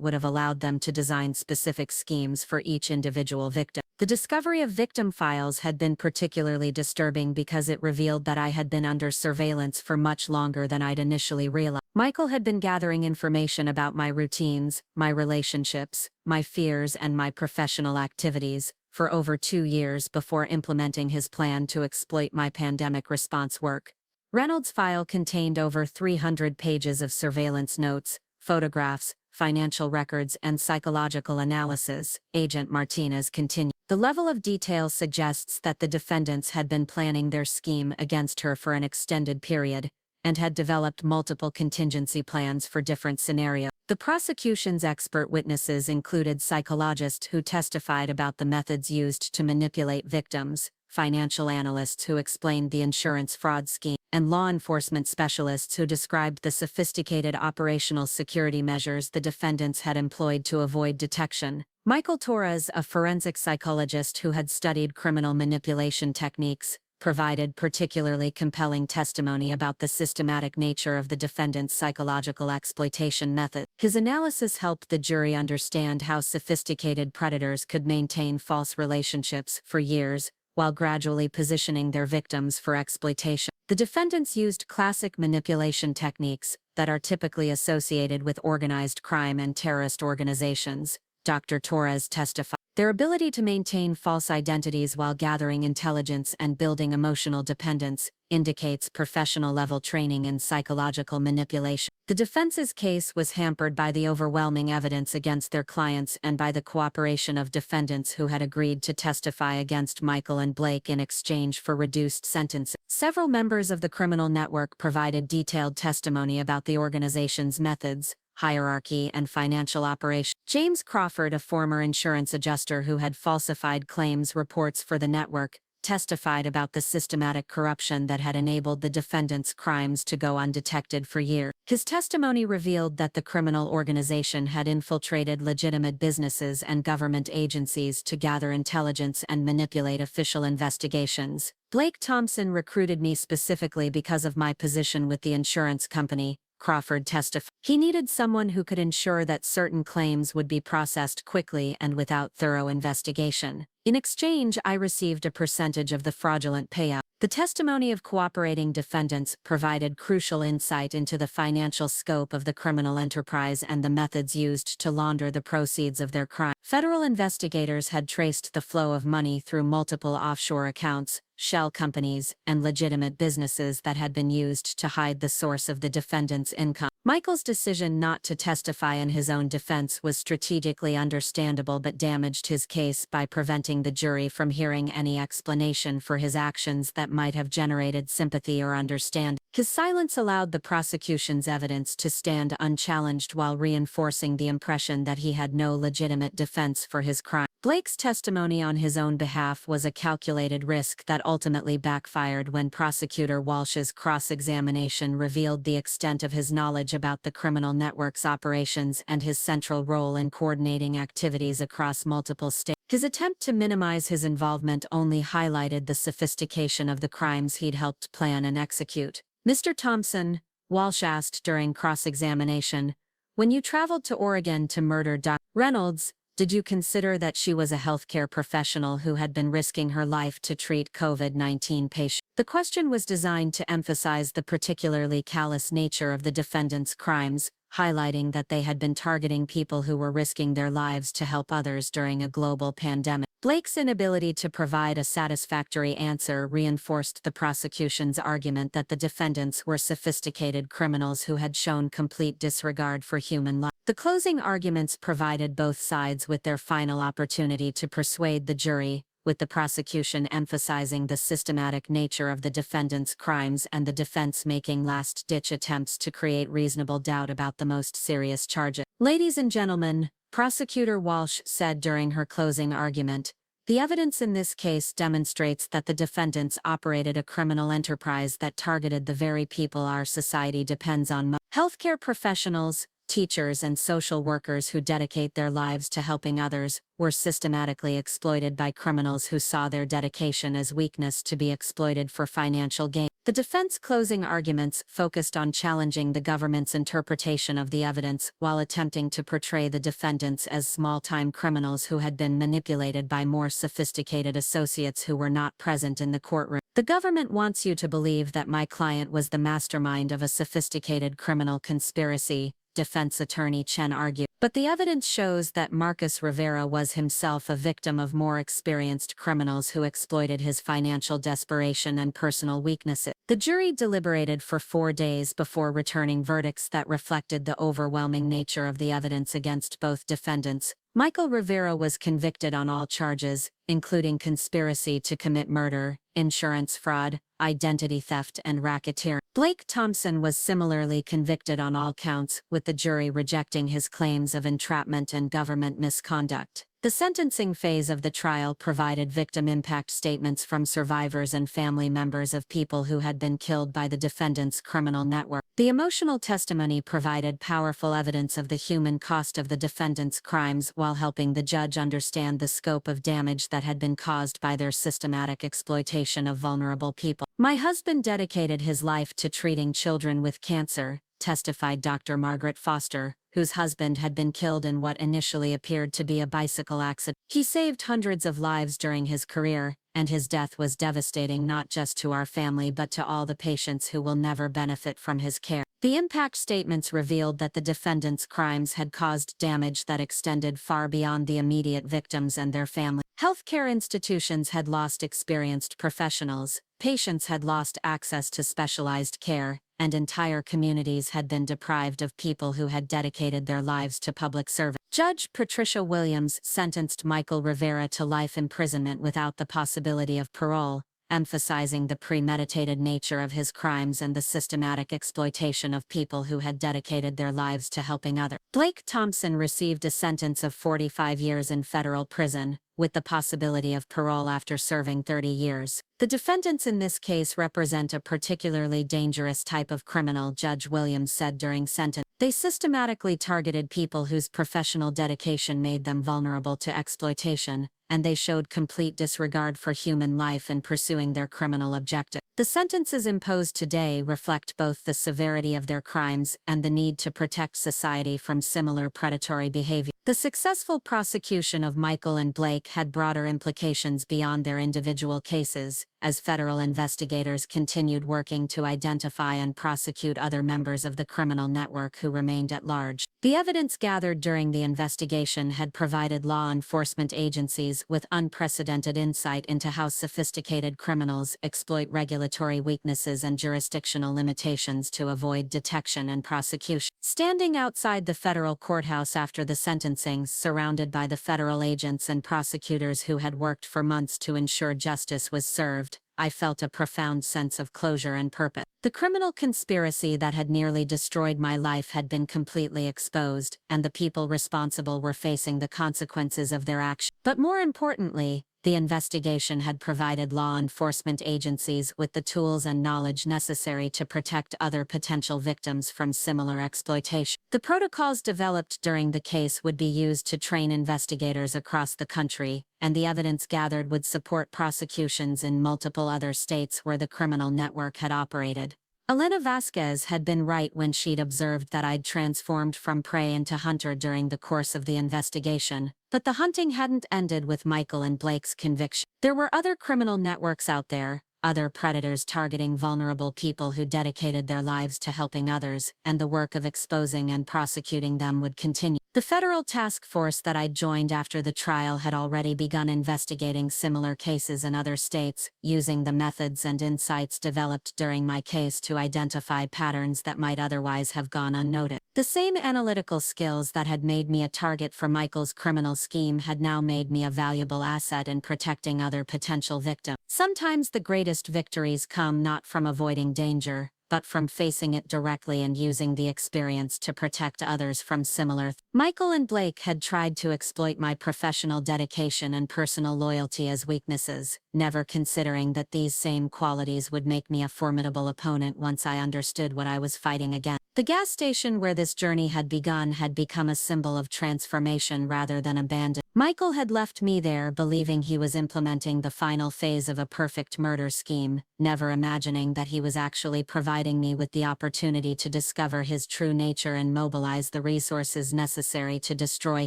would have allowed them to design specific schemes for each individual victim. The discovery of victim files had been particularly disturbing because it revealed that I had been under surveillance for much longer than I'd initially realized. Michael had been gathering information about my routines, my relationships, my fears, and my professional activities for over 2 years before implementing his plan to exploit my pandemic response work. Reynolds' file contained over 300 pages of surveillance notes, photographs, financial records, and psychological analysis, Agent Martinez continued. The level of detail suggests that the defendants had been planning their scheme against her for an extended period, and had developed multiple contingency plans for different scenarios. The prosecution's expert witnesses included psychologists who testified about the methods used to manipulate victims, financial analysts who explained the insurance fraud scheme, and law enforcement specialists who described the sophisticated operational security measures the defendants had employed to avoid detection. Michael Torres, a forensic psychologist who had studied criminal manipulation techniques, provided particularly compelling testimony about the systematic nature of the defendant's psychological exploitation method. His analysis helped the jury understand how sophisticated predators could maintain false relationships for years, while gradually positioning their victims for exploitation. The defendants used classic manipulation techniques that are typically associated with organized crime and terrorist organizations, Dr. Torres testified. Their ability to maintain false identities while gathering intelligence and building emotional dependence indicates professional-level training in psychological manipulation. The defense's case was hampered by the overwhelming evidence against their clients and by the cooperation of defendants who had agreed to testify against Michael and Blake in exchange for reduced sentences. Several members of the criminal network provided detailed testimony about the organization's methods, hierarchy, and financial operation. James Crawford, a former insurance adjuster who had falsified claims reports for the network, testified about the systematic corruption that had enabled the defendants' crimes to go undetected for years. His testimony revealed that the criminal organization had infiltrated legitimate businesses and government agencies to gather intelligence and manipulate official investigations. Blake Thompson recruited me specifically because of my position with the insurance company, Crawford testified. He needed someone who could ensure that certain claims would be processed quickly and without thorough investigation. In exchange, I received a percentage of the fraudulent payout. The testimony of cooperating defendants provided crucial insight into the financial scope of the criminal enterprise and the methods used to launder the proceeds of their crime. Federal investigators had traced the flow of money through multiple offshore accounts, shell companies, and legitimate businesses that had been used to hide the source of the defendants' income. Michael's decision not to testify in his own defense was strategically understandable but damaged his case by preventing the jury from hearing any explanation for his actions that might have generated sympathy or understanding. His silence allowed the prosecution's evidence to stand unchallenged while reinforcing the impression that he had no legitimate defense for his crime. Blake's testimony on his own behalf was a calculated risk that ultimately backfired when Prosecutor Walsh's cross-examination revealed the extent of his knowledge about the criminal network's operations and his central role in coordinating activities across multiple states. His attempt to minimize his involvement only highlighted the sophistication of the crimes he'd helped plan and execute. Mr. Thompson, Walsh asked during cross-examination, when you traveled to Oregon to murder Dr. Reynolds, did you consider that she was a healthcare professional who had been risking her life to treat COVID-19 patients? The question was designed to emphasize the particularly callous nature of the defendants' crimes, highlighting that they had been targeting people who were risking their lives to help others during a global pandemic. Blake's inability to provide a satisfactory answer reinforced the prosecution's argument that the defendants were sophisticated criminals who had shown complete disregard for human life. The closing arguments provided both sides with their final opportunity to persuade the jury, with the prosecution emphasizing the systematic nature of the defendants' crimes and the defense making last-ditch attempts to create reasonable doubt about the most serious charges. Ladies and gentlemen, Prosecutor Walsh said during her closing argument, the evidence in this case demonstrates that the defendants operated a criminal enterprise that targeted the very people our society depends on. Healthcare professionals, teachers, and social workers who dedicate their lives to helping others were systematically exploited by criminals who saw their dedication as weakness to be exploited for financial gain. The defense closing arguments focused on challenging the government's interpretation of the evidence while attempting to portray the defendants as small-time criminals who had been manipulated by more sophisticated associates who were not present in the courtroom. The government wants you to believe that my client was the mastermind of a sophisticated criminal conspiracy, defense attorney Chen argued. But the evidence shows that Marcus Rivera was himself a victim of more experienced criminals who exploited his financial desperation and personal weaknesses. The jury deliberated for 4 days before returning verdicts that reflected the overwhelming nature of the evidence against both defendants. Michael Rivera was convicted on all charges, including conspiracy to commit murder, insurance fraud, identity theft, and racketeering. Blake Thompson was similarly convicted on all counts, with the jury rejecting his claims of entrapment and government misconduct. The sentencing phase of the trial provided victim impact statements from survivors and family members of people who had been killed by the defendants' criminal network. The emotional testimony provided powerful evidence of the human cost of the defendants' crimes while helping the judge understand the scope of damage that had been caused by their systematic exploitation of vulnerable people. My husband dedicated his life to treating children with cancer, testified Dr. Margaret Foster, whose husband had been killed in what initially appeared to be a bicycle accident. He saved hundreds of lives during his career, and his death was devastating not just to our family but to all the patients who will never benefit from his care. The impact statements revealed that the defendant's crimes had caused damage that extended far beyond the immediate victims and their families. Healthcare institutions had lost experienced professionals, patients had lost access to specialized care, and entire communities had been deprived of people who had dedicated their lives to public service. Judge Patricia Williams sentenced Michael Rivera to life imprisonment without the possibility of parole, emphasizing the premeditated nature of his crimes and the systematic exploitation of people who had dedicated their lives to helping others. Blake Thompson received a sentence of 45 years in federal prison, with the possibility of parole after serving 30 years. The defendants in this case represent a particularly dangerous type of criminal, Judge Williams said during sentencing. They systematically targeted people whose professional dedication made them vulnerable to exploitation, and they showed complete disregard for human life in pursuing their criminal objective. The sentences imposed today reflect both the severity of their crimes and the need to protect society from similar predatory behavior. The successful prosecution of Michael and Blake had broader implications beyond their individual cases, as federal investigators continued working to identify and prosecute other members of the criminal network who remained at large. The evidence gathered during the investigation had provided law enforcement agencies with unprecedented insight into how sophisticated criminals exploit regulatory weaknesses and jurisdictional limitations to avoid detection and prosecution. Standing outside the federal courthouse after the sentencing, surrounded by the federal agents and prosecutors who had worked for months to ensure justice was served, I felt a profound sense of closure and purpose. The criminal conspiracy that had nearly destroyed my life had been completely exposed, and the people responsible were facing the consequences of their actions. But more importantly, the investigation had provided law enforcement agencies with the tools and knowledge necessary to protect other potential victims from similar exploitation. The protocols developed during the case would be used to train investigators across the country, and the evidence gathered would support prosecutions in multiple other states where the criminal network had operated. Elena Vasquez had been right when she'd observed that I'd transformed from prey into hunter during the course of the investigation, but the hunting hadn't ended with Michael and Blake's conviction. There were other criminal networks out there, other predators targeting vulnerable people who dedicated their lives to helping others, and the work of exposing and prosecuting them would continue. The federal task force that I'd joined after the trial had already begun investigating similar cases in other states, using the methods and insights developed during my case to identify patterns that might otherwise have gone unnoticed. The same analytical skills that had made me a target for Michael's criminal scheme had now made me a valuable asset in protecting other potential victims. Sometimes the greatest victories come not from avoiding danger, but from facing it directly and using the experience to protect others from similar. Michael and Blake had tried to exploit my professional dedication and personal loyalty as weaknesses, never considering that these same qualities would make me a formidable opponent once I understood what I was fighting against. The gas station where this journey had begun had become a symbol of transformation rather than abandon. Michael had left me there believing he was implementing the final phase of a perfect murder scheme, never imagining that he was actually providing me with the opportunity to discover his true nature and mobilize the resources necessary to destroy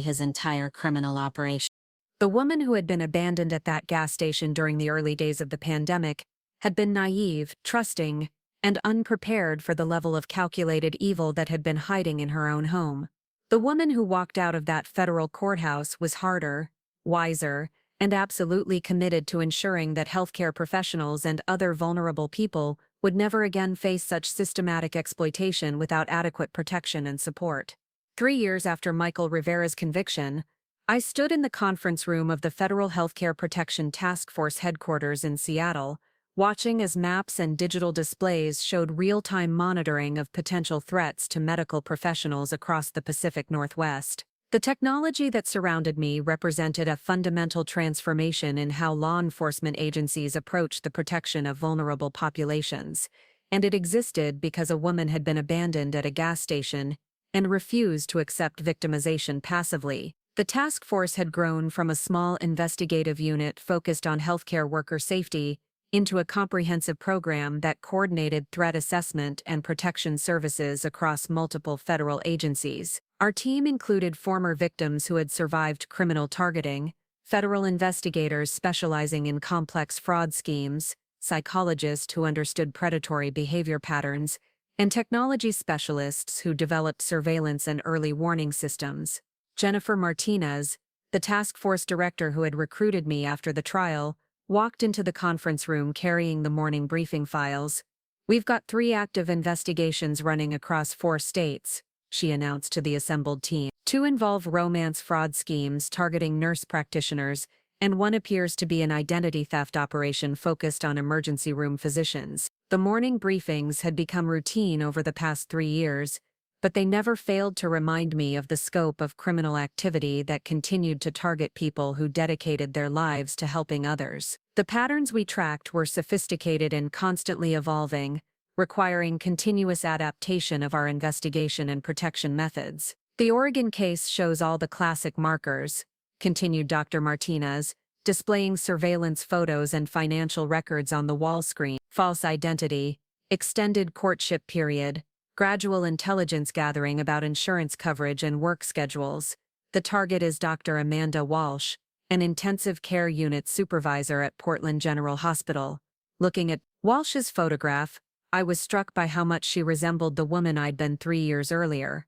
his entire criminal operation. The woman who had been abandoned at that gas station during the early days of the pandemic had been naive, trusting, and unprepared for the level of calculated evil that had been hiding in her own home. The woman who walked out of that federal courthouse was harder, wiser, and absolutely committed to ensuring that healthcare professionals and other vulnerable people would never again face such systematic exploitation without adequate protection and support. 3 years after Michael Rivera's conviction, I stood in the conference room of the Federal Healthcare Protection Task Force headquarters in Seattle, watching as maps and digital displays showed real-time monitoring of potential threats to medical professionals across the Pacific Northwest. The technology that surrounded me represented a fundamental transformation in how law enforcement agencies approach the protection of vulnerable populations, and it existed because a woman had been abandoned at a gas station and refused to accept victimization passively. The task force had grown from a small investigative unit focused on healthcare worker safety into a comprehensive program that coordinated threat assessment and protection services across multiple federal agencies. Our team included former victims who had survived criminal targeting, federal investigators specializing in complex fraud schemes, psychologists who understood predatory behavior patterns, and technology specialists who developed surveillance and early warning systems. Jennifer Martinez, the task force director who had recruited me after the trial, walked into the conference room carrying the morning briefing files. "We've got 3 active investigations running across 4 states," she announced to the assembled team. 2 involve romance fraud schemes targeting nurse practitioners, and 1 appears to be an identity theft operation focused on emergency room physicians. The morning briefings had become routine over the past 3 years, but they never failed to remind me of the scope of criminal activity that continued to target people who dedicated their lives to helping others. The patterns we tracked were sophisticated and constantly evolving, requiring continuous adaptation of our investigation and protection methods. "The Oregon case shows all the classic markers," continued Dr. Martinez, displaying surveillance photos and financial records on the wall screen. "False identity, extended courtship period, gradual intelligence gathering about insurance coverage and work schedules. The target is Dr. Amanda Walsh, an intensive care unit supervisor at Portland General Hospital." Looking at Walsh's photograph, I was struck by how much she resembled the woman I'd been 3 years earlier.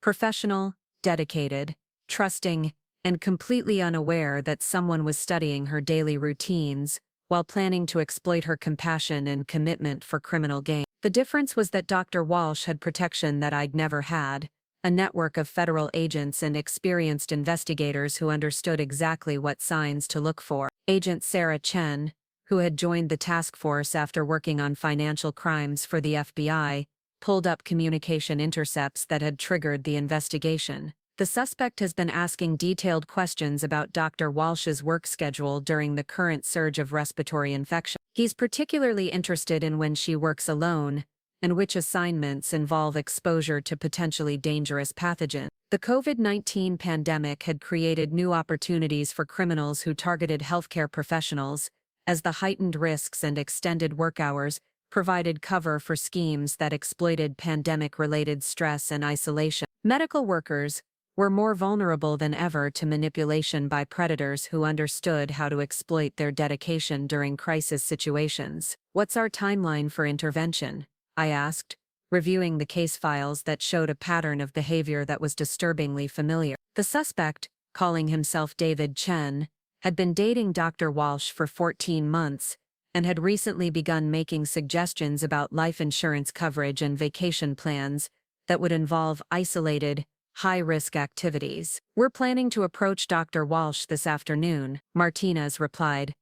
Professional, dedicated, trusting, and completely unaware that someone was studying her daily routines while planning to exploit her compassion and commitment for criminal gain. The difference was that Dr. Walsh had protection that I'd never had, a network of federal agents and experienced investigators who understood exactly what signs to look for. Agent Sarah Chen, who had joined the task force after working on financial crimes for the FBI, pulled up communication intercepts that had triggered the investigation. "The suspect has been asking detailed questions about Dr. Walsh's work schedule during the current surge of respiratory infection. He's particularly interested in when she works alone and which assignments involve exposure to potentially dangerous pathogens." The COVID-19 pandemic had created new opportunities for criminals who targeted healthcare professionals, as the heightened risks and extended work hours provided cover for schemes that exploited pandemic-related stress and isolation. Medical workers were more vulnerable than ever to manipulation by predators who understood how to exploit their dedication during crisis situations. "What's our timeline for intervention?" I asked, reviewing the case files that showed a pattern of behavior that was disturbingly familiar. The suspect, calling himself David Chen, had been dating Dr. Walsh for 14 months and had recently begun making suggestions about life insurance coverage and vacation plans that would involve isolated, high-risk activities. "We're planning to approach Dr. Walsh this afternoon," Martinez replied.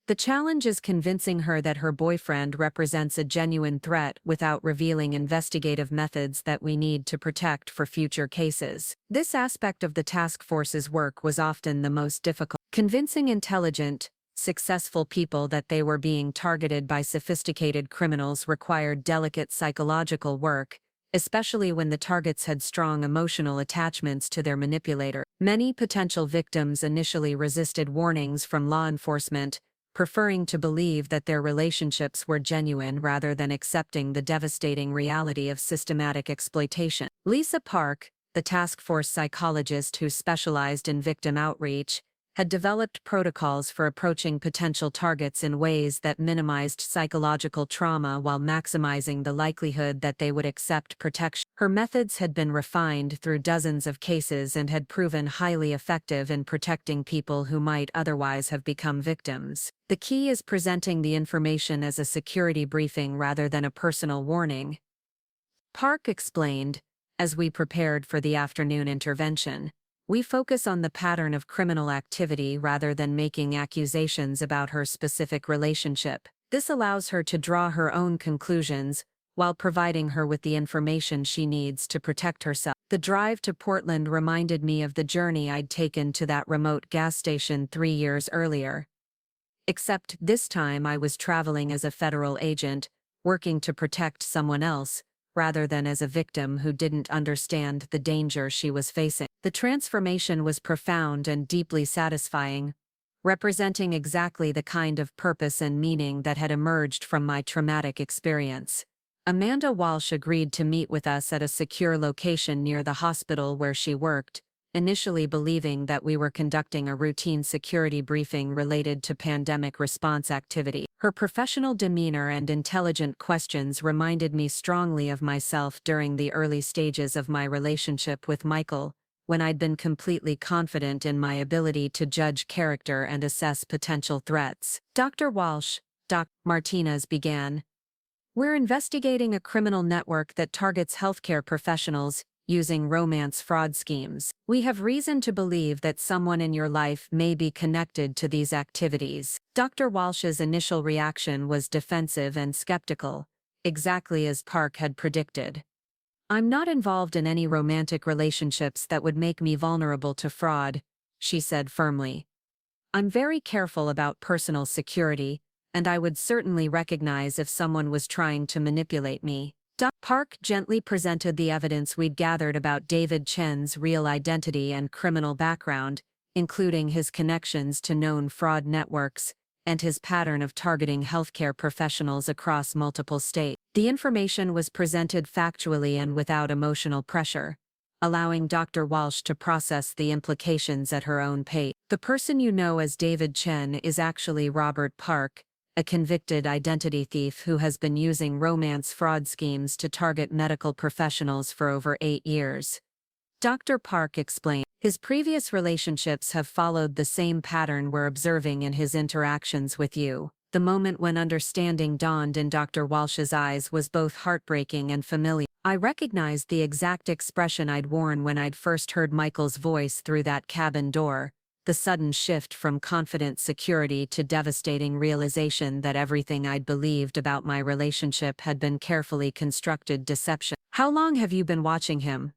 "The challenge is convincing her that her boyfriend represents a genuine threat without revealing investigative methods that we need to protect for future cases." This aspect of the task force's work was often the most difficult. Convincing intelligent, successful people that they were being targeted by sophisticated criminals required delicate psychological work, especially when the targets had strong emotional attachments to their manipulator. Many potential victims initially resisted warnings from law enforcement, preferring to believe that their relationships were genuine rather than accepting the devastating reality of systematic exploitation. Lisa Park, the task force psychologist who specialized in victim outreach, had developed protocols for approaching potential targets in ways that minimized psychological trauma while maximizing the likelihood that they would accept protection. Her methods had been refined through dozens of cases and had proven highly effective in protecting people who might otherwise have become victims. "The key is presenting the information as a security briefing rather than a personal warning," Park explained, as we prepared for the afternoon intervention. "We focus on the pattern of criminal activity rather than making accusations about her specific relationship. This allows her to draw her own conclusions while providing her with the information she needs to protect herself." The drive to Portland reminded me of the journey I'd taken to that remote gas station 3 years earlier. Except this time I was traveling as a federal agent, working to protect someone else, rather than as a victim who didn't understand the danger she was facing. The transformation was profound and deeply satisfying, representing exactly the kind of purpose and meaning that had emerged from my traumatic experience. Amanda Walsh agreed to meet with us at a secure location near the hospital where she worked, initially believing that we were conducting a routine security briefing related to pandemic response activity. Her professional demeanor and intelligent questions reminded me strongly of myself during the early stages of my relationship with Michael, when I'd been completely confident in my ability to judge character and assess potential threats. Dr. Walsh, Dr. Martinez began. We're investigating a criminal network that targets healthcare professionals using romance fraud schemes. We have reason to believe that someone in your life may be connected to these activities. Dr. Walsh's initial reaction was defensive and skeptical, exactly as Park had predicted. I'm not involved in any romantic relationships that would make me vulnerable to fraud, she said firmly. I'm very careful about personal security, and I would certainly recognize if someone was trying to manipulate me. Park gently presented the evidence we'd gathered about David Chen's real identity and criminal background, including his connections to known fraud networks and his pattern of targeting healthcare professionals across multiple states. The information was presented factually and without emotional pressure, allowing Dr. Walsh to process the implications at her own pace. The person you know as David Chen is actually Robert Park, a convicted identity thief who has been using romance fraud schemes to target medical professionals for over 8 years. Dr. Park explained, his previous relationships have followed the same pattern we're observing in his interactions with you. The moment when understanding dawned in Dr. Walsh's eyes was both heartbreaking and familiar. I recognized the exact expression I'd worn when I'd first heard Michael's voice through that cabin door. The sudden shift from confident security to devastating realization that everything I'd believed about my relationship had been carefully constructed deception. How long have you been watching him?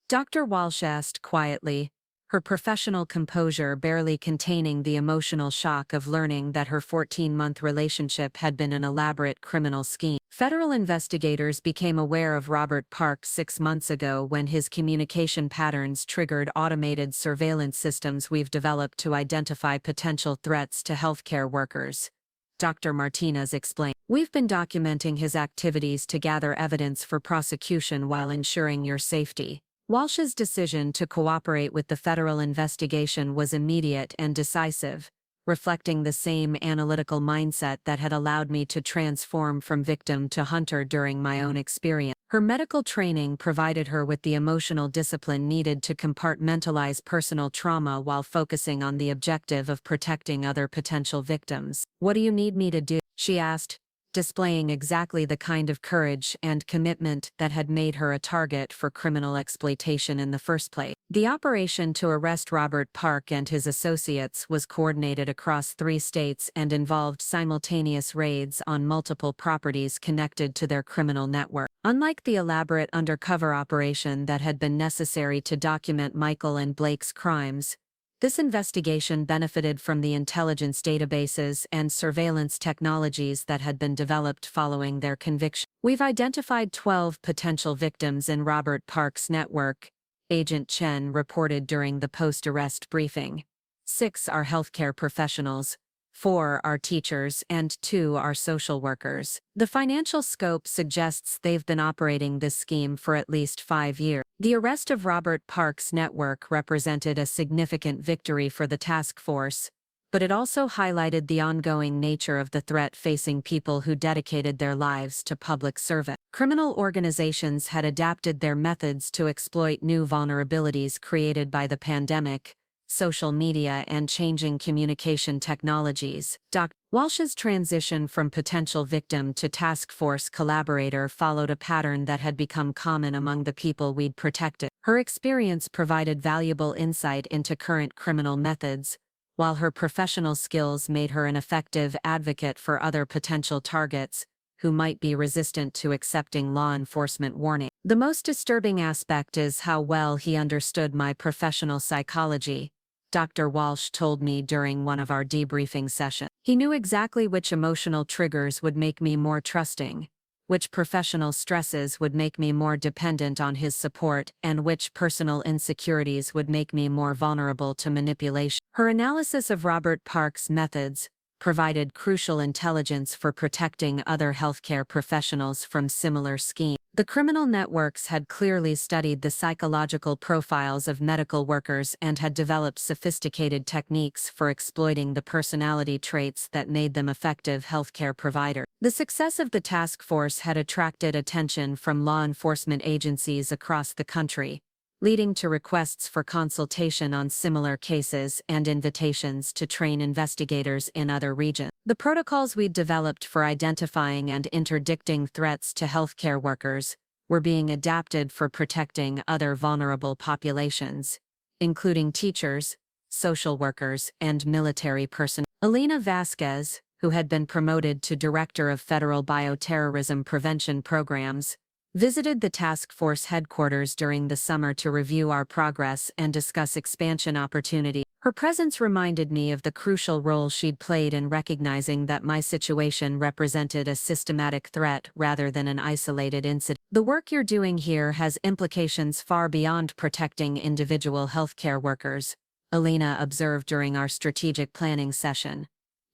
Dr. Walsh asked quietly, her professional composure barely containing the emotional shock of learning that her 14-month relationship had been an elaborate criminal scheme. Federal investigators became aware of Robert Park 6 months ago when his communication patterns triggered automated surveillance systems we've developed to identify potential threats to healthcare workers. Dr. Martinez explained. We've been documenting his activities to gather evidence for prosecution while ensuring your safety. Walsh's decision to cooperate with the federal investigation was immediate and decisive, reflecting the same analytical mindset that had allowed me to transform from victim to hunter during my own experience. Her medical training provided her with the emotional discipline needed to compartmentalize personal trauma while focusing on the objective of protecting other potential victims. What do you need me to do? She asked, displaying exactly the kind of courage and commitment that had made her a target for criminal exploitation in the first place. The operation to arrest Robert Park and his associates was coordinated across 3 states and involved simultaneous raids on multiple properties connected to their criminal network. Unlike the elaborate undercover operation that had been necessary to document Michael and Blake's crimes, this investigation benefited from the intelligence databases and surveillance technologies that had been developed following their conviction. We've identified 12 potential victims in Robert Park's network, Agent Chen reported during the post-arrest briefing. 6 are healthcare professionals, 4 are teachers, and 2 are social workers. The financial scope suggests they've been operating this scheme for at least 5 years. The arrest of Robert Park's network represented a significant victory for the task force, but it also highlighted the ongoing nature of the threat facing people who dedicated their lives to public service. Criminal organizations had adapted their methods to exploit new vulnerabilities created by the pandemic, social media, and changing communication technologies. Dr. Walsh's transition from potential victim to task force collaborator followed a pattern that had become common among the people we'd protected. Her experience provided valuable insight into current criminal methods, while her professional skills made her an effective advocate for other potential targets who might be resistant to accepting law enforcement warnings. The most disturbing aspect is how well he understood my professional psychology, Dr. Walsh told me during one of our debriefing sessions. He knew exactly which emotional triggers would make me more trusting, which professional stresses would make me more dependent on his support, and which personal insecurities would make me more vulnerable to manipulation. Her analysis of Robert Park's methods provided crucial intelligence for protecting other healthcare professionals from similar schemes. The criminal networks had clearly studied the psychological profiles of medical workers and had developed sophisticated techniques for exploiting the personality traits that made them effective healthcare providers. The success of the task force had attracted attention from law enforcement agencies across the country, leading to requests for consultation on similar cases and invitations to train investigators in other regions. The protocols we'd developed for identifying and interdicting threats to healthcare workers were being adapted for protecting other vulnerable populations, including teachers, social workers, and military personnel. Elena Vasquez, who had been promoted to Director of Federal Bioterrorism Prevention Programs, visited the task force headquarters during the summer to review our progress and discuss expansion opportunities. Her presence reminded me of the crucial role she'd played in recognizing that my situation represented a systematic threat rather than an isolated incident. The work you're doing here has implications far beyond protecting individual healthcare workers, Elena observed during our strategic planning session.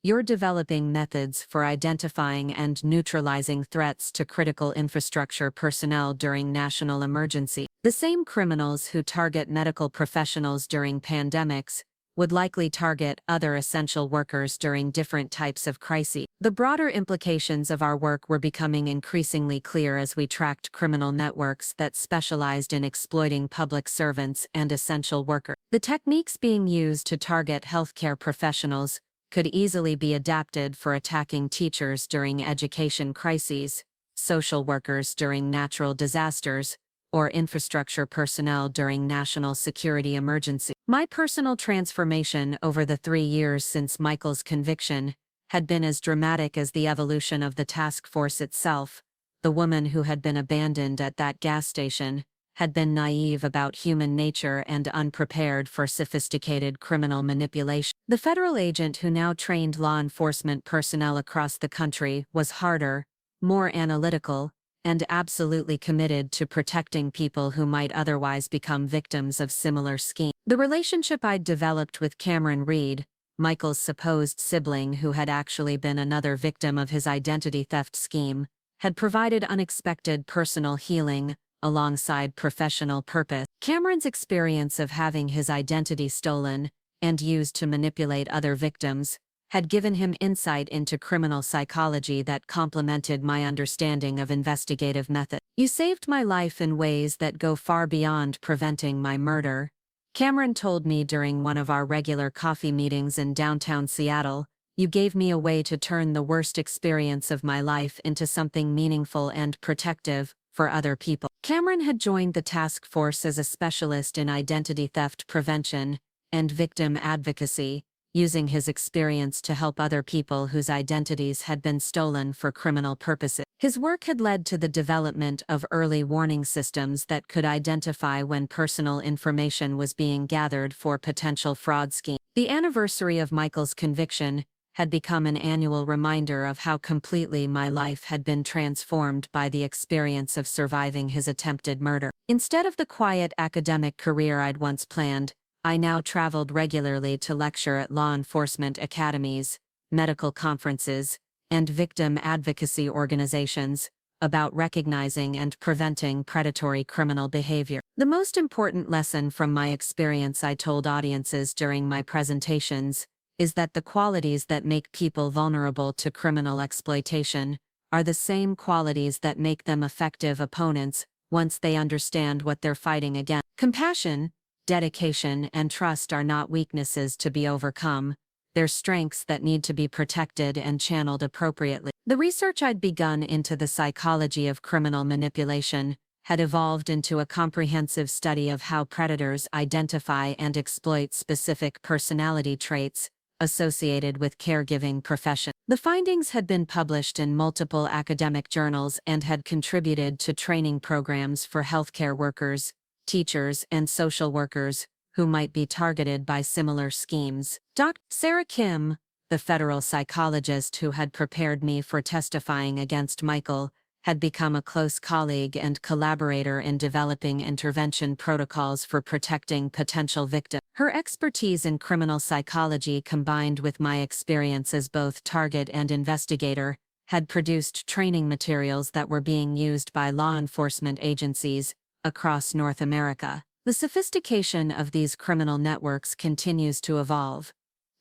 You're developing methods for identifying and neutralizing threats to critical infrastructure personnel during national emergency. The same criminals who target medical professionals during pandemics would likely target other essential workers during different types of crises. The broader implications of our work were becoming increasingly clear as we tracked criminal networks that specialized in exploiting public servants and essential workers. The techniques being used to target healthcare professionals could easily be adapted for attacking teachers during education crises, social workers during natural disasters, or infrastructure personnel during national security emergencies. My personal transformation over the 3 years since Michael's conviction had been as dramatic as the evolution of the task force itself. The woman who had been abandoned at that gas station had been naive about human nature and unprepared for sophisticated criminal manipulation. The federal agent who now trained law enforcement personnel across the country was harder, more analytical, and absolutely committed to protecting people who might otherwise become victims of similar schemes. The relationship I'd developed with Cameron Reed, Michael's supposed sibling who had actually been another victim of his identity theft scheme, had provided unexpected personal healing alongside professional purpose. Cameron's experience of having his identity stolen and used to manipulate other victims had given him insight into criminal psychology that complemented my understanding of investigative methods. You saved my life in ways that go far beyond preventing my murder, Cameron told me during one of our regular coffee meetings in downtown Seattle. You gave me a way to turn the worst experience of my life into something meaningful and protective for other people. Cameron had joined the task force as a specialist in identity theft prevention and victim advocacy, using his experience to help other people whose identities had been stolen for criminal purposes. His work had led to the development of early warning systems that could identify when personal information was being gathered for potential fraud schemes. The anniversary of Michael's conviction had become an annual reminder of how completely my life had been transformed by the experience of surviving his attempted murder. Instead of the quiet academic career I'd once planned, I now traveled regularly to lecture at law enforcement academies, medical conferences, and victim advocacy organizations about recognizing and preventing predatory criminal behavior. The most important lesson from my experience, I told audiences during my presentations, is that the qualities that make people vulnerable to criminal exploitation are the same qualities that make them effective opponents once they understand what they're fighting against. Compassion, dedication, and trust are not weaknesses to be overcome. They're strengths that need to be protected and channeled appropriately. The research I'd begun into the psychology of criminal manipulation had evolved into a comprehensive study of how predators identify and exploit specific personality traits associated with caregiving profession. The findings had been published in multiple academic journals and had contributed to training programs for healthcare workers, teachers, and social workers who might be targeted by similar schemes. Dr. Sarah Kim, the federal psychologist who had prepared me for testifying against Michael, had become a close colleague and collaborator in developing intervention protocols for protecting potential victims. Her expertise in criminal psychology, combined with my experience as both target and investigator, had produced training materials that were being used by law enforcement agencies across North America. The sophistication of these criminal networks continues to evolve,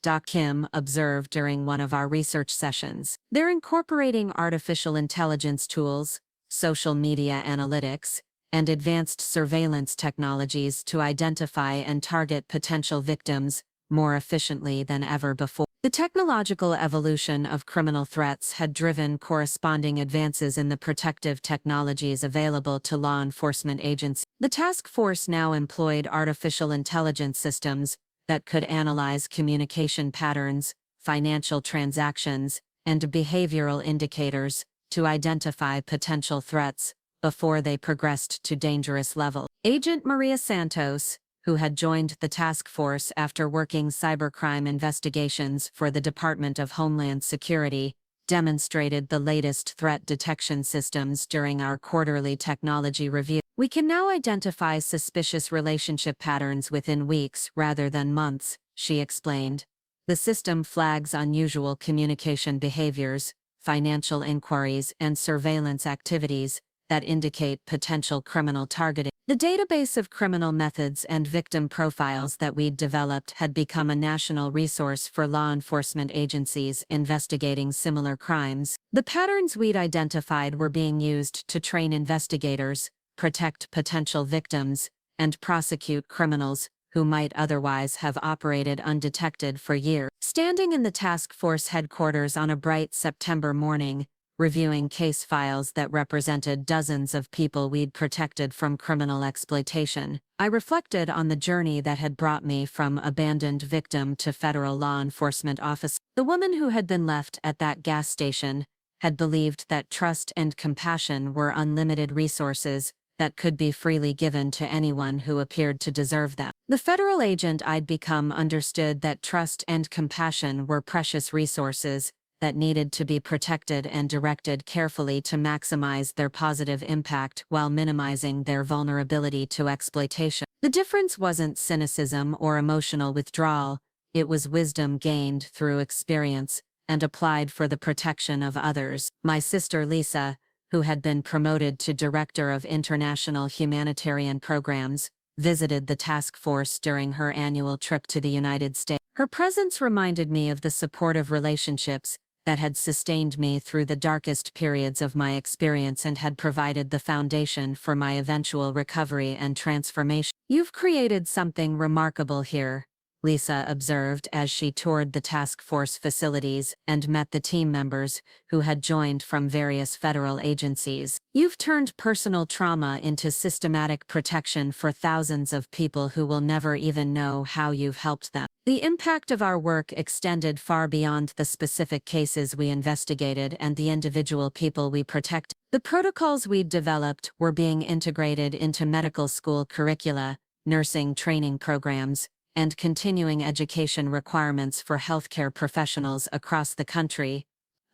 Doc Kim observed during one of our research sessions. They're incorporating artificial intelligence tools, social media analytics, and advanced surveillance technologies to identify and target potential victims more efficiently than ever before. The technological evolution of criminal threats had driven corresponding advances in the protective technologies available to law enforcement agencies. The task force now employed artificial intelligence systems that could analyze communication patterns, financial transactions, and behavioral indicators to identify potential threats before they progressed to dangerous levels. Agent Maria Santos, who had joined the task force after working cybercrime investigations for the Department of Homeland Security, demonstrated the latest threat detection systems during our quarterly technology review. We can now identify suspicious relationship patterns within weeks rather than months, she explained. The system flags unusual communication behaviors, financial inquiries, and surveillance activities that indicate potential criminal targeting. The database of criminal methods and victim profiles that we'd developed had become a national resource for law enforcement agencies investigating similar crimes. The patterns we'd identified were being used to train investigators, protect potential victims, and prosecute criminals who might otherwise have operated undetected for years. Standing in the task force headquarters on a bright September morning, reviewing case files that represented dozens of people we'd protected from criminal exploitation, I reflected on the journey that had brought me from abandoned victim to federal law enforcement officer. The woman who had been left at that gas station had believed that trust and compassion were unlimited resources that could be freely given to anyone who appeared to deserve them. The federal agent I'd become understood that trust and compassion were precious resources that needed to be protected and directed carefully to maximize their positive impact while minimizing their vulnerability to exploitation. The difference wasn't cynicism or emotional withdrawal, it was wisdom gained through experience and applied for the protection of others. My sister Lisa, who had been promoted to Director of International Humanitarian Programs, visited the task force during her annual trip to the United States. Her presence reminded me of the supportive relationships that had sustained me through the darkest periods of my experience and had provided the foundation for my eventual recovery and transformation. "You've created something remarkable here," Lisa observed as she toured the task force facilities and met the team members who had joined from various federal agencies. "You've turned personal trauma into systematic protection for thousands of people who will never even know how you've helped them." The impact of our work extended far beyond the specific cases we investigated and the individual people we protected. The protocols we'd developed were being integrated into medical school curricula, nursing training programs, and continuing education requirements for healthcare professionals across the country.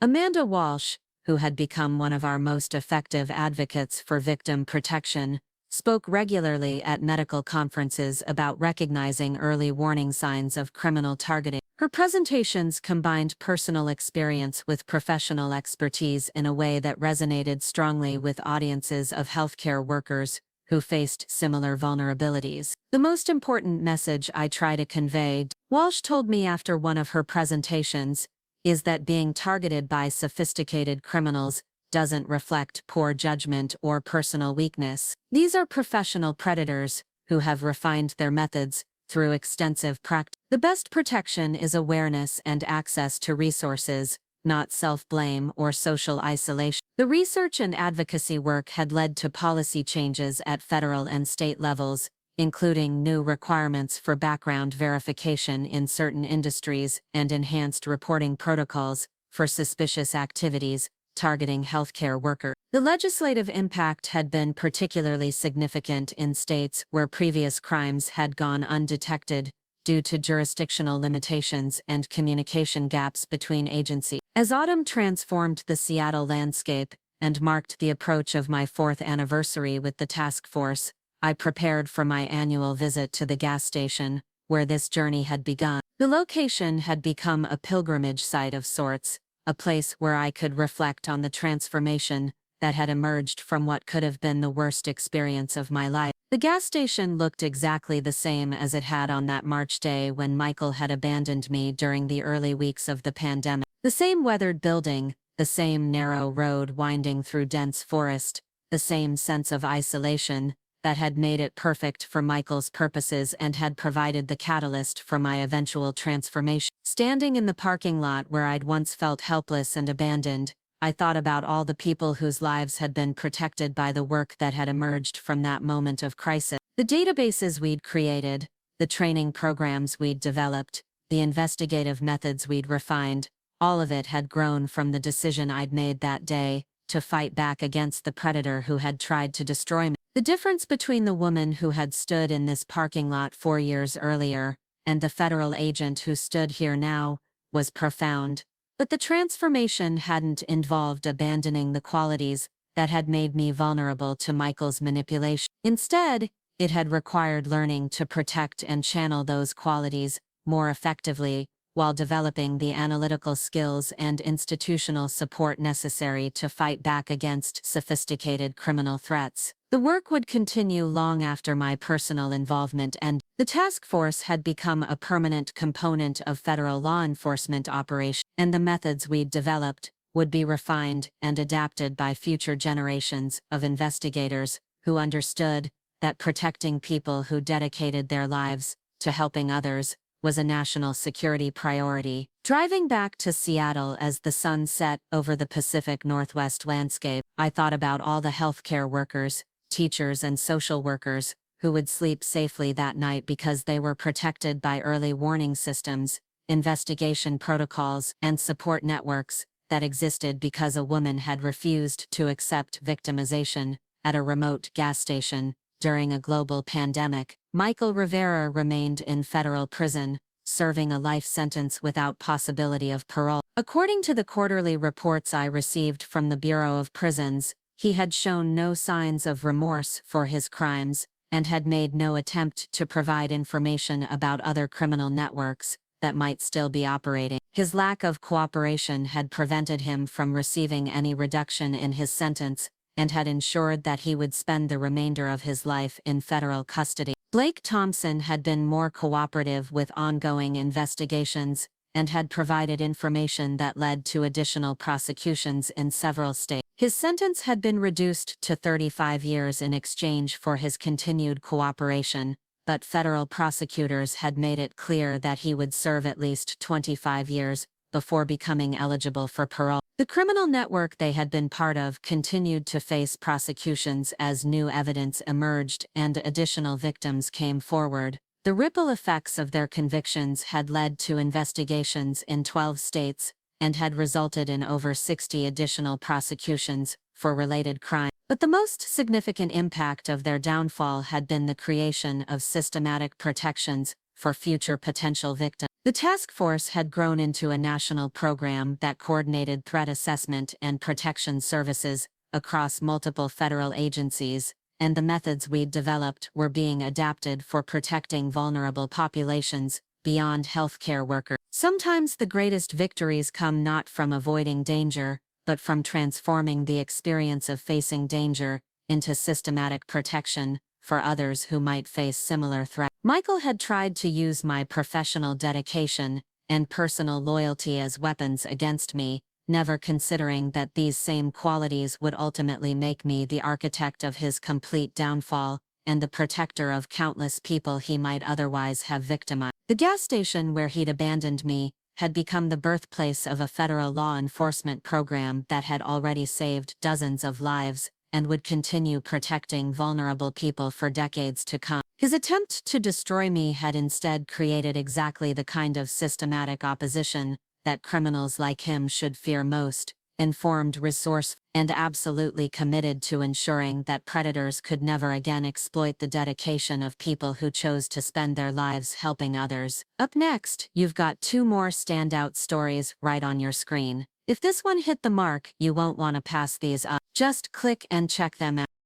Amanda Walsh, who had become one of our most effective advocates for victim protection, spoke regularly at medical conferences about recognizing early warning signs of criminal targeting. Her presentations combined personal experience with professional expertise in a way that resonated strongly with audiences of healthcare workers who faced similar vulnerabilities. "The most important message I try to convey," Walsh told me after one of her presentations, "is that being targeted by sophisticated criminals doesn't reflect poor judgment or personal weakness. These are professional predators who have refined their methods through extensive practice. The best protection is awareness and access to resources, not self-blame or social isolation." The research and advocacy work had led to policy changes at federal and state levels, including new requirements for background verification in certain industries and enhanced reporting protocols for suspicious activities targeting healthcare workers. The legislative impact had been particularly significant in states where previous crimes had gone undetected due to jurisdictional limitations and communication gaps between agencies. As autumn transformed the Seattle landscape and marked the approach of my 4th anniversary with the task force, I prepared for my annual visit to the gas station, where this journey had begun. The location had become a pilgrimage site of sorts, a place where I could reflect on the transformation that had emerged from what could have been the worst experience of my life. The gas station looked exactly the same as it had on that March day when Michael had abandoned me during the early weeks of the pandemic. The same weathered building, the same narrow road winding through dense forest, the same sense of isolation that had made it perfect for Michael's purposes and had provided the catalyst for my eventual transformation. Standing in the parking lot where I'd once felt helpless and abandoned, I thought about all the people whose lives had been protected by the work that had emerged from that moment of crisis. The databases we'd created, the training programs we'd developed, the investigative methods we'd refined, all of it had grown from the decision I'd made that day to fight back against the predator who had tried to destroy me. The difference between the woman who had stood in this parking lot 4 years earlier and the federal agent who stood here now was profound. But the transformation hadn't involved abandoning the qualities that had made me vulnerable to Michael's manipulation. Instead, it had required learning to protect and channel those qualities more effectively while developing the analytical skills and institutional support necessary to fight back against sophisticated criminal threats. The work would continue long after my personal involvement ended. The task force had become a permanent component of federal law enforcement operations, and the methods we'd developed would be refined and adapted by future generations of investigators who understood that protecting people who dedicated their lives to helping others was a national security priority. Driving back to Seattle as the sun set over the Pacific Northwest landscape, I thought about all the healthcare workers, teachers, and social workers who would sleep safely that night because they were protected by early warning systems, investigation protocols, and support networks that existed because a woman had refused to accept victimization at a remote gas station during a global pandemic. Michael Rivera remained in federal prison, serving a life sentence without possibility of parole. According to the quarterly reports I received from the Bureau of Prisons, he had shown no signs of remorse for his crimes and had made no attempt to provide information about other criminal networks that might still be operating. His lack of cooperation had prevented him from receiving any reduction in his sentence and had ensured that he would spend the remainder of his life in federal custody. Blake Thompson had been more cooperative with ongoing investigations and had provided information that led to additional prosecutions in several states. His sentence had been reduced to 35 years in exchange for his continued cooperation, but federal prosecutors had made it clear that he would serve at least 25 years before becoming eligible for parole. The criminal network they had been part of continued to face prosecutions as new evidence emerged and additional victims came forward. The ripple effects of their convictions had led to investigations in 12 states and had resulted in over 60 additional prosecutions for related crimes. But the most significant impact of their downfall had been the creation of systematic protections for future potential victims. The task force had grown into a national program that coordinated threat assessment and protection services across multiple federal agencies, and the methods we'd developed were being adapted for protecting vulnerable populations beyond healthcare workers. Sometimes the greatest victories come not from avoiding danger, but from transforming the experience of facing danger into systematic protection for others who might face similar threats. Michael had tried to use my professional dedication and personal loyalty as weapons against me, never considering that these same qualities would ultimately make me the architect of his complete downfall and the protector of countless people he might otherwise have victimized. The gas station where he'd abandoned me had become the birthplace of a federal law enforcement program that had already saved dozens of lives and would continue protecting vulnerable people for decades to come. His attempt to destroy me had instead created exactly the kind of systematic opposition that criminals like him should fear most: informed, resourceful, and absolutely committed to ensuring that predators could never again exploit the dedication of people who chose to spend their lives helping others. Up next, you've got 2 more standout stories right on your screen. If this one hit the mark, you won't want to pass these up. Just click and check them out.